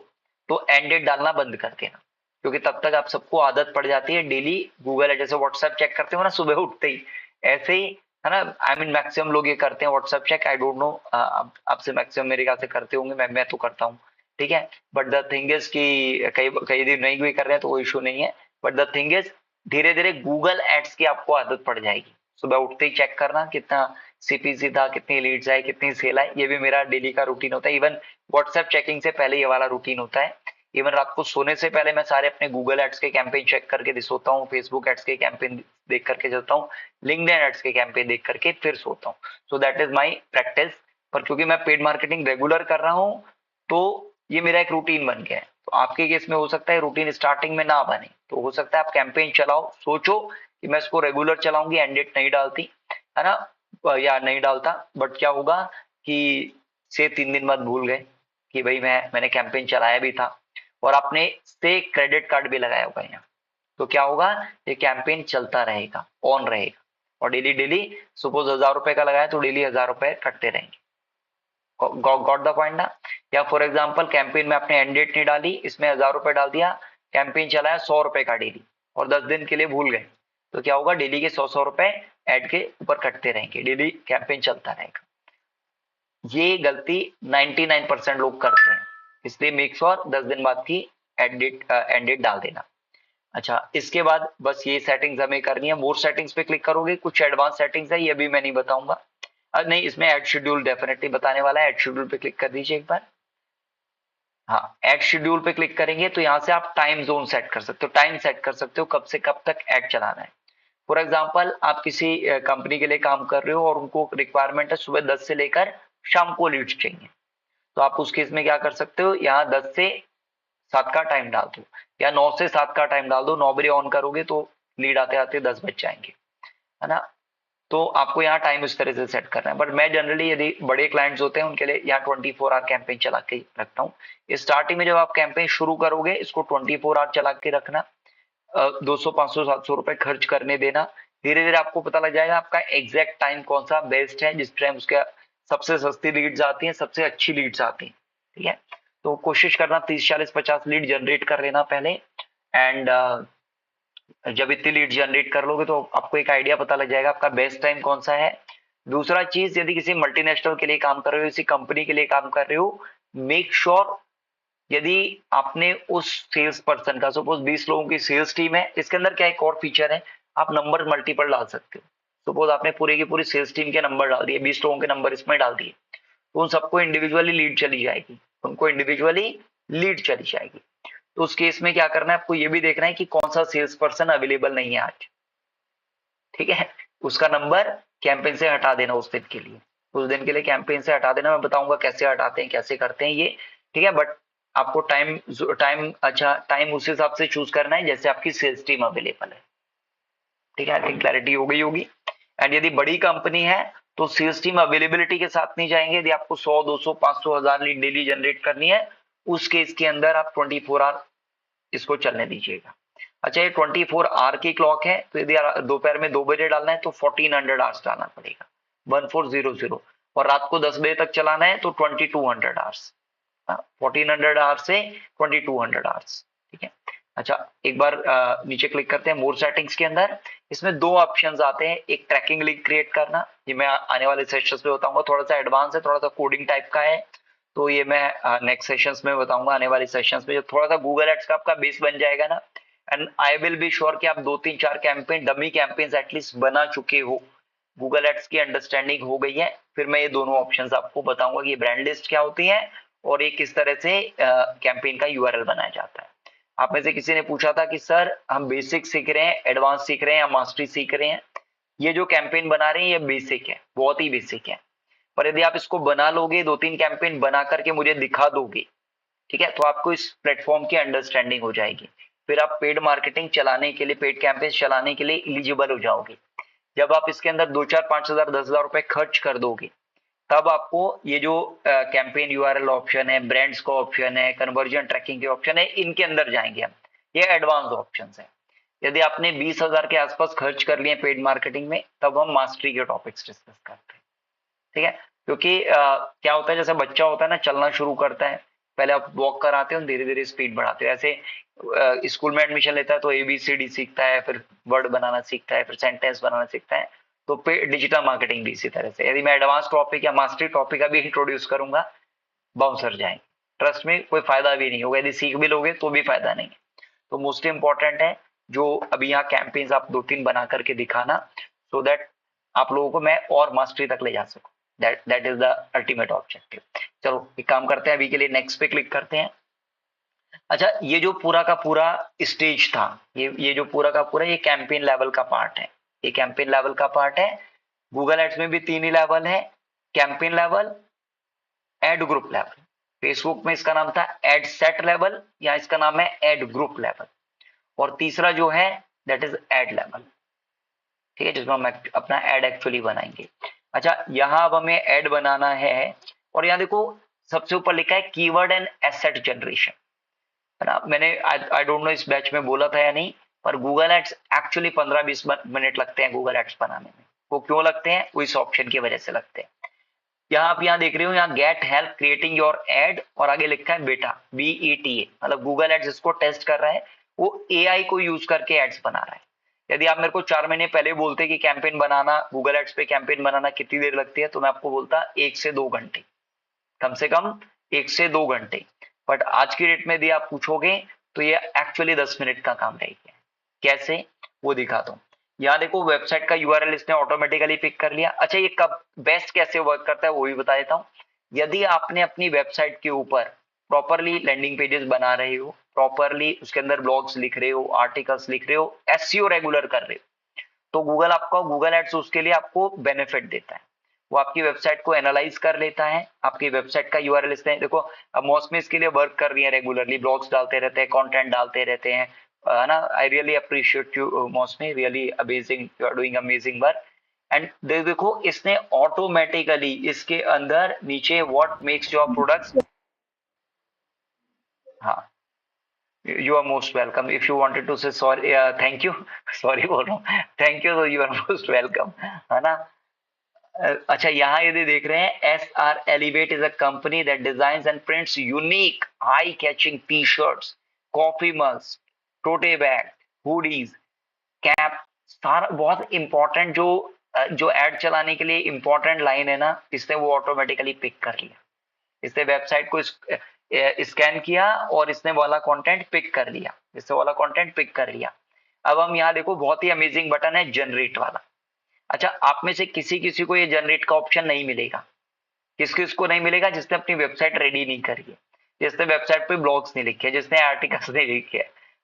तो एंड डेट डालना बंद कर देना, क्योंकि तब तक आप सबको आदत पड़ जाती है डेली गूगल एड, जैसे व्हाट्सएप चेक करते हो ना सुबह उठते ही, ऐसे ही है ना। आई मीन मैक्सिमम लोग ये करते हैं WhatsApp check, I don't know आपसे मैक्सिमम मेरे ख्याल से करते होंगे, मैं तो करता हूँ, ठीक है। बट द थिंग इज कि कई दिन नहीं भी कर रहे हैं तो कोई इशू नहीं है। बट द थिंग इज धीरे धीरे गूगल एड्स की आपको आदत पड़ जाएगी। सुबह उठते ही चेक करना कितना सीपीसी था, कितनी लीड्स आए, कितनी सेल आई, ये भी मेरा डेली का रूटीन होता है। इवन व्हाट्सएप चेकिंग से पहले ये वाला रूटीन होता है। इवन रात को सोने से पहले मैं सारे अपने गूगल एड्स के कैंपेन चेक करके सोता हूँ, फेसबुक एड्स के कैंपेन देख करके सोता हूँ, लिंक्डइन एड्स के कैंपेन देख करके फिर सोता हूँ। So that is my practice. पर क्योंकि मैं पेड मार्केटिंग रेगुलर कर रहा हूँ तो ये मेरा एक रूटीन बन गया है। तो आपके केस में हो सकता है रूटीन स्टार्टिंग में ना बने, तो हो सकता है आप कैंपेन चलाओ, सोचो कि मैं इसको रेगुलर चलाऊंगी, एंड डेट नहीं डालती, है ना, या नहीं डालता। बट क्या होगा कि से 3 दिन बाद भूल गए कि भाई मैंने कैंपेन चलाया भी था और आपने से क्रेडिट कार्ड भी लगाया होगा यहाँ, तो क्या होगा ये कैंपेन चलता रहेगा, ऑन रहेगा। और डेली डेली सपोज 1000 रुपए का लगाया तो डेली 1000 रुपए कटते रहेंगे। गॉट द पॉइंट ना। या फॉर एग्जाम्पल कैंपेन में आपने एंड डेट नहीं डाली, इसमें 1000 रुपए डाल दिया, कैंपेन चलाया 100 रुपए का डेली और 10 दिन के लिए भूल गए, तो क्या होगा, डेली के 100 रुपए एड के ऊपर कटते रहेंगे, डेली कैंपेन चलता रहेगा। ये गलती 99% लोग करते हैं, इसलिए मेक श्योर 10 दिन बाद की एंड डेट डाल देना। अच्छा, इसके बाद बस ये सेटिंग्स हमें करनी है। मोर सेटिंग्स पे क्लिक करोगे, कुछ एडवांस सेटिंग्स है, ये भी मैं नहीं बताऊंगा। नहीं, इसमें ऐड शेड्यूल डेफिनेटली बताने वाला है। ऐड शेड्यूल पे क्लिक कर दीजिए एक बार। हाँ, ऐड शेड्यूल पे क्लिक करेंगे तो यहाँ से आप टाइम जोन सेट कर सकते हो, टाइम सेट कर सकते हो कब से कब तक ऐड चलाना है। फॉर एग्जाम्पल आप किसी कंपनी के लिए काम कर रहे हो और उनको रिक्वायरमेंट है सुबह 10 से लेकर शाम को लीड्स चाहिए, तो आप उस केस में क्या कर सकते हो, यहाँ 10 से 7 का टाइम डाल दो या 9 से 7 का टाइम डाल दो। 9 बजे ऑन करोगे तो लीड आते आते 10 बज जाएंगे, है ना। तो आपको यहाँ टाइम इस तरह से सेट करना है। बट मैं जनरली यदि बड़े क्लाइंट्स होते हैं उनके लिए यहाँ 24 आवर कैंपेन चला के रखता हूँ। स्टार्टिंग में जब आप कैंपेन शुरू करोगे इसको 24 आवर चला के रखना, 200 500 700 रुपए खर्च करने देना। धीरे धीरे आपको पता लग जाएगा आपका एग्जैक्ट टाइम कौन सा बेस्ट है, जिस टाइम उसके सबसे सस्ती लीड्स आती हैं, सबसे अच्छी लीड्स आती हैं, ठीक है। तो कोशिश करना 30 40 50 लीड जनरेट कर लेना पहले, एंड जब इतनी लीड जनरेट कर लोगे तो आपको एक आइडिया पता लग जाएगा आपका बेस्ट टाइम कौन सा है। दूसरा चीज, यदि किसी मल्टीनेशनल के लिए काम कर रहे हो, किसी कंपनी के लिए काम कर रहे हो, मेक श्योर यदि आपने उस सेल्स पर्सन का, सपोज 20 लोगों की सेल्स टीम है, इसके अंदर क्या एक और फीचर है, आप नंबर मल्टीपल डाल सकते हो। सपोज आपने पूरी की पूरी सेल्स टीम के नंबर डाल दिए, 20 लोगों के नंबर इसमें डाल दिए, तो उन सबको इंडिविजुअली लीड चली जाएगी, उनको इंडिविजुअली लीड चली जाएगी। तो उस केस में क्या करना है, आपको ये भी देखना है कि कौन सा सेल्स पर्सन अवेलेबल नहीं है आज, ठीक है, उसका नंबर कैंपेन से हटा देना उस दिन के लिए, उस दिन के लिए कैंपेन से हटा देना। मैं बताऊंगा कैसे हटाते हैं, कैसे करते हैं ये, ठीक है। बट आपको टाइम उस हिसाब से चूज करना है जैसे आपकी सेल्स टीम अवेलेबल है, ठीक है। आई थिंक क्लैरिटी हो गई होगी। एंड यदि बड़ी कंपनी है तो सेल्स टीम अवेलेबिलिटी के साथ नहीं जाएंगे। यदि आपको 100 200 500 1000 लीड डेली जनरेट करनी है, उस केस के अंदर आप 24 आवर इसको चलने दीजिएगा। अच्छा, ये 24 आवर की क्लॉक है, तो यदि दोपहर में 2 बजे डालना है तो 1400 आवर्स डालना पड़ेगा, 1400, और रात को 10 बजे तक चलाना है तो 2200 आवर्स, 1400 आवर्स से 2200 आवर्स, ठीक है। अच्छा, एक बार नीचे क्लिक करते हैं मोर सेटिंग्स के अंदर। इसमें 2 ऑप्शंस आते हैं, एक ट्रैकिंग लिंक क्रिएट करना, ये मैं आने वाले सेशंस में बताऊंगा, थोड़ा सा एडवांस है, थोड़ा सा कोडिंग टाइप का है, तो ये मैं नेक्स्ट सेशंस में बताऊंगा, आने वाले सेशंस में। जब थोड़ा सा गूगल एड्स का आपका बेस बन जाएगा ना, and I will be sure कि आप 2 3 4 कैंपेन, डमी कैंपेन्स एटलीस्ट बना चुके हो, गूगल एड्स की अंडरस्टैंडिंग हो गई है, फिर मैं ये दोनों ऑप्शंस आपको बताऊंगा कि ब्रांड लिस्ट क्या होती है और ये किस तरह से कैंपेन का यूआरएल बनाया जाता है। आप में से किसी ने पूछा था कि सर हम बेसिक सीख रहे हैं, एडवांस सीख रहे हैं या मास्टरी सीख रहे हैं। ये जो कैंपेन बना रहे हैं ये बेसिक है, बहुत ही बेसिक है, पर यदि आप इसको बना लोगे, 2 3 कैंपेन बना करके मुझे दिखा दोगे, ठीक है, तो आपको इस प्लेटफॉर्म की अंडरस्टैंडिंग हो जाएगी। फिर आप पेड मार्केटिंग चलाने के लिए, पेड कैंपेन चलाने के लिए एलिजिबल हो जाओगे। जब आप इसके अंदर 2 4 5 हजार 10 हजार रुपए खर्च कर दोगे, तब आपको ये जो कैंपेन यूआरएल ऑप्शन है, ब्रांड्स का ऑप्शन है, कन्वर्जन ट्रैकिंग के ऑप्शन है, इनके अंदर जाएंगे हम। ये एडवांस ऑप्शंस है। यदि आपने 20,000 के आसपास खर्च कर लिए पेड मार्केटिंग में, तब हम मास्टरी के टॉपिक्स डिस्कस करते हैं, ठीक है। क्योंकि क्या होता है, जैसे बच्चा होता है ना, चलना शुरू करता है, पहले आप वॉक कराते हो, धीरे धीरे स्पीड बढ़ाते हो। ऐसे स्कूल में एडमिशन लेता है तो ABCD सीखता है, फिर वर्ड बनाना सीखता है, फिर सेंटेंस बनाना सीखता है। तो डिजिटल मार्केटिंग भी इसी तरह से, यदि मैं एडवांस टॉपिक या मास्टरी टॉपिक अभी इंट्रोड्यूस करूंगा, बाउंसर जाएंगे, ट्रस्ट में कोई फायदा भी नहीं होगा। यदि सीख भी लोगे तो भी फायदा नहीं है। तो मोस्ट इंपॉर्टेंट है जो अभी यहाँ कैंपेन्स आप 2 3 बना करके दिखाना, सो दैट आप लोगों को मैं और मास्टरी तक ले जा सकूं। That is the ultimate objective. चलो एक काम करते हैं, अभी के लिए नेक्स्ट पे क्लिक करते हैं। अच्छा, ये जो पूरा का पूरा स्टेज था, ये जो पूरा का पूरा, ये कैंपेन लेवल का पार्ट है, ये कैंपेन लेवल का पार्ट है। गूगल एड्स में भी 3 ही लेवल है, campaign level, ad group level. Facebook में इसका नाम था एड सेट लेवल, या इसका नाम है एड ग्रुप लेवल, और तीसरा जो है दैट इज एड लेवल, ठीक है, जिसमें हम अपना एड एक्चुअली बनाएंगे। अच्छा, यहाँ अब हमें एड बनाना है, और यहाँ देखो सबसे ऊपर लिखा है कीवर्ड एंड एसेट जनरेशन, है ना। मैंने आई डोंट नो इस बैच में बोला था या नहीं, पर गूगल एड्स एक्चुअली 15-20 मिनट लगते हैं गूगल एड्स बनाने में। वो क्यों लगते हैं? वो इस ऑप्शन की वजह से लगते हैं। यहाँ आप यहाँ देख रहे हो, यहाँ get help creating your add और आगे लिखा है बेटा, BETA, मतलब गूगल एड्स इसको टेस्ट कर रहा है, वो AI को यूज करके एड्स बना रहा है। यदि आप मेरे को 4 महीने पहले बोलते कि कैंपेन बनाना, गूगल एड्स पे कैंपेन बनाना कितनी देर लगती है, तो मैं आपको बोलता 1 से 2 घंटे, कम से कम 1 से 2 घंटे। बट आज की डेट में यदि आप पूछोगे तो ये एक्चुअली 10 मिनट का काम रह गया। कैसे, वो दिखाता हूँ। यहाँ देखो वेबसाइट का URL इसने ऑटोमेटिकली पिक कर लिया। अच्छा, ये कब बेस्ट कैसे वर्क करता है वो भी बता देता हूँ। यदि आपने अपनी वेबसाइट के ऊपर प्रॉपरली लैंडिंग पेजेस बना रहे हो, प्रॉपरली उसके अंदर ब्लॉग्स लिख रहे हो, आर्टिकल्स लिख रहे हो, SEO रेगुलर कर रहे हो, तो गूगल आपका गूगल एड्स उसके लिए आपको बेनिफिट देता है। वो आपकी वेबसाइट को एनालाइज कर लेता है, आपकी वेबसाइट का URL इसने, देखो अब मौसमी इसके लिए वर्क कर रही है, रेगुलरली ब्लॉग्स डालते रहते हैं, कंटेंट डालते रहते हैं, है ना। I really appreciate you Mausami, really amazing, you are doing amazing work. And देखो इसने ऑटोमेटिकली इसके अंदर नीचे व्हाट मेक्स योर प्रोडक्ट्स, हाँ, you are most welcome. If you wanted to say sorry, thank you, sorry बोल रहा हूँ, thank you, so you are most welcome, है ना। अच्छा, यहाँ यदि देख रहे हैं, SR Elevate is a company that designs and prints unique eye-catching T-shirts, coffee mugs, tote bag, hoodies, cap, सारा बहुत इंपॉर्टेंट जो एड चलाने के लिए इंपॉर्टेंट लाइन है ना, इसने वो ऑटोमेटिकली पिक कर लिया। इसने वेबसाइट को स्कैन किया और इसने वाला कंटेंट पिक कर लिया, इससे वाला कंटेंट पिक कर लिया। अब हम यहाँ देखो, बहुत ही अमेजिंग बटन है जनरेट वाला। अच्छा, आप में से किसी को ये जनरेट का ऑप्शन नहीं मिलेगा। किसको नहीं मिलेगा? जिसने अपनी वेबसाइट रेडी नहीं करी है, जिसने वेबसाइट पे ब्लॉग्स नहीं लिखे, जिसने आर्टिकल्स नहीं लिखे,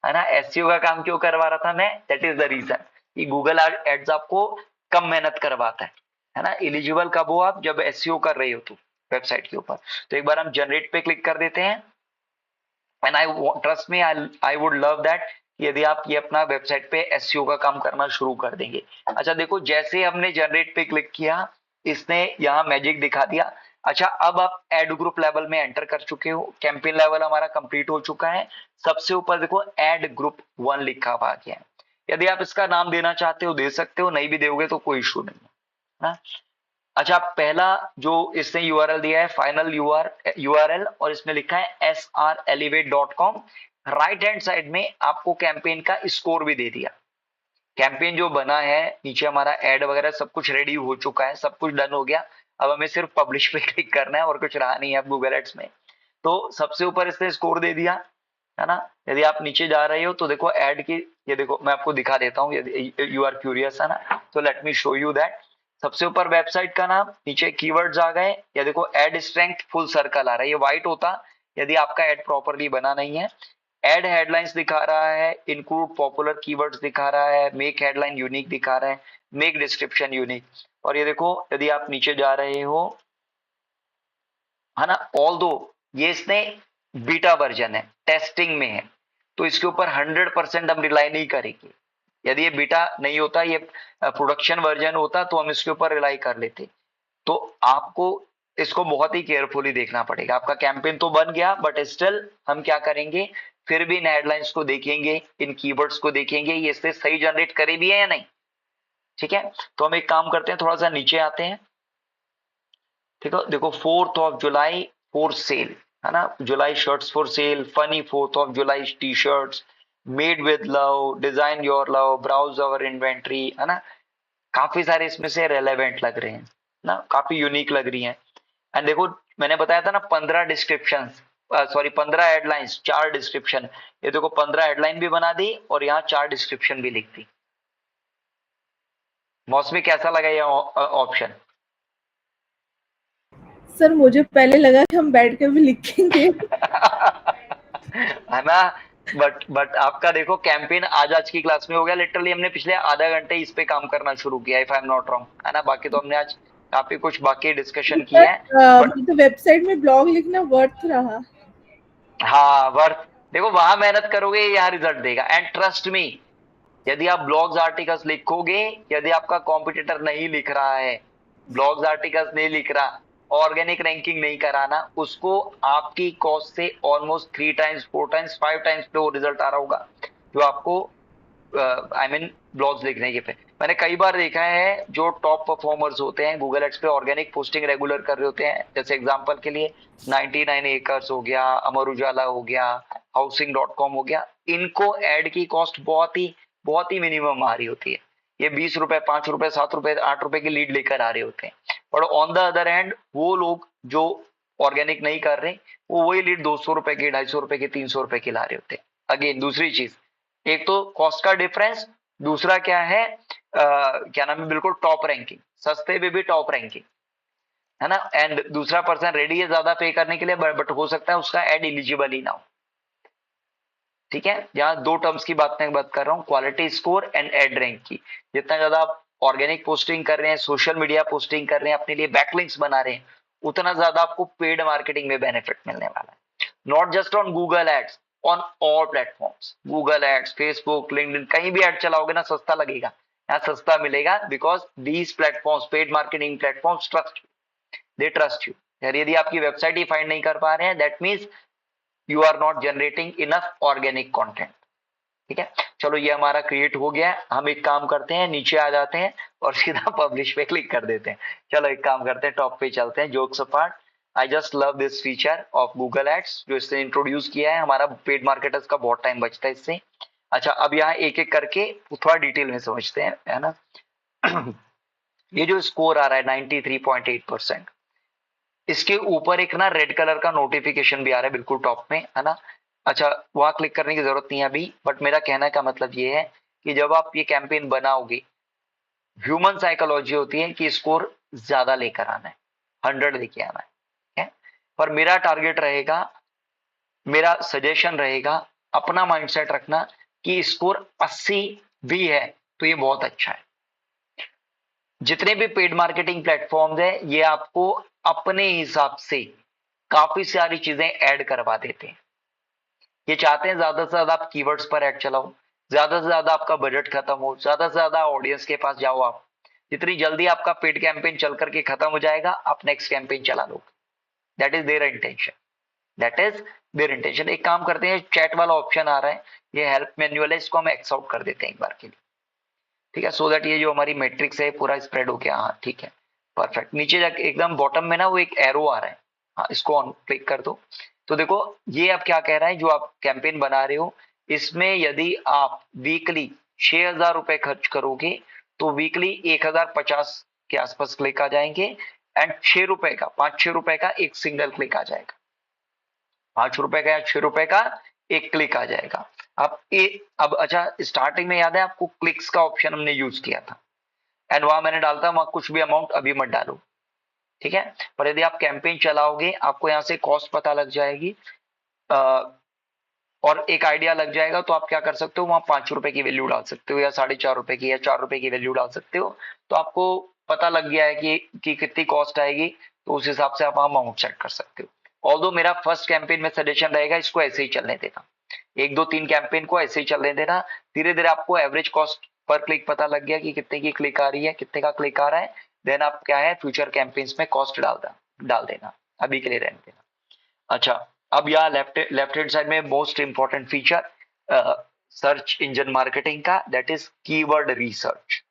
है ना। SEO का काम क्यों करवा रहा था मैं? दैट इज द रीजन कि गूगल एड्स आपको कम मेहनत करवाता है ना। एलिजिबल कब हो आप? जब SEO कर रहे हो तो वेबसाइट के ऊपर। तो एक बार हम जनरेट पे क्लिक कर देते हैं, and trust me, I would love that यदि आप ये अपना वेबसाइट पे SEO का काम करना शुरू कर देंगे। अच्छा देखो, जैसे हमने जनरेट पे क्लिक किया, इसने यहाँ मैजिक दिखा दिया। अच्छा, अब आप एड ग्रुप लेवल में एंटर कर चुके हो, कैंपेन लेवल हमारा कंप्लीट हो चुका है। सबसे ऊपर देखो एड ग्रुप 1 लिखा हुआ आ गया है। यदि आप इसका नाम देना चाहते हो दे सकते हो, नहीं भी दोगे तो कोई इशू नहीं है ना। अच्छा, पहला जो इसने URL दिया है फाइनल URL, और इसमें लिखा है srelevate.com। राइट हैंड साइड में आपको कैंपेन का स्कोर भी दे दिया। कैंपेन जो बना है, नीचे हमारा एड वगैरह सब कुछ रेडी हो चुका है, सब कुछ डन हो गया। अब हमें सिर्फ पब्लिश पे क्लिक करना है और कुछ रहा नहीं है अब गूगल एड्स में। तो सबसे ऊपर इसने स्कोर दे दिया, है ना। यदि आप नीचे जा रहे हो तो देखो एड की, ये देखो मैं आपको दिखा देता हूँ यदि यू आर क्यूरियस, है ना। तो let me show you that. सबसे ऊपर वेबसाइट का नाम, नीचे कीवर्ड्स आ गए, या देखो एड स्ट्रेंथ फुल सर्कल आ रहा है, ये व्हाइट होता यदि आपका एड प्रॉपरली बना नहीं है। एड हेडलाइंस दिखा रहा है, इंक्लूड पॉपुलर कीवर्ड्स दिखा रहा है, मेक हेडलाइन यूनिक दिखा रहा है, मेक डिस्क्रिप्शन यूनिक। और ये देखो यदि आप नीचे जा रहे हो, है ना, ऑल्दो ये इसने बीटा वर्जन है, टेस्टिंग में है, तो इसके ऊपर 100% हम रिलाई नहीं करेंगे। यदि ये बीटा नहीं होता, ये प्रोडक्शन वर्जन होता, तो हम इसके ऊपर रिलाई कर लेते। तो आपको इसको बहुत ही केयरफुली देखना पड़ेगा। आपका कैंपेन तो बन गया, बट स्टिल हम क्या करेंगे, फिर भी इन हेडलाइंस को देखेंगे, इन कीवर्ड्स को देखेंगे, ये इससे सही जनरेट करे भी है या नहीं। ठीक है, तो हम एक काम करते हैं, थोड़ा सा नीचे आते हैं। ठीक है, देखो 4th जुलाई फॉर सेल, है ना, July shirts for sale, funny 4th July T shirts, made with love, design your love, browse our inventory, है ना। काफी सारे इसमें से रेलेवेंट लग रहे हैं ना, काफी यूनिक लग रही हैं। एंड देखो मैंने बताया था ना 15 डिस्क्रिप्शन, सॉरी 15 हेडलाइंस 4 डिस्क्रिप्शन। ये देखो 15 हेडलाइन भी बना दी और यहाँ 4 डिस्क्रिप्शन भी लिख दी। मौसमी कैसा लगा ये ऑप्शन? सर मुझे पहले लगा कि हम बैठ के भी लिखेंगे है ना, बट आपका देखो कैंपेन आज की क्लास में हो गया। लिटरली हमने पिछले आधा घंटे इस पे काम करना शुरू किया, if I am not wrong, है ना। बाकी तो हमने आज काफी कुछ बाकी डिस्कशन किया है। तो वेबसाइट में ब्लॉग लिखना वर्थ रहा। हाँ वर्थ, देखो वहां मेहनत करोगे यहाँ रिजल्ट देगा। एंड ट्रस्ट मी, यदि आप ब्लॉग्स आर्टिकल्स लिखोगे, यदि आपका कॉम्पिटिटर नहीं लिख रहा है, ब्लॉग्स आर्टिकल्स नहीं लिख रहा, ऑर्गेनिक रैंकिंग नहीं कराना, उसको आपकी कॉस्ट से ऑलमोस्ट 3 टाइम्स 4 टाइम्स 5 टाइम्स पे वो रिजल्ट आ रहा होगा जो आपको आई मीन ब्लॉग्स लिखने के पे मैंने कई बार देखा है जो टॉप परफॉर्मर्स होते हैं गूगल एड्स पे ऑर्गेनिक पोस्टिंग रेगुलर कर रहे होते हैं, जैसे एग्जांपल के लिए 99 एकर्स हो गया, अमर उजाला हो गया, हाउसिंग.com हो गया, इनको एड की कॉस्ट बहुत ही मिनिमम आ रही होती है। ये 20 रुपए, 5 रुपए, 7 रुपए, 8 रुपए की लीड लेकर आ रहे होते हैं। और ऑन द अदर हैंड वो लोग जो ऑर्गेनिक नहीं कर रहे वो वही लीड 200 रुपए की, 250 रुपए की, 300 रुपए की ला रहे होते हैं। अगेन दूसरी चीज, एक तो कॉस्ट का डिफरेंस, दूसरा क्या है क्या नाम है, बिल्कुल टॉप रैंकिंग, सस्ते में भी टॉप रैंकिंग है ना। एंड दूसरा पर्सन रेडी है ज्यादा पे करने के लिए, बट हो सकता है उसका एड एलिजिबल ही ना हो। ठीक है, यहाँ दो टर्म्स की बात कर रहा हूँ, quality score and ad rank की। जितना ज्यादा आप ऑर्गेनिक पोस्टिंग कर रहे हैं, सोशल मीडिया पोस्टिंग कर रहे हैं, अपने लिए बैकलिंक्स बना रहे हैं, उतना ज्यादा आपको पेड मार्केटिंग में बेनिफिट मिलने वाला है। Not just on Google ads, on all platforms, Google ads, Facebook, LinkedIn, कहीं भी एड चलाओगे ना सस्ता लगेगा, यहाँ सस्ता मिलेगा, because these platforms, paid marketing platforms they trust you. यदि आपकी वेबसाइट ही फाइंड नहीं कर पा रहे हैं, that means you are not generating enough organic content. ठीक है, चलो ये हमारा क्रिएट हो गया। हम एक काम करते हैं, नीचे आ जाते हैं और सीधा पब्लिश पे क्लिक कर देते हैं। चलो एक काम करते हैं, टॉप पे चलते हैं। Jokes apart, I just love this feature of Google ads जो इसने इंट्रोड्यूस किया है। हमारा पेड मार्केटर्स का बहुत टाइम बचता है इससे। अच्छा, अब यहाँ एक एक करके थोड़ा डिटेल में समझते हैं, है ना। ये जो स्कोर आ रहा है 93.8%, इसके ऊपर एक ना रेड कलर का नोटिफिकेशन भी आ रहा है बिल्कुल टॉप में, है ना। अच्छा, वहां क्लिक करने की जरूरत नहीं है अभी, बट मेरा कहने का मतलब ये है कि जब आप ये कैंपेन बनाओगे, ह्यूमन साइकोलॉजी होती है कि स्कोर ज्यादा लेकर आना है, 100 लेके आना है। पर मेरा टारगेट रहेगा, मेरा सजेशन रहेगा, अपना माइंडसेट रखना कि स्कोर 80 भी है तो ये बहुत अच्छा है। जितने भी पेड मार्केटिंग प्लेटफॉर्म्स है, ये आपको अपने हिसाब से काफी सारी चीजें ऐड करवा देते हैं। ये चाहते हैं ज्यादा से ज्यादा आप कीवर्ड्स पर ऐड चलाओ, ज्यादा से ज्यादा आपका बजट खत्म हो, ज्यादा से ज्यादा ऑडियंस के पास जाओ आप। जितनी जल्दी आपका पेड कैंपेन चल करके खत्म हो जाएगा, आप नेक्स्ट कैंपेन चला लोगे। That is there intention, that is there intention. एक काम करते हैं, चैट वाला ऑप्शन आ रहा है, ये हेल्प मैन्युअल है, इसको हम एक्स आउट कर देते हैं एक बार के लिए। ठीक है, सो दैट ये जो हमारी मैट्रिक्स है पूरा स्प्रेड हो गया। हाँ ठीक है, परफेक्ट। नीचे जाके एकदम बॉटम में ना वो एक एरो आ रहा है, हाँ इसको ऑन क्लिक कर दो। तो देखो ये अब क्या कह रहा है, जो आप कैंपेन बना रहे हो इसमें यदि आप वीकली 6,000 रुपए खर्च करोगे तो वीकली 1,050 के आसपास क्लिक आ जाएंगे। एंड 6 रुपए का, 5-6 रुपए का एक सिंगल क्लिक आ जाएगा, 5 रुपए का या 6 रुपए का एक क्लिक आ जाएगा। अब अच्छा, स्टार्टिंग में याद है आपको क्लिक्स का ऑप्शन हमने यूज किया था, एंड वहां मैंने डालता वहां कुछ भी अमाउंट अभी मत डालो, ठीक है। पर यदि आप कैंपेन चलाओगे, आपको यहाँ से कॉस्ट पता लग जाएगी और एक आइडिया लग जाएगा, तो आप क्या कर सकते हो, वहां 5 रुपए की वैल्यू डाल सकते हो, या 4.5 रुपए की, या 4 रुपए की वैल्यू डाल सकते हो। तो आपको पता लग गया है कि कितनी कॉस्ट आएगी, तो उस हिसाब से आप अमाउंट सेट कर सकते हो। ऑल्दो मेरा फर्स्ट कैंपेन में सजेशन रहेगा इसको ऐसे ही चलने देना, 1, 2, 3 कैंपेन को ऐसे ही चलने देना। धीरे धीरे आपको एवरेज कॉस्ट पर क्लिक पता लग गया कि कितने की क्लिक आ रही है, कितने का क्लिक आ रहा है, देन आप क्या है फ्यूचर कैंपेन्स में कॉस्ट डाल देना, अभी के लिए रहने देना। अच्छा, अब यहाँ लेफ्ट हैंड साइड में most important feature search engine marketing का, दैट इज कीवर्ड रिसर्च।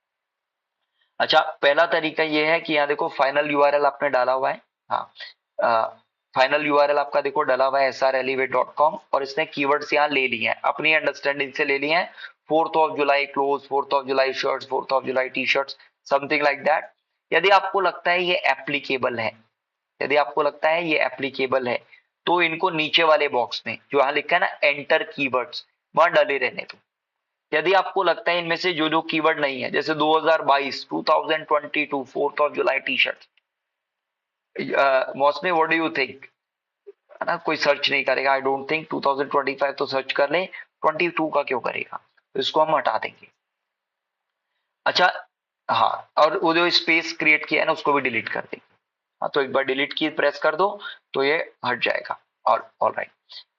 अच्छा, पहला तरीका ये है कि यहाँ देखो फाइनल यूआरएल आपने डाला हुआ है, हाँ फाइनल यूआरएल आपका देखो डाला हुआ है srelevate.com, और इसने कीवर्ड्स यहाँ ले लिए हैं, अपनी अंडरस्टैंडिंग से ले लिए हैं। 4th July close, 4th July shirts, 4th July T shirts, something like that. यदि आपको लगता है ये एप्लीकेबल है, यदि आपको लगता है ये एप्लीकेबल है, तो इनको नीचे वाले बॉक्स में जो यहाँ लिखा है ना एंटर कीवर्ड्स, वहां डले रहने दो। यदि आपको लगता है इनमें से जो कीवर्ड नहीं है, जैसे 2022, 2022 4th जुलाई टी शर्ट, मौसमी व्हाट डू यू थिंक, है ना, कोई सर्च नहीं करेगा, आई डोंट थिंक। 2025 तो सर्च कर ले, 22 का क्यों करेगा, तो इसको हम हटा देंगे। अच्छा हाँ, और वो जो स्पेस क्रिएट किया है ना उसको भी डिलीट कर देंगे। हाँ, तो एक बार डिलीट की प्रेस कर दो तो ये हट जाएगा। और ऑलराइट,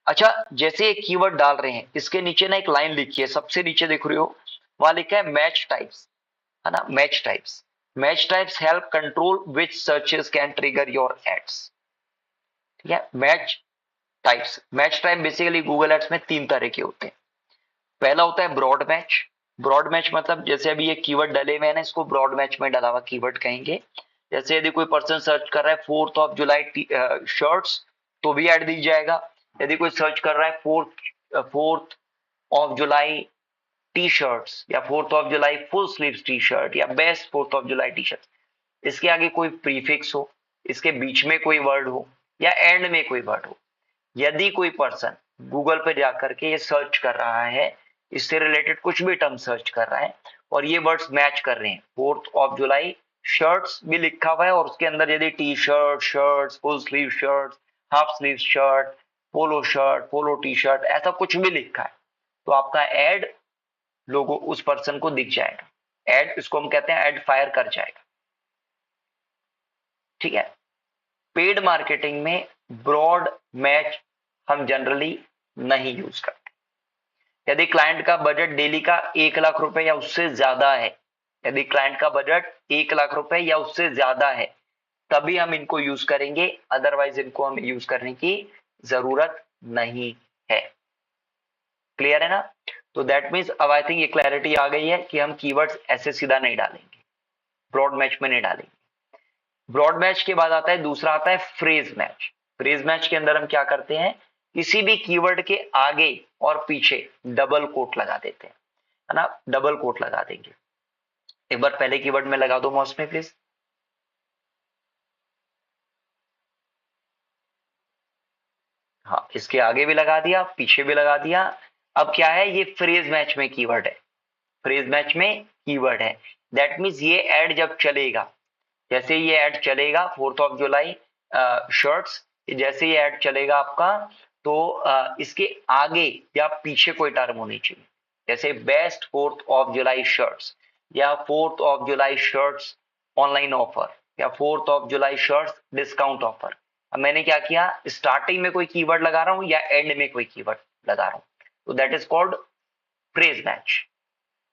अच्छा जैसे एक कीवर्ड डाल रहे हैं, इसके नीचे ना एक लाइन लिखी है, सबसे नीचे देख रहे हो, वहां लिखा है मैच टाइप्स, है ना, match types. Match types help control which searches can trigger your ads. ठीक है, match types, match type basically Google ads में 3 तरह के होते हैं। पहला होता है ब्रॉड मैच, ब्रॉड मैच मतलब जैसे अभी ये कीवर्ड डले हुए हैं ना, इसको ब्रॉड मैच में डला हुआ कीवर्ड कहेंगे। जैसे यदि कोई पर्सन सर्च कर रहा है 4th जुलाई शर्ट्स, तो भी ऐड दी जाएगा। यदि कोई सर्च कर रहा है 4th जुलाई टी शर्ट्स, या 4th जुलाई फुल स्लीव्स टी शर्ट, या best 4th July T shirt, इसके आगे कोई प्रीफिक्स हो, इसके बीच में कोई वर्ड हो, या एंड में कोई वर्ड हो, यदि कोई पर्सन गूगल पे जाकर के ये सर्च कर रहा है, इससे रिलेटेड कुछ भी टर्म सर्च कर रहा है और ये वर्ड्स मैच कर रहे हैं, 4th जुलाई शर्ट्स भी लिखा हुआ है और उसके अंदर यदि T shirt, shirts, full sleeve shirts, half sleeve shirt, polo T shirt, ऐसा कुछ भी लिखा है, तो आपका एड लोगो उस पर्सन को दिख जाएगा। एड, इसको हम कहते हैं एड फायर कर जाएगा। ठीक है। पेड मार्केटिंग में ब्रॉड मैच हम जनरली नहीं यूज करते। यदि क्लाइंट का बजट डेली का 1 लाख रुपए या उससे ज्यादा है, यदि क्लाइंट का बजट 1 लाख रुपए या उससे ज्यादा है, तभी हम इनको यूज करेंगे, अदरवाइज इनको हम यूज करने की जरूरत नहीं है। क्लियर है ना? तो दैट मीन्स अब आई थिंक ये क्लैरिटी आ गई है कि हम कीवर्ड्स ऐसे सीधा नहीं डालेंगे, ब्रॉड मैच में नहीं डालेंगे। ब्रॉड मैच के बाद आता है दूसरा, आता है फ्रेज मैच। फ्रेज मैच के अंदर हम क्या करते हैं, किसी भी कीवर्ड के आगे और पीछे डबल कोट लगा देते हैं, है ना, डबल कोट लगा देंगे। एक बार पहले कीवर्ड में लगा दो माउस में प्लीज। हाँ, इसके आगे भी लगा दिया, पीछे भी लगा दिया। अब क्या है, ये फ्रेज मैच में कीवर्ड है, फ्रेज मैच में कीवर्ड है। दैट मीन्स ये ऐड जब चलेगा, जैसे ये ऐड चलेगा 4th जुलाई शर्ट्स, जैसे ये ऐड चलेगा आपका, तो इसके आगे या पीछे कोई टर्म होनी चाहिए, जैसे बेस्ट 4th जुलाई शर्ट्स, या 4th जुलाई शर्ट्स ऑनलाइन ऑफर, या 4th जुलाई शर्ट्स डिस्काउंट ऑफर। अब मैंने क्या किया, स्टार्टिंग में कोई कीवर्ड लगा रहा हूं या एंड में कोई कीवर्ड लगा रहा हूं, तो that is called phrase match.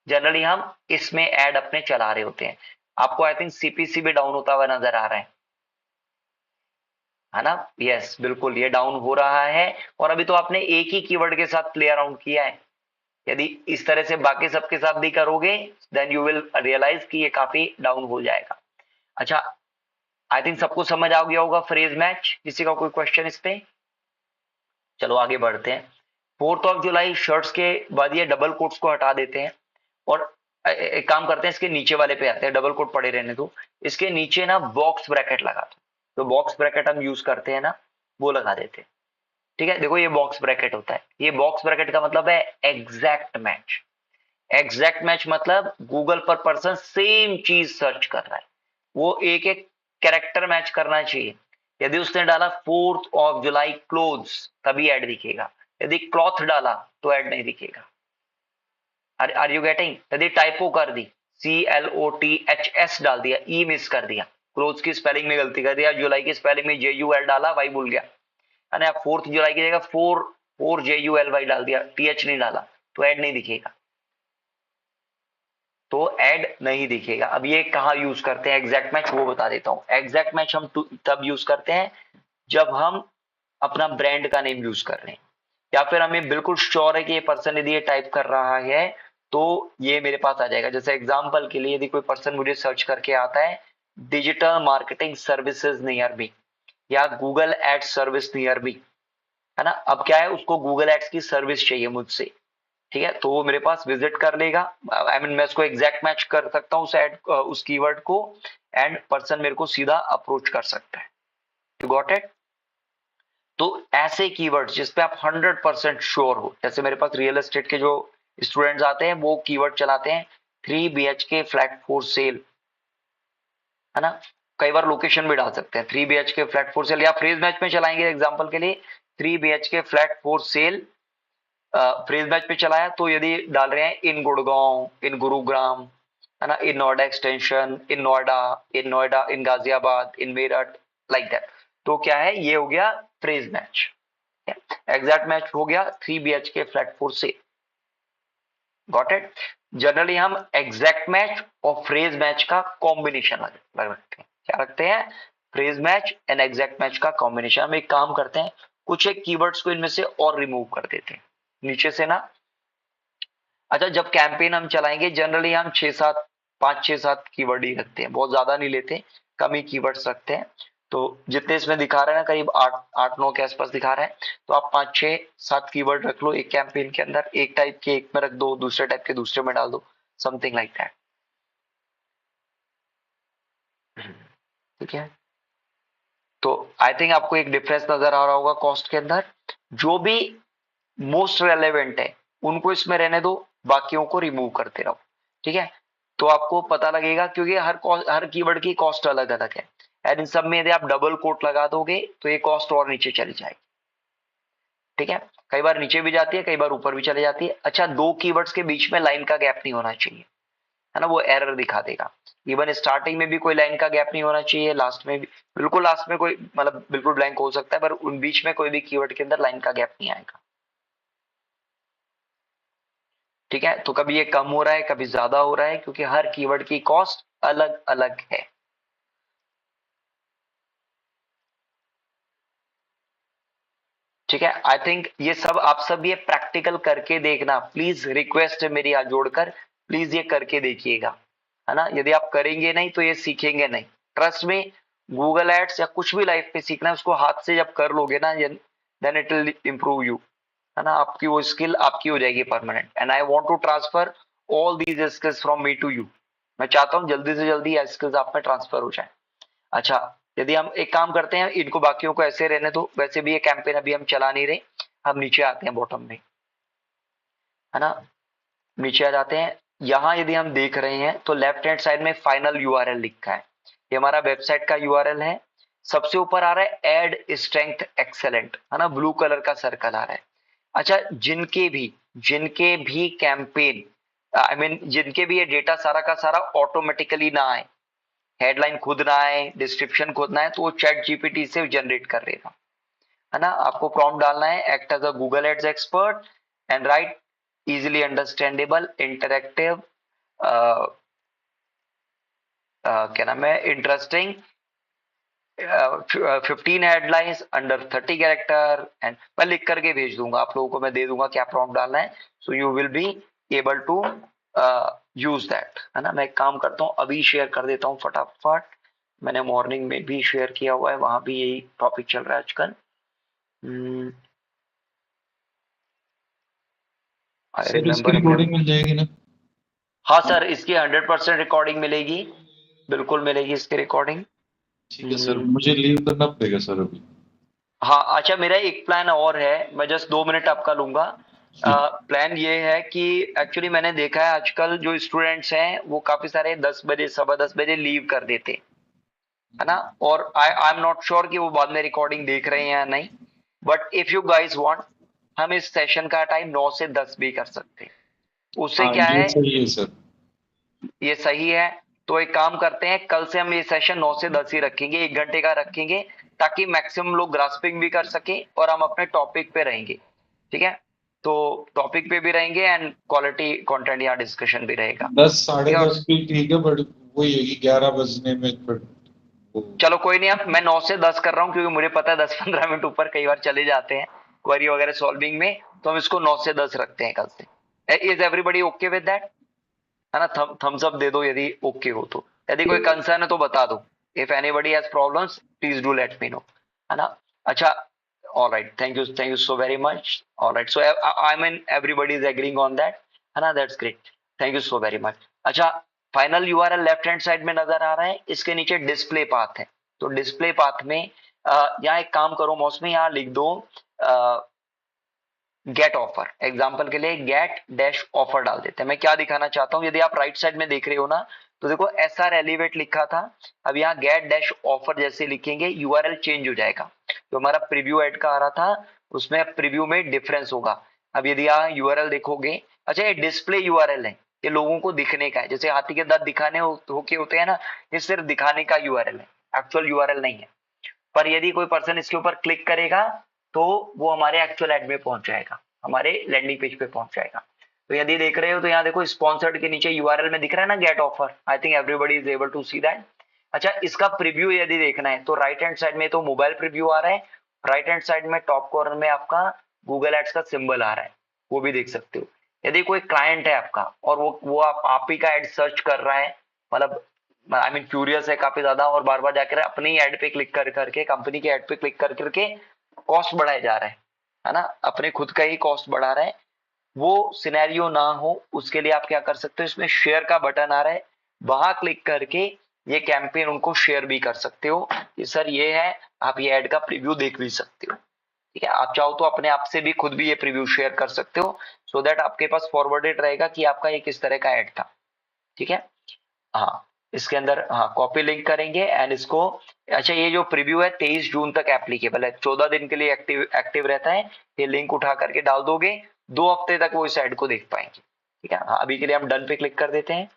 Generally हम इसमें ऐड अपने चला रहे होते हैं। आपको आई थिंक सीपीसी भी डाउन होता हुआ नजर आ रहा है ना? यस, बिल्कुल ये डाउन हो रहा है। और अभी तो आपने एक ही कीवर्ड के साथ प्ले अराउंड किया है। यदि इस तरह से बाकी सबके साथ भी करोगे, देन यू विल रियलाइज कि ये काफी डाउन हो जाएगा। अच्छा, आई थिंक सबको समझ आ गया होगा फ्रेज मैच। किसी का कोई क्वेश्चन इस पे? चलो आगे बढ़ते हैं। 4th जुलाई शर्ट्स के बाद ये डबल कोट्स को हटा देते हैं और एक काम करते हैं, इसके नीचे वाले पे आते हैं, डबल कोट पड़े रहने दो। इसके नीचे ना बॉक्स ब्रैकेट लगा दो, तो बॉक्स ब्रैकेट हम यूज करते हैं ना, वो लगा देते हैं। ठीक है, देखो ये बॉक्स ब्रैकेट होता है। ये बॉक्स ब्रैकेट का मतलब है एग्जैक्ट मैच। एग्जैक्ट मैच मतलब गूगल पर पर्सन सेम चीज सर्च कर रहा है, वो एक एक कैरेक्टर मैच करना चाहिए। यदि उसने डाला 4th जुलाई क्लोथ्स, तभी ऐड दिखेगा। यदि क्लॉथ डाला तो ऐड नहीं दिखेगा। Are you getting? यदि टाइपो कर दी, CLOTHS डाल दिया, ई मिस कर दिया, क्लोथ्स की स्पेलिंग में गलती कर दिया, जुलाई की स्पेलिंग में JUL डाला, वाई भूल गया, है ना, 4th जुलाई की जगह 4 JULY डाल दिया, TH नहीं डाला, तो ऐड नहीं दिखेगा, तो ऐड नहीं दिखेगा। अब ये कहाँ यूज करते हैं एग्जैक्ट मैच, वो बता देता हूं। एग्जैक्ट मैच हम तब यूज करते हैं जब हम अपना ब्रांड का नेम यूज कर रहे हैं, या फिर हमें बिल्कुल श्योर है कि ये पर्सन यदि ये टाइप कर रहा है तो ये मेरे पास आ जाएगा। जैसे एग्जांपल के लिए, यदि कोई पर्सन मुझे सर्च करके आता है digital marketing services near me, या Google ads service near me, है ना, अब क्या है, उसको गूगल एड्स की सर्विस चाहिए मुझसे, ठीक है, तो वो मेरे पास विजिट कर लेगा। आई मीन मैं उसको एग्जैक्ट मैच कर सकता हूँ उस कीवर्ड को, एंड पर्सन मेरे को सीधा अप्रोच कर सकता है। You got it? तो ऐसे कीवर्ड्स जिस पे आप 100% श्योर हो, जैसे मेरे पास रियल एस्टेट के जो स्टूडेंट्स आते हैं वो कीवर्ड चलाते हैं 3 BHK फ्लैट फॉर सेल, है ना, कई बार लोकेशन भी डाल सकते हैं 3 BHK फ्लैट फॉर सेल, या फ्रेज मैच में चलाएंगे एग्जांपल के लिए 3 BHK flat for sale, phrase match पे चलाया तो यदि डाल रहे हैं इन गुड़गांव, इन गुरुग्राम, है ना, in Noida extension, in Noida, in Ghaziabad, in Meerut, like that, तो क्या है, ये हो गया फ्रेज मैच। एग्जैक्ट मैच हो गया 3 BHK flat for sale. Got it? Generally हम एग्जैक्ट मैच और फ्रेज मैच का कॉम्बिनेशन रखते हैं। क्या रखते हैं? Phrase match and exact match का कॉम्बिनेशन। हम एक काम करते हैं, कुछ एक कीवर्ड्स को इनमें से और रिमूव कर देते हैं नीचे से ना। अच्छा, जब कैंपेन हम चलाएंगे जनरली हम 5-6-7 कीवर्ड ही रखते हैं, बहुत ज्यादा नहीं लेते, कम ही कीवर्ड्स रखते हैं। तो जितने इसमें दिखा रहे हैं ना, करीब 8-9 के आसपास दिखा रहा है, तो आप 5-6-7 कीवर्ड रख लो एक कैंपेन के अंदर, एक टाइप के एक में रख दो, दूसरे टाइप के दूसरे में डाल दो, समथिंग लाइक दैट। ठीक है, तो आई थिंक आपको एक डिफरेंस नजर आ रहा होगा कॉस्ट के अंदर। जो भी मोस्ट रेलेवेंट है उनको इसमें रहने दो, बाकियों को रिमूव करते रहो। ठीक है, तो आपको पता लगेगा, क्योंकि हर कीवर्ड की कॉस्ट अलग अलग है, एंड इन सब में यदि आप डबल कोट लगा दोगे तो ये कॉस्ट और नीचे चली जाएगी। ठीक है, कई बार नीचे भी जाती है, कई बार ऊपर भी चली जाती है। अच्छा, 2 कीवर्ड्स के बीच में लाइन का गैप नहीं होना चाहिए, है ना, वो एरर दिखा देगा। इवन स्टार्टिंग में भी कोई लाइन का गैप नहीं होना चाहिए, लास्ट में भी, बिल्कुल लास्ट में कोई मतलब बिल्कुल ब्लैंक हो सकता है, पर उन बीच में कोई भी कीवर्ड के अंदर लाइन का गैप नहीं आएगा। ठीक है, तो कभी ये कम हो रहा है, कभी ज्यादा हो रहा है, क्योंकि हर कीवर्ड की कॉस्ट अलग अलग है। ठीक है, आई थिंक ये सब आप सब ये प्रैक्टिकल करके देखना, प्लीज रिक्वेस्ट है मेरी हाथ जोड़कर, प्लीज ये करके देखिएगा, है ना। यदि आप करेंगे नहीं तो ये सीखेंगे नहीं। ट्रस्ट में, गूगल एड्स या कुछ भी लाइफ में सीखना है, उसको हाथ से जब कर लोगे ना, then it will improve you, है ना। आपकी वो स्किल आपकी हो जाएगी permanent. And I want to transfer all these skills from me to you. मैं चाहता हूं जल्दी से जल्दी ये स्किल्स आप में ट्रांसफर हो जाए। अच्छा, यदि हम एक काम करते हैं, इनको बाकियों को ऐसे रहने दो, वैसे भी ये कैंपेन अभी हम चला नहीं रहे, हम नीचे आते हैं बॉटम में, है ना, नीचे आ जाते हैं। यहां यदि हम देख रहे हैं तो लेफ्ट हैंड साइड में फाइनल यूआरएल लिखा है, ये हमारा वेबसाइट का यूआरएल है। सबसे ऊपर आ रहा है एड स्ट्रेंथ एक्सेलेंट, है ना, ब्लू कलर का सर्कल आ रहा है। अच्छा, जिनके भी कैंपेन, आई मीन जिनके भी ये डेटा सारा का सारा ऑटोमेटिकली ना आए, हेडलाइन खुद ना आए, डिस्क्रिप्शन खुद ना आए, तो वो चैट जीपीटी से जनरेट कर देगा, है ना। आपको प्रॉम्प्ट डालना है, act as a Google ads expert and write easily understandable interactive क्या नाम है, interesting 15 headlines under 30 character, and मैं लिख करके भेज दूंगा आप लोगों को, मैं दे दूंगा क्या प्रॉम्प्ट डालना है, so you will be able to use that, है ना। मैं एक काम करता हूँ, अभी शेयर कर देता हूँ फटाफट। मैंने मॉर्निंग में भी शेयर किया हुआ है, वहां भी यही टॉपिक चल रहा है आजकल। सर इसकी रिकॉर्डिंग मिल जाएगी ना? हाँ सर, इसकी 100% रिकॉर्डिंग मिलेगी, बिल्कुल मिलेगी इसकी रिकॉर्डिंग। ठीक है सर, मुझे लीव करना पड़ेगा सर अभी। हाँ, अच्छा, मेरा एक प्लान और है, मैं जस्ट 2 मिनट आपका लूंगा। प्लान ये है कि एक्चुअली मैंने देखा है आजकल जो स्टूडेंट्स हैं वो काफी सारे 10 बजे 10:15 बजे लीव कर देते, है ना, और आई एम नॉट श्योर कि वो बाद में रिकॉर्डिंग देख रहे हैं या नहीं, but if you guys want, हम इस सेशन का टाइम 9 से 10 भी कर सकते हैं। उससे क्या ये है, सही है सर, ये सही है। तो एक काम करते हैं, कल से हम ये सेशन 9 से 10 ही रखेंगे, 1 घंटे का रखेंगे, ताकि मैक्सिमम लोग ग्रास्पिंग भी कर सके और हम अपने टॉपिक पे रहेंगे। ठीक है, तो टॉपिक पे भी रहेंगे एंड क्वालिटी कंटेंट या डिस्कशन भी रहेगा। 10 साढ़े 10 भी ठीक है, बट वही है कि 11 बजने में चलो कोई नहीं, अब मैं 9 से 10 कर रहा हूँ, क्योंकि मुझे पता है 10-15 मिनट ऊपर कई बार चले जाते हैं क्वेरी वगैरह सॉल्विंग में, तो हम इसको 9 से 10 रखते हैं कल से। Is everybody okay with that, है ना। थम्स अप दे दो यदि ओके हो तो, यदि कोई कंसर्न है तो बता दो। If anybody has problems please do let me know, है ना। अच्छा, alright, thank you so very much. Alright, so I mean everybody is agreeing on that, है ना, that's great, thank you so very much. अच्छा, final URL left hand side में नजर आ रहा है, इसके नीचे डिस्प्ले पाथ है, तो डिस्प्ले पाथ में यहाँ एक काम करो माउस में, यहाँ लिख दो गेट ऑफर। एग्जाम्पल के लिए गेट डैश ऑफर डाल देते हैं। मैं क्या दिखाना चाहता हूँ, यदि आप राइट साइड में देख रहे हो ना, तो देखो SR एलिवेट लिखा था, अब यहाँ गेट डैश ऑफर जैसे लिखेंगे यूआरएल चेंज हो जाएगा। जो हमारा प्रीव्यू एड का आ रहा था उसमें प्रीव्यू में डिफरेंस होगा। अब यदि यहाँ यूआरएल देखोगे, अच्छा ये डिस्प्ले यूआरएल है, ये लोगों को दिखने का है, जैसे हाथी के दांत दिखाने होते हैं ना, ये सिर्फ दिखाने का यूआरएल है, एक्चुअल यूआरएल नहीं है। पर यदि कोई पर्सन इसके ऊपर क्लिक करेगा तो वो हमारे एक्चुअल एड में पहुंच जाएगा, हमारे लैंडिंग पेज पे पहुंच जाएगा। तो यदि देख रहे हो तो यहाँ देखो स्पॉन्सर्ड के नीचे यूआरएल में दिख रहा है ना get offer, I think everybody is able to see that. अच्छा, इसका प्रीव्यू यदि देखना है तो राइट हैंड साइड में तो मोबाइल प्रीव्यू आ रहा है, राइट हैंड साइड में टॉप कॉर्नर में आपका गूगल एड्स का सिंबल आ रहा है, वो भी देख सकते हो। यदि कोई क्लाइंट है आपका और वो आप ही का एड सर्च कर रहा है, मतलब आई मीन क्यूरियस है काफी ज्यादा और बार बार जाकर अपनी एड पे क्लिक कर करके, कंपनी के एड पे क्लिक कर करके कॉस्ट बढ़ाए जा रहा है ना, अपने खुद का ही कॉस्ट बढ़ा रहा है, वो सिनेरियो ना हो उसके लिए आप क्या कर सकते हो, इसमें शेयर का बटन आ रहा है, वहां क्लिक करके ये कैंपेन उनको शेयर भी कर सकते हो कि सर ये है, आप ये एड का प्रीव्यू देख भी सकते हो। ठीक है, आप चाहो तो अपने आप से भी खुद भी ये प्रीव्यू शेयर कर सकते हो, सो दैट आपके पास फॉरवर्डेड रहेगा कि आपका ये किस तरह का एड था। ठीक है, हाँ इसके अंदर हाँ कॉपी लिंक करेंगे एंड इसको, अच्छा ये जो प्रीव्यू है 23 जून तक एप्लीकेबल है, 14 दिन के लिए एक्टिव रहता है। ये लिंक उठा करके डाल दोगे, 2 हफ्ते तक वो इस एड को देख पाएंगे। ठीक है, हाँ अभी के लिए हम डन पे क्लिक कर देते हैं।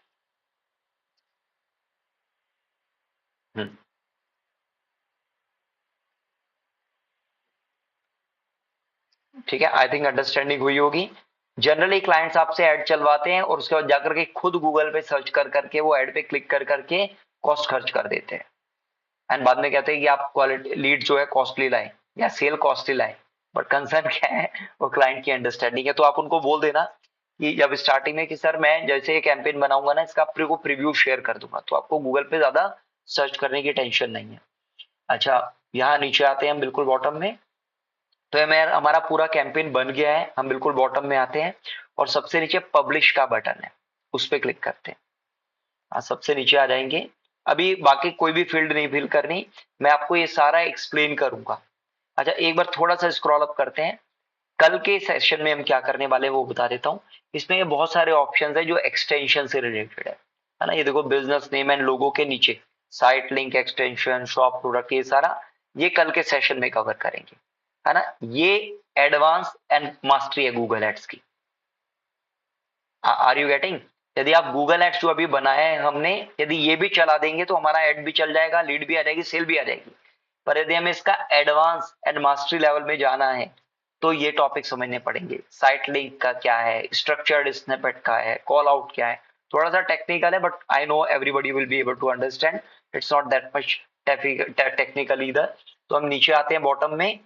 ठीक है, आई थिंक अंडरस्टैंडिंग हुई होगी। जनरली क्लाइंट्स आपसे ऐड चलवाते हैं और उसके बाद जाकर के खुद गूगल पे सर्च कर करके वो ऐड पे क्लिक कर करके कॉस्ट खर्च कर देते हैं एंड बाद में कहते हैं कि आप क्वालिटी लीड जो है कॉस्टली लाए या सेल कॉस्टली लाए, बट कंसर्न क्या है वो क्लाइंट की अंडरस्टैंडिंग है। तो आप उनको बोल देना कि जब स्टार्टिंग में कि सर मैं जैसे ये कैंपेन बनाऊंगा ना इसका आपको प्रीव्यू शेयर कर दूंगा, तो आपको गूगल पे ज्यादा सर्च करने की टेंशन नहीं है। अच्छा यहाँ नीचे आते हैं हम बिल्कुल बॉटम में, तो हमारा पूरा कैंपेन बन गया है, हम बिल्कुल बॉटम में आते हैं और सबसे नीचे पब्लिश का बटन है, उस पर क्लिक करते हैं। सबसे नीचे आ जाएंगे, अभी बाकी कोई भी फील्ड नहीं फिल करनी, मैं आपको ये सारा एक्सप्लेन करूंगा। अच्छा एक बार थोड़ा सा स्क्रॉल अप करते हैं, कल के सेशन में हम क्या करने वाले हैं वो बता देता हूँ। इसमें बहुत सारे ऑप्शंस है जो एक्सटेंशन से रिलेटेड है ना, ये देखो बिजनेस नेम एंड लोगो के नीचे site link extension shop product, ये सारा ये कल के सेशन में कवर करेंगे, है ना। ये एडवांस एंड मास्टरी है गूगल एड्स की। Are you getting? यदि आप गूगल एड्स जो अभी बनाया है हमने, यदि ये भी चला देंगे तो हमारा एड भी चल जाएगा, लीड भी आ जाएगी, सेल भी आ जाएगी। पर यदि हमें इसका एडवांस एंड मास्टरी लेवल में जाना है तो ये टॉपिक समझने पड़ेंगे। साइट लिंक का क्या है, स्ट्रक्चर्ड स्निपेट का है, कॉल आउट क्या है, थोड़ा सा टेक्निकल है but I know everybody will be able to understand, it's not that much technical either. तो हम नीचे आते हैं बॉटम में,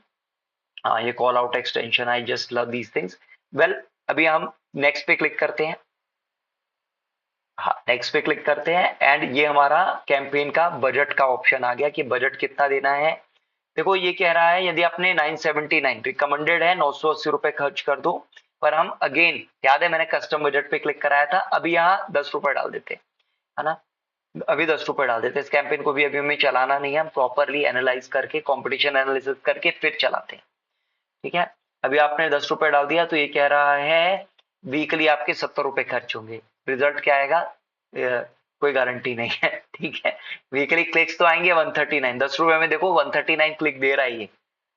हाँ ये call out extension, I just love these things. Well अभी हम नेक्स्ट पे क्लिक करते हैं, हाँ नेक्स्ट पे क्लिक करते हैं एंड ये हमारा कैंपेन का बजट का ऑप्शन आ गया कि बजट कितना देना है। देखो ये कह रहा है यदि आपने 979 रिकमेंडेड है 980 रुपए खर्च कर दो, पर हम अगेन याद है मैंने कस्टम बजट पे क्लिक कराया था, अभी यहाँ 10 रुपए डाल देते हैं, है ना, अभी 10 रुपए डाल देते हैं। इस कैंपेन को भी अभी हमें चलाना नहीं है, हम प्रॉपरली एनालाइज करके कंपटीशन एनालिसिस करके फिर चलाते हैं। ठीक है, अभी आपने 10 रुपए डाल दिया तो ये कह रहा है वीकली आपके 70 रुपए खर्च होंगे, रिजल्ट क्या आएगा कोई गारंटी नहीं है। ठीक है, वीकली क्लिक्स तो आएंगे 139, 10 रुपए में देखो 139 क्लिक दे रहा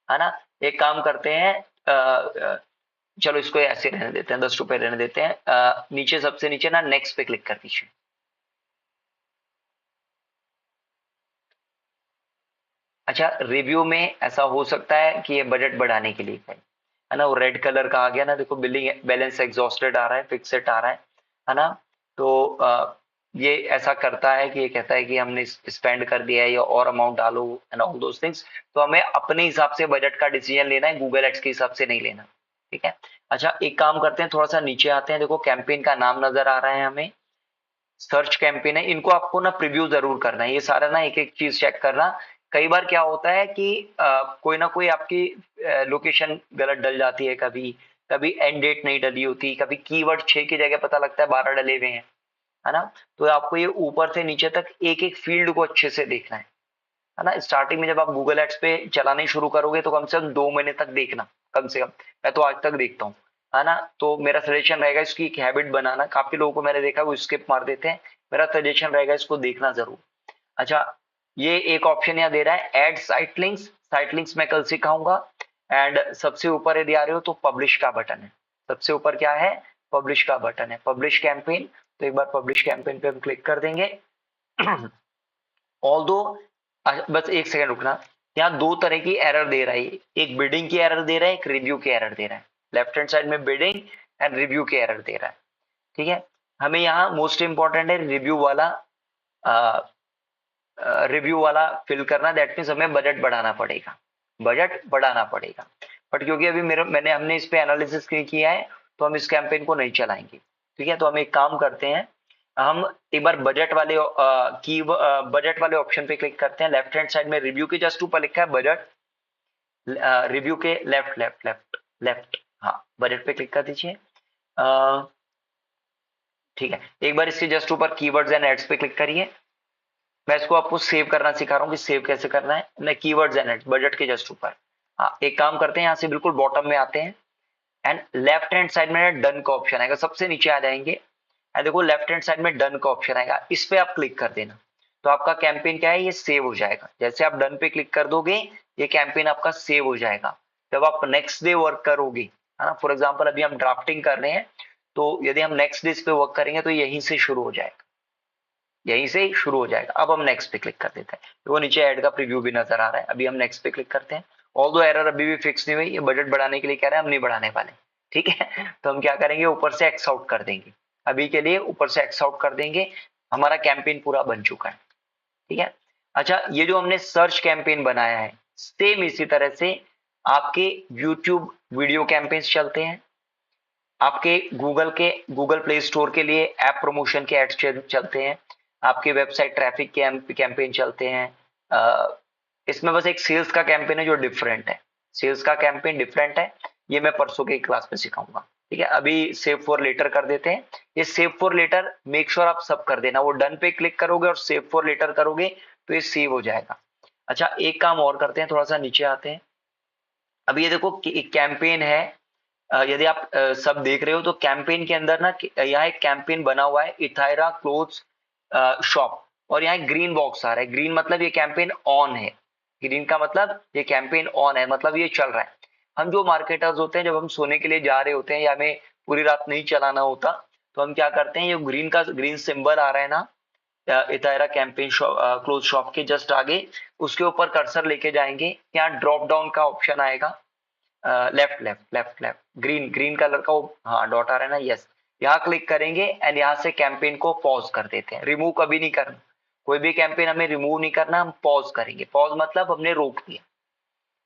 है ना। एक काम करते हैं चलो इसको ऐसे रहने देते हैं, 10 रुपए रहने देते हैं। नीचे सबसे नीचे ना नेक्स्ट पे क्लिक कर दीजिए। अच्छा रिव्यू में ऐसा हो सकता है कि ये बजट बढ़ाने के लिए है ना, वो रेड कलर का आ गया ना, देखो बिलिंग बैलेंस एग्जॉस्टेड आ रहा है, फिक्सेड आ रहा है ना। तो ये ऐसा करता है कि ये कहता है कि हमने स्पेंड कर दिया है या और अमाउंट डालो एंड ऑल दोस थिंग्स। तो हमें अपने हिसाब से बजट का डिसीजन लेना है, गूगल एड्स के हिसाब से नहीं लेना। ठीक है, अच्छा एक काम करते हैं, थोड़ा सा नीचे आते हैं, देखो कैंपेन का नाम नजर आ रहा है हमें, सर्च कैंपेन है, इनको आपको ना प्रीव्यू जरूर करना है, ये सारा ना एक एक चीज चेक करना। कई बार क्या होता है कि कोई ना कोई आपकी लोकेशन गलत डल जाती है, कभी कभी एंड डेट नहीं डली होती, कभी कीवर्ड 6 की जगह पता लगता है 12 डले हुए हैं, है ना। तो आपको ये ऊपर से नीचे तक एक एक फील्ड को अच्छे से देखना है ना। स्टार्टिंग में जब आप गूगल एड्स पे चलाने शुरू करोगे तो कम से कम 2 महीने तक देखना, कम से कम, मैं तो आज तक देखता हूँ, है ना। तो मेरा सजेशन रहेगा इसकी एक हैबिट बनाना, काफी लोगों को मैंने देखा वो स्किप मार देते हैं, मेरा सजेशन रहेगा इसको देखना जरूर। अच्छा ये एक ऑप्शन यहाँ दे रहा है add site links, site links मैं कल सिखाऊंगा। एंड सबसे ऊपर यदि आ रहे हो तो पब्लिश का बटन है, सबसे ऊपर क्या है, पब्लिश का बटन है, पब्लिश कैंपेन। तो एक बार पब्लिश कैंपेन पे हम क्लिक कर देंगे। ऑल्दो बस एक सेकंड रुकना, यहाँ 2 तरह की एरर दे रहा है, एक बिडिंग की एरर दे रहा है, एक रिव्यू की एरर दे रहा है। लेफ्ट हैंड साइड में बिडिंग एंड रिव्यू की एरर दे रहा है। ठीक है, हमें यहाँ मोस्ट इंपॉर्टेंट है रिव्यू वाला फिल करना, दैट मीन्स हमें बजट बढ़ाना पड़ेगा, बजट बढ़ाना पड़ेगा। बट क्योंकि अभी हमने इस पे एनालिसिस किया है तो हम इस कैंपेन को नहीं चलाएंगे। ठीक है, तो हम एक काम करते हैं, हम एक बार बजट वाले बजट वाले ऑप्शन पे क्लिक करते हैं। लेफ्ट हैंड साइड में रिव्यू के जस्ट ऊपर लिखा है बजट, रिव्यू के लेफ्ट लेफ्ट लेफ्ट लेफ्ट, हाँ बजट पे क्लिक कर दीजिए। ठीक है, एक बार इसके जस्ट ऊपर कीवर्ड्स एंड एड्स पे क्लिक करिए। मैं इसको आपको सेव करना सिखा रहा हूँ कि सेव कैसे करना है। मैं कीवर्ड्स एंड एड्स बजट के जस्ट ऊपर, हाँ एक काम करते हैं, यहाँ से बिल्कुल बॉटम में आते हैं एंड लेफ्ट हैंड साइड में डन का ऑप्शन आएगा, सबसे नीचे आ जाएंगे एंड देखो लेफ्ट हैंड साइड में डन का ऑप्शन आएगा, इस पे आप क्लिक कर देना। तो आपका कैंपेन क्या है, ये सेव हो जाएगा। जैसे आप डन पे क्लिक कर दोगे ये कैंपेन आपका सेव हो जाएगा। जब आप नेक्स्ट डे वर्क करोगे, है ना, फॉर एग्जांपल अभी हम ड्राफ्टिंग कर रहे हैं, तो यदि हम नेक्स्ट डे इस पे वर्क करेंगे तो यहीं से शुरू हो जाएगा, यहीं से शुरू हो जाएगा। अब हम नेक्स्ट पे क्लिक कर देते हैं, तो वो नीचे ऐड का प्रीव्यू भी नजर आ रहा है। अभी हम नेक्स्ट पे क्लिक करते हैं। ऑल्दो एरर अभी भी फिक्स नहीं हुई, ये बजट बढ़ाने के लिए कह रहे हैं, हम नहीं बढ़ाने वाले। ठीक है, तो हम क्या करेंगे, ऊपर से एक्स आउट कर देंगे, अभी के लिए ऊपर से एक्स आउट कर देंगे। हमारा कैंपेन पूरा बन चुका है। ठीक है, अच्छा ये जो हमने सर्च कैंपेन बनाया है, सेम इसी तरह से आपके YouTube वीडियो कैंपेन्स चलते हैं, आपके गूगल प्ले स्टोर के लिए ऐप प्रमोशन के एड्स चलते हैं, आपके वेबसाइट ट्रैफिक के कैंपेन चलते हैं। इसमें बस एक सेल्स का कैंपेन है जो डिफरेंट है, सेल्स का कैंपेन डिफरेंट है, ये मैं परसों की क्लास में सिखाऊंगा। ठीक है, अभी सेव फॉर लेटर कर देते हैं। ये save for later make sure आप सब कर देना, वो डन पे क्लिक करोगे और सेव फॉर लेटर करोगे तो ये सेव हो जाएगा। अच्छा एक काम और करते हैं, थोड़ा सा नीचे आते हैं। अभी ये देखो एक कैंपेन है, यदि आप सब देख रहे हो तो कैंपेन के अंदर ना यहाँ एक कैंपेन बना हुआ है, इथायरा क्लोथ्स शॉप, और यहाँ ग्रीन बॉक्स आ रहा है। ग्रीन मतलब ये कैंपेन ऑन है, ग्रीन का मतलब ये कैंपेन ऑन है, मतलब ये चल रहा है। हम जो मार्केटर्स होते हैं, जब हम सोने के लिए जा रहे होते हैं या हमें पूरी रात नहीं चलाना होता, तो हम क्या करते हैं, ये ग्रीन सिंबल आ रहा है ना इतायरा कैंपेन क्लोथ शॉप के जस्ट आगे, उसके ऊपर कर्सर लेके जाएंगे, यहाँ ड्रॉप डाउन का ऑप्शन आएगा, left left left left, green colour का वो हाँ डॉट आ रहा है ना, यस, यहाँ क्लिक करेंगे एंड यहाँ से कैंपेन को पॉज कर देते हैं। रिमूव कभी नहीं करना, कोई भी कैंपेन हमें रिमूव नहीं करना, हम पॉज करेंगे। पॉज मतलब हमने रोक दिया,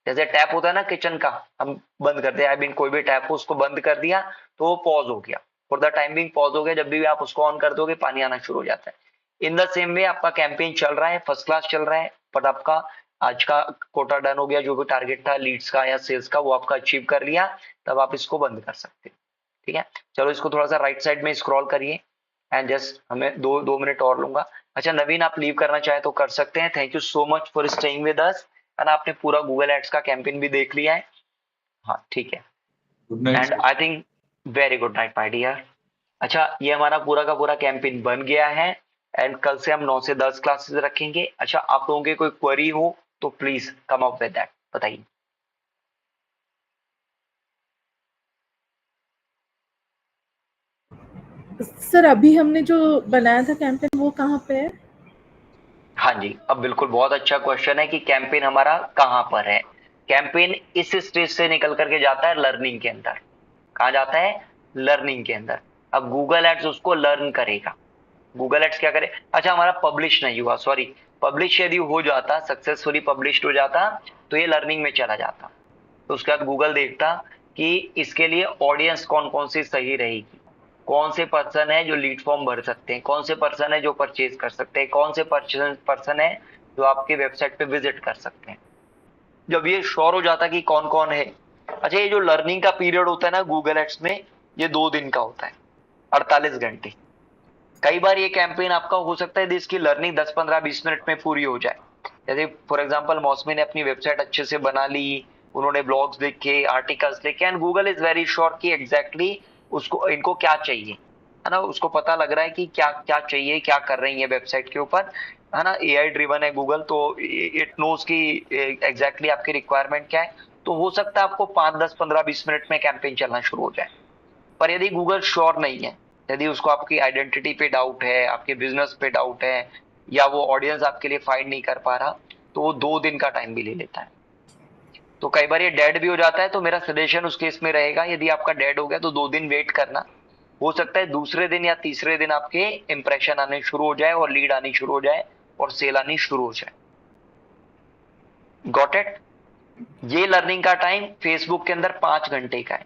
जैसे टैप होता है ना किचन का, हम बंद करते हैं, आई मीन कोई भी टैप हो उसको बंद कर दिया तो वो पॉज हो गया, for the time being pause हो गया। जब भी आप उसको ऑन कर दोगे पानी आना शुरू हो जाता है। इन द सेम वे आपका कैंपेन चल रहा है, फर्स्ट क्लास चल रहा है, पर आपका आज का कोटा डन हो गया, जो भी टारगेट था लीड्स का या सेल्स का वो आपका अचीव कर लिया, तब आप इसको बंद कर सकते हो। ठीक है, चलो इसको थोड़ा सा राइट साइड में स्क्रॉल करिए एंड जस्ट हमें दो मिनट और लूंगा। अच्छा नवीन, आप लीव करना चाहे तो कर सकते हैं। Thank you so much for staying with us, and आपने पूरा गूगल एड्स का कैंपेन भी देख लिया है। हाँ ठीक है, and I think very good night my dear. अच्छा ये हमारा पूरा का पूरा कैंपेन बन गया है एंड कल से हम 9 से 10 क्लासेस रखेंगे। अच्छा आप लोगों के कोई क्वेरी हो तो please come up with that, बताइए। सर अभी हमने जो बनाया था कैंपेन वो कहाँ पे है? हाँ जी, अब बिल्कुल बहुत अच्छा क्वेश्चन है कि कैंपेन हमारा कहाँ पर है। कैंपेन इस स्टेज से निकल करके जाता है लर्निंग के अंदर। कहाँ जाता है? लर्निंग के अंदर। अब गूगल एड्स उसको लर्न करेगा। गूगल एड्स क्या करे? अच्छा हमारा पब्लिश नहीं हुआ, सॉरी, पब्लिश यदि हो जाता, सक्सेसफुली पब्लिश हो जाता तो ये लर्निंग में चला जाता। तो उसके बाद गूगल देखता कि इसके लिए ऑडियंस कौन कौन सी सही रहेगी, कौन से पर्सन है जो लीड फॉर्म भर सकते हैं, कौन से पर्सन है जो परचेज कर सकते हैं, कौन से पर्सन है जो आपके वेबसाइट पे विजिट कर सकते हैं। जब ये श्योर हो जाता कि कौन कौन है। अच्छा ये जो लर्निंग का पीरियड होता है ना गूगल एड्स में, ये 2 दिन का होता है, 48 घंटे। कई बार ये कैंपेन आपका हो सकता है इसकी लर्निंग 10, 15, 20 मिनट में पूरी हो जाए। जैसे फॉर एग्जांपल मौसमी ने अपनी वेबसाइट अच्छे से बना ली, उन्होंने ब्लॉग्स लिखे, आर्टिकल्स लिखे, and Google is very sure कि एग्जैक्टली उसको इनको क्या चाहिए, है ना, उसको पता लग रहा है कि क्या क्या चाहिए, क्या कर रही है वेबसाइट के ऊपर, है ना। एआई ड्रिवन है गूगल, तो इट नोज की एग्जैक्टली आपकी रिक्वायरमेंट क्या है। तो हो सकता है आपको 5, 10, 15, 20 मिनट में कैंपेन चलना शुरू हो जाए। पर यदि गूगल श्योर नहीं है, यदि उसको आपकी आइडेंटिटी पे डाउट है, आपके बिजनेस पे डाउट है, या वो ऑडियंस आपके लिए फाइंड नहीं कर पा रहा, तो वो 2 दिन का टाइम भी ले लेता है। तो कई बार ये डेड भी हो जाता है। तो मेरा सजेशन उस केस में रहेगा, यदि आपका डेड हो गया तो 2 दिन वेट करना। हो सकता है दूसरे दिन या तीसरे दिन आपके इंप्रेशन आने शुरू हो जाए और लीड आनी शुरू हो जाए और सेल आनी शुरू हो जाए। Got it? ये लर्निंग का टाइम फेसबुक के अंदर 5 घंटे का है।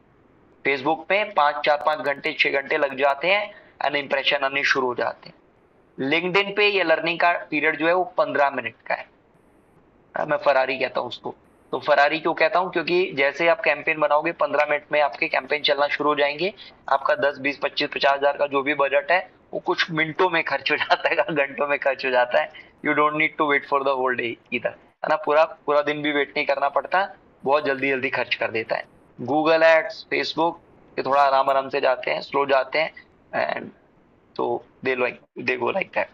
फेसबुक पे 4-5 घंटे 6 घंटे लग जाते हैं एंड इंप्रेशन आने शुरू हो जाते हैं। लिंक्डइन पे ये लर्निंग का पीरियड जो है वो 15 मिनट का है। मैं फरारी कहता हूँ उसको। तो फरारी क्यों कहता हूँ, क्योंकि जैसे आप कैंपेन बनाओगे 15 मिनट में आपके कैंपेन चलना शुरू हो जाएंगे। आपका 10, 20, 25, 50 हजार का जो भी बजट है वो कुछ मिनटों में खर्च हो जाता है, घंटों में खर्च हो जाता है। You don't need to wait for the whole day इधर, है ना। पूरा दिन भी वेट नहीं करना पड़ता, बहुत जल्दी जल्दी खर्च कर देता है। गूगल एड्स, फेसबुक ये थोड़ा आराम से जाते हैं, स्लो जाते हैं, एंड तो दे गो लाइक दैट।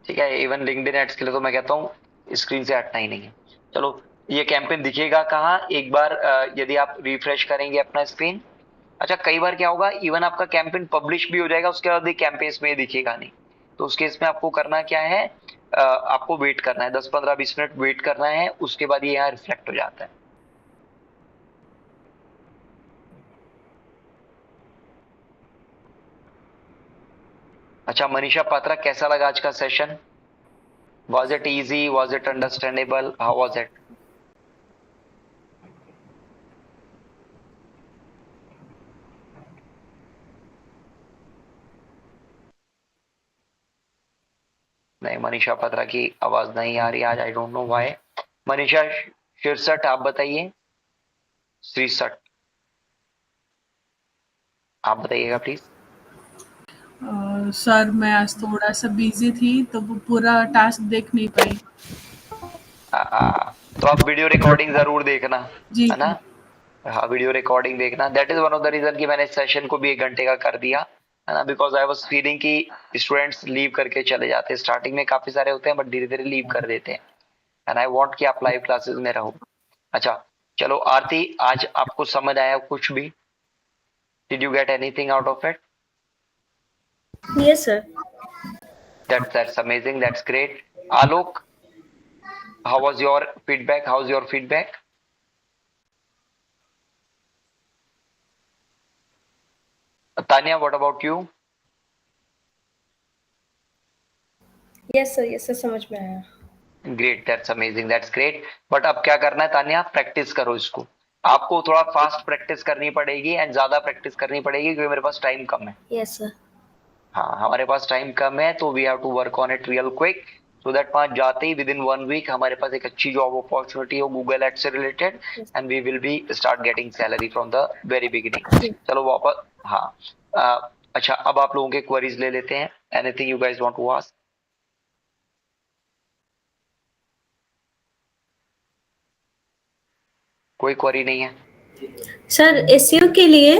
ठीक है, इवन लिंक्डइन एड्स के लिए तो मैं कहता हूँ स्क्रीन से हटना ही नहीं है। चलो, ये कैंपेन दिखेगा कहाँ, एक बार यदि आप रिफ्रेश करेंगे अपना स्क्रीन। अच्छा, कई बार क्या होगा, इवन आपका कैंपेन पब्लिश भी हो जाएगा, उसके बाद कैंपेन्स में दिखेगा नहीं। तो उस केस में आपको करना क्या है, आपको वेट करना है 10, 15, 20 मिनट वेट करना है, उसके बाद ये यहाँ रिफ्लेक्ट हो जाता है। अच्छा, मनीषा पात्रा, कैसा लगा आज का session? Was it easy? Was it understandable? How was it? नहीं, मनीषा पात्रा की आवाज नहीं आ रही आज, आई don't know why. Manisha Shirsat, आप बताइए। श्रीसट, आप बताइएगा प्लीज। सर मैं आज थोड़ा सा बिजी थी तो वो पूरा टास्क देख नहीं पाई। तो आप वीडियो रिकॉर्डिंग जरूर देखना, जी है ना। हाँ, वीडियो रिकॉर्डिंग देखना। That is one of the reason कि मैंने सेशन को भी 1 घंटे का कर दिया, है ना, बिकॉज आई वाज फीलिंग कि स्टूडेंट्स लीव करके चले जाते हैं। स्टार्टिंग में काफी सारे होते हैं बट धीरे धीरे लीव कर देते हैं, एंड आई वांट कि आप लाइव क्लासेस में रहो। अच्छा चलो, आरती, आज आपको समझ आया कुछ भी? Did you get anything out of it? Yes, sir. That's amazing, that's great. Alok, how was your feedback? How's your feedback? Tanya, what about you? Yes, sir. Yes, sir. समझ में आया। Great, that's amazing, that's great. But अब क्या करना है Tanya, practice करो इसको। आपको थोड़ा फास्ट प्रैक्टिस करनी पड़ेगी एंड ज्यादा प्रैक्टिस करनी पड़ेगी, क्योंकि मेरे पास टाइम कम है। Yes, sir. हाँ, हमारे पास टाइम कम है, तो we have to work on it real quick, so that वहां जाते ही विद इन 1 वीक हमारे पास एक अच्छी जॉब अपॉर्चुनिटी हो गूगल एड से related, and we will be start getting salary from the very beginning. चलो वापस, हाँ, अच्छा, अब आप लोगों के क्वेरीज ले लेते हैं। Anything you guys want to ask? कोई क्वेरी नहीं है सर? एसईओ के लिए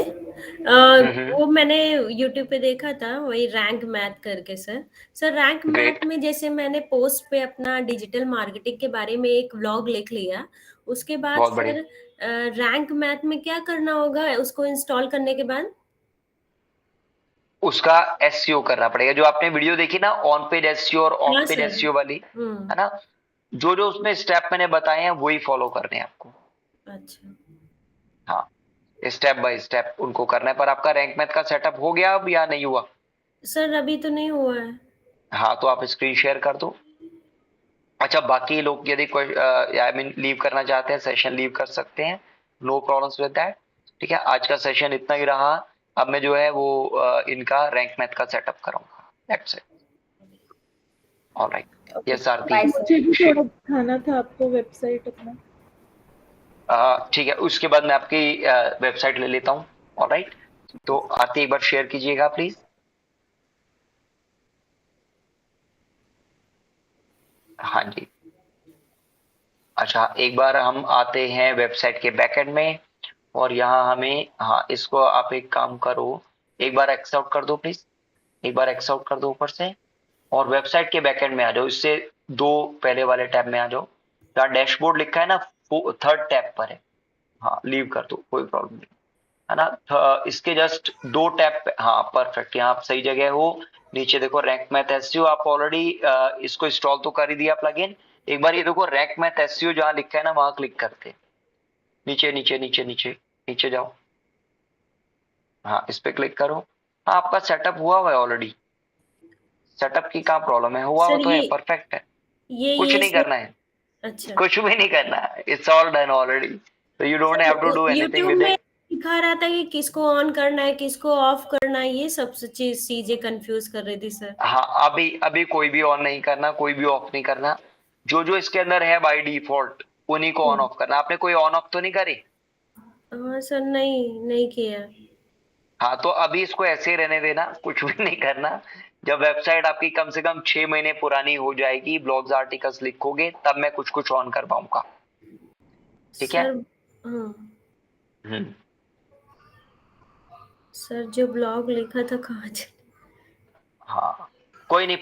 वो मैंने यूट्यूब पे देखा था, वही रैंक मैथ करके। सर रैंक मैथ में जैसे मैंने पोस्ट पे अपना डिजिटल मार्केटिंग के बारे में एक व्लॉग लिख लिया, उसके बाद सर रैंक मैथ में क्या करना होगा उसको इंस्टॉल करने के बाद? उसका एसईओ करना पड़ेगा। जो आपने वीडियो देखी ना, ऑन पेज एसईओ और ऑफ पेज एसईओ वाली, है ना, जो जो उसमें स्टेप मैंने बताए हैं वही फॉलो करने हैं आपको। अच्छा, हाँ, स्टेप बाय स्टेप उनको करना है। पर आपका रैंक मैथ का सेटअप हो गया अब या नहीं हुआ? सर अभी तो नहीं हुआ है। हाँ, तो आप स्क्रीन शेयर कर दो। अच्छा, बाकी लोग यदि कोई आई मीन लीव करना चाहते हैं, सेशन लीव कर सकते हैं, नो प्रॉब्लम्स विद दैट। ठीक है, आज का सेशन इतना ही रहा। अब मैं जो है वो इनका रैंक मैथ का सेटअप करूंगा। That's it. ऑलराइट, यस आरती। मुझे भी थोड़ा दिखाना था आपको वेबसाइट अपना। ठीक है, उसके बाद मैं आपकी वेबसाइट ले लेता हूँ। ऑलराइट, तो आरती एक बार शेयर कीजिएगा प्लीज। हाँ जी। अच्छा, एक बार हम आते हैं वेबसाइट के बैकएंड में, और यहाँ हमें, हाँ, इसको आप एक काम करो, एक बार एक्स आउट कर दो प्लीज, एक बार एक्स आउट कर दो ऊपर से, और वेबसाइट के बैकएंड में आ जाओ। इससे 2 पहले वाले टैब में आ जाओ, जहाँ डैशबोर्ड लिखा है ना, 3rd टैब पर है। हाँ, लीव कर दो, कोई प्रॉब्लम नहीं, है ना। इसके जस्ट 2 टैब पे, हाँ परफेक्ट, यहाँ आप सही जगह हो। नीचे देखो रैंक मैथ एसईओ, आप ऑलरेडी इसको इंस्टॉल तो कर ही दिया प्लगइन। एक बार ये देखो रैंक मैथ एसईओ जहाँ लिखा है ना, वहां क्लिक करते, नीचे नीचे नीचे नीचे नीचे जाओ। हाँ, इस पे क्लिक करो। हाँ, आपका सेटअप हुआ है ऑलरेडी। सेटअप की क्या प्रॉब्लम है, हुआ हो तो है, परफेक्ट है। कुछ नहीं करना है, अच्छा, कुछ भी नहीं करना है, इट्स ऑल डन ऑलरेडी। तो you don't have to do anything YouTube with में इट। दिखा रहा था कि किसको ऑन करना है किसको ऑफ करना है, ये सब चीजें कंफ्यूज कर रही थी सर। हाँ, अभी कोई भी ऑन नहीं करना, कोई भी ऑफ नहीं करना। जो इसके अंदर है बाय डिफॉल्ट उन्हीं को ऑन ऑफ करना। आपने कोई ऑन ऑफ तो नहीं करी? हाँ सर, नहीं किया। हाँ, तो अभी इसको ऐसे ही रहने देना, कुछ भी नहीं करना। जब वेबसाइट आपकी कम से कम 6 महीने पुरानी हो जाएगी, ब्लॉग्स आर्टिकल्स लिखोगे, तब मैं कुछ ऑन कर पाऊंगा। ठीक है? हाँ सर, जो ब्लॉग लिखा था कहाँ चला? हाँ, कोई नहीं।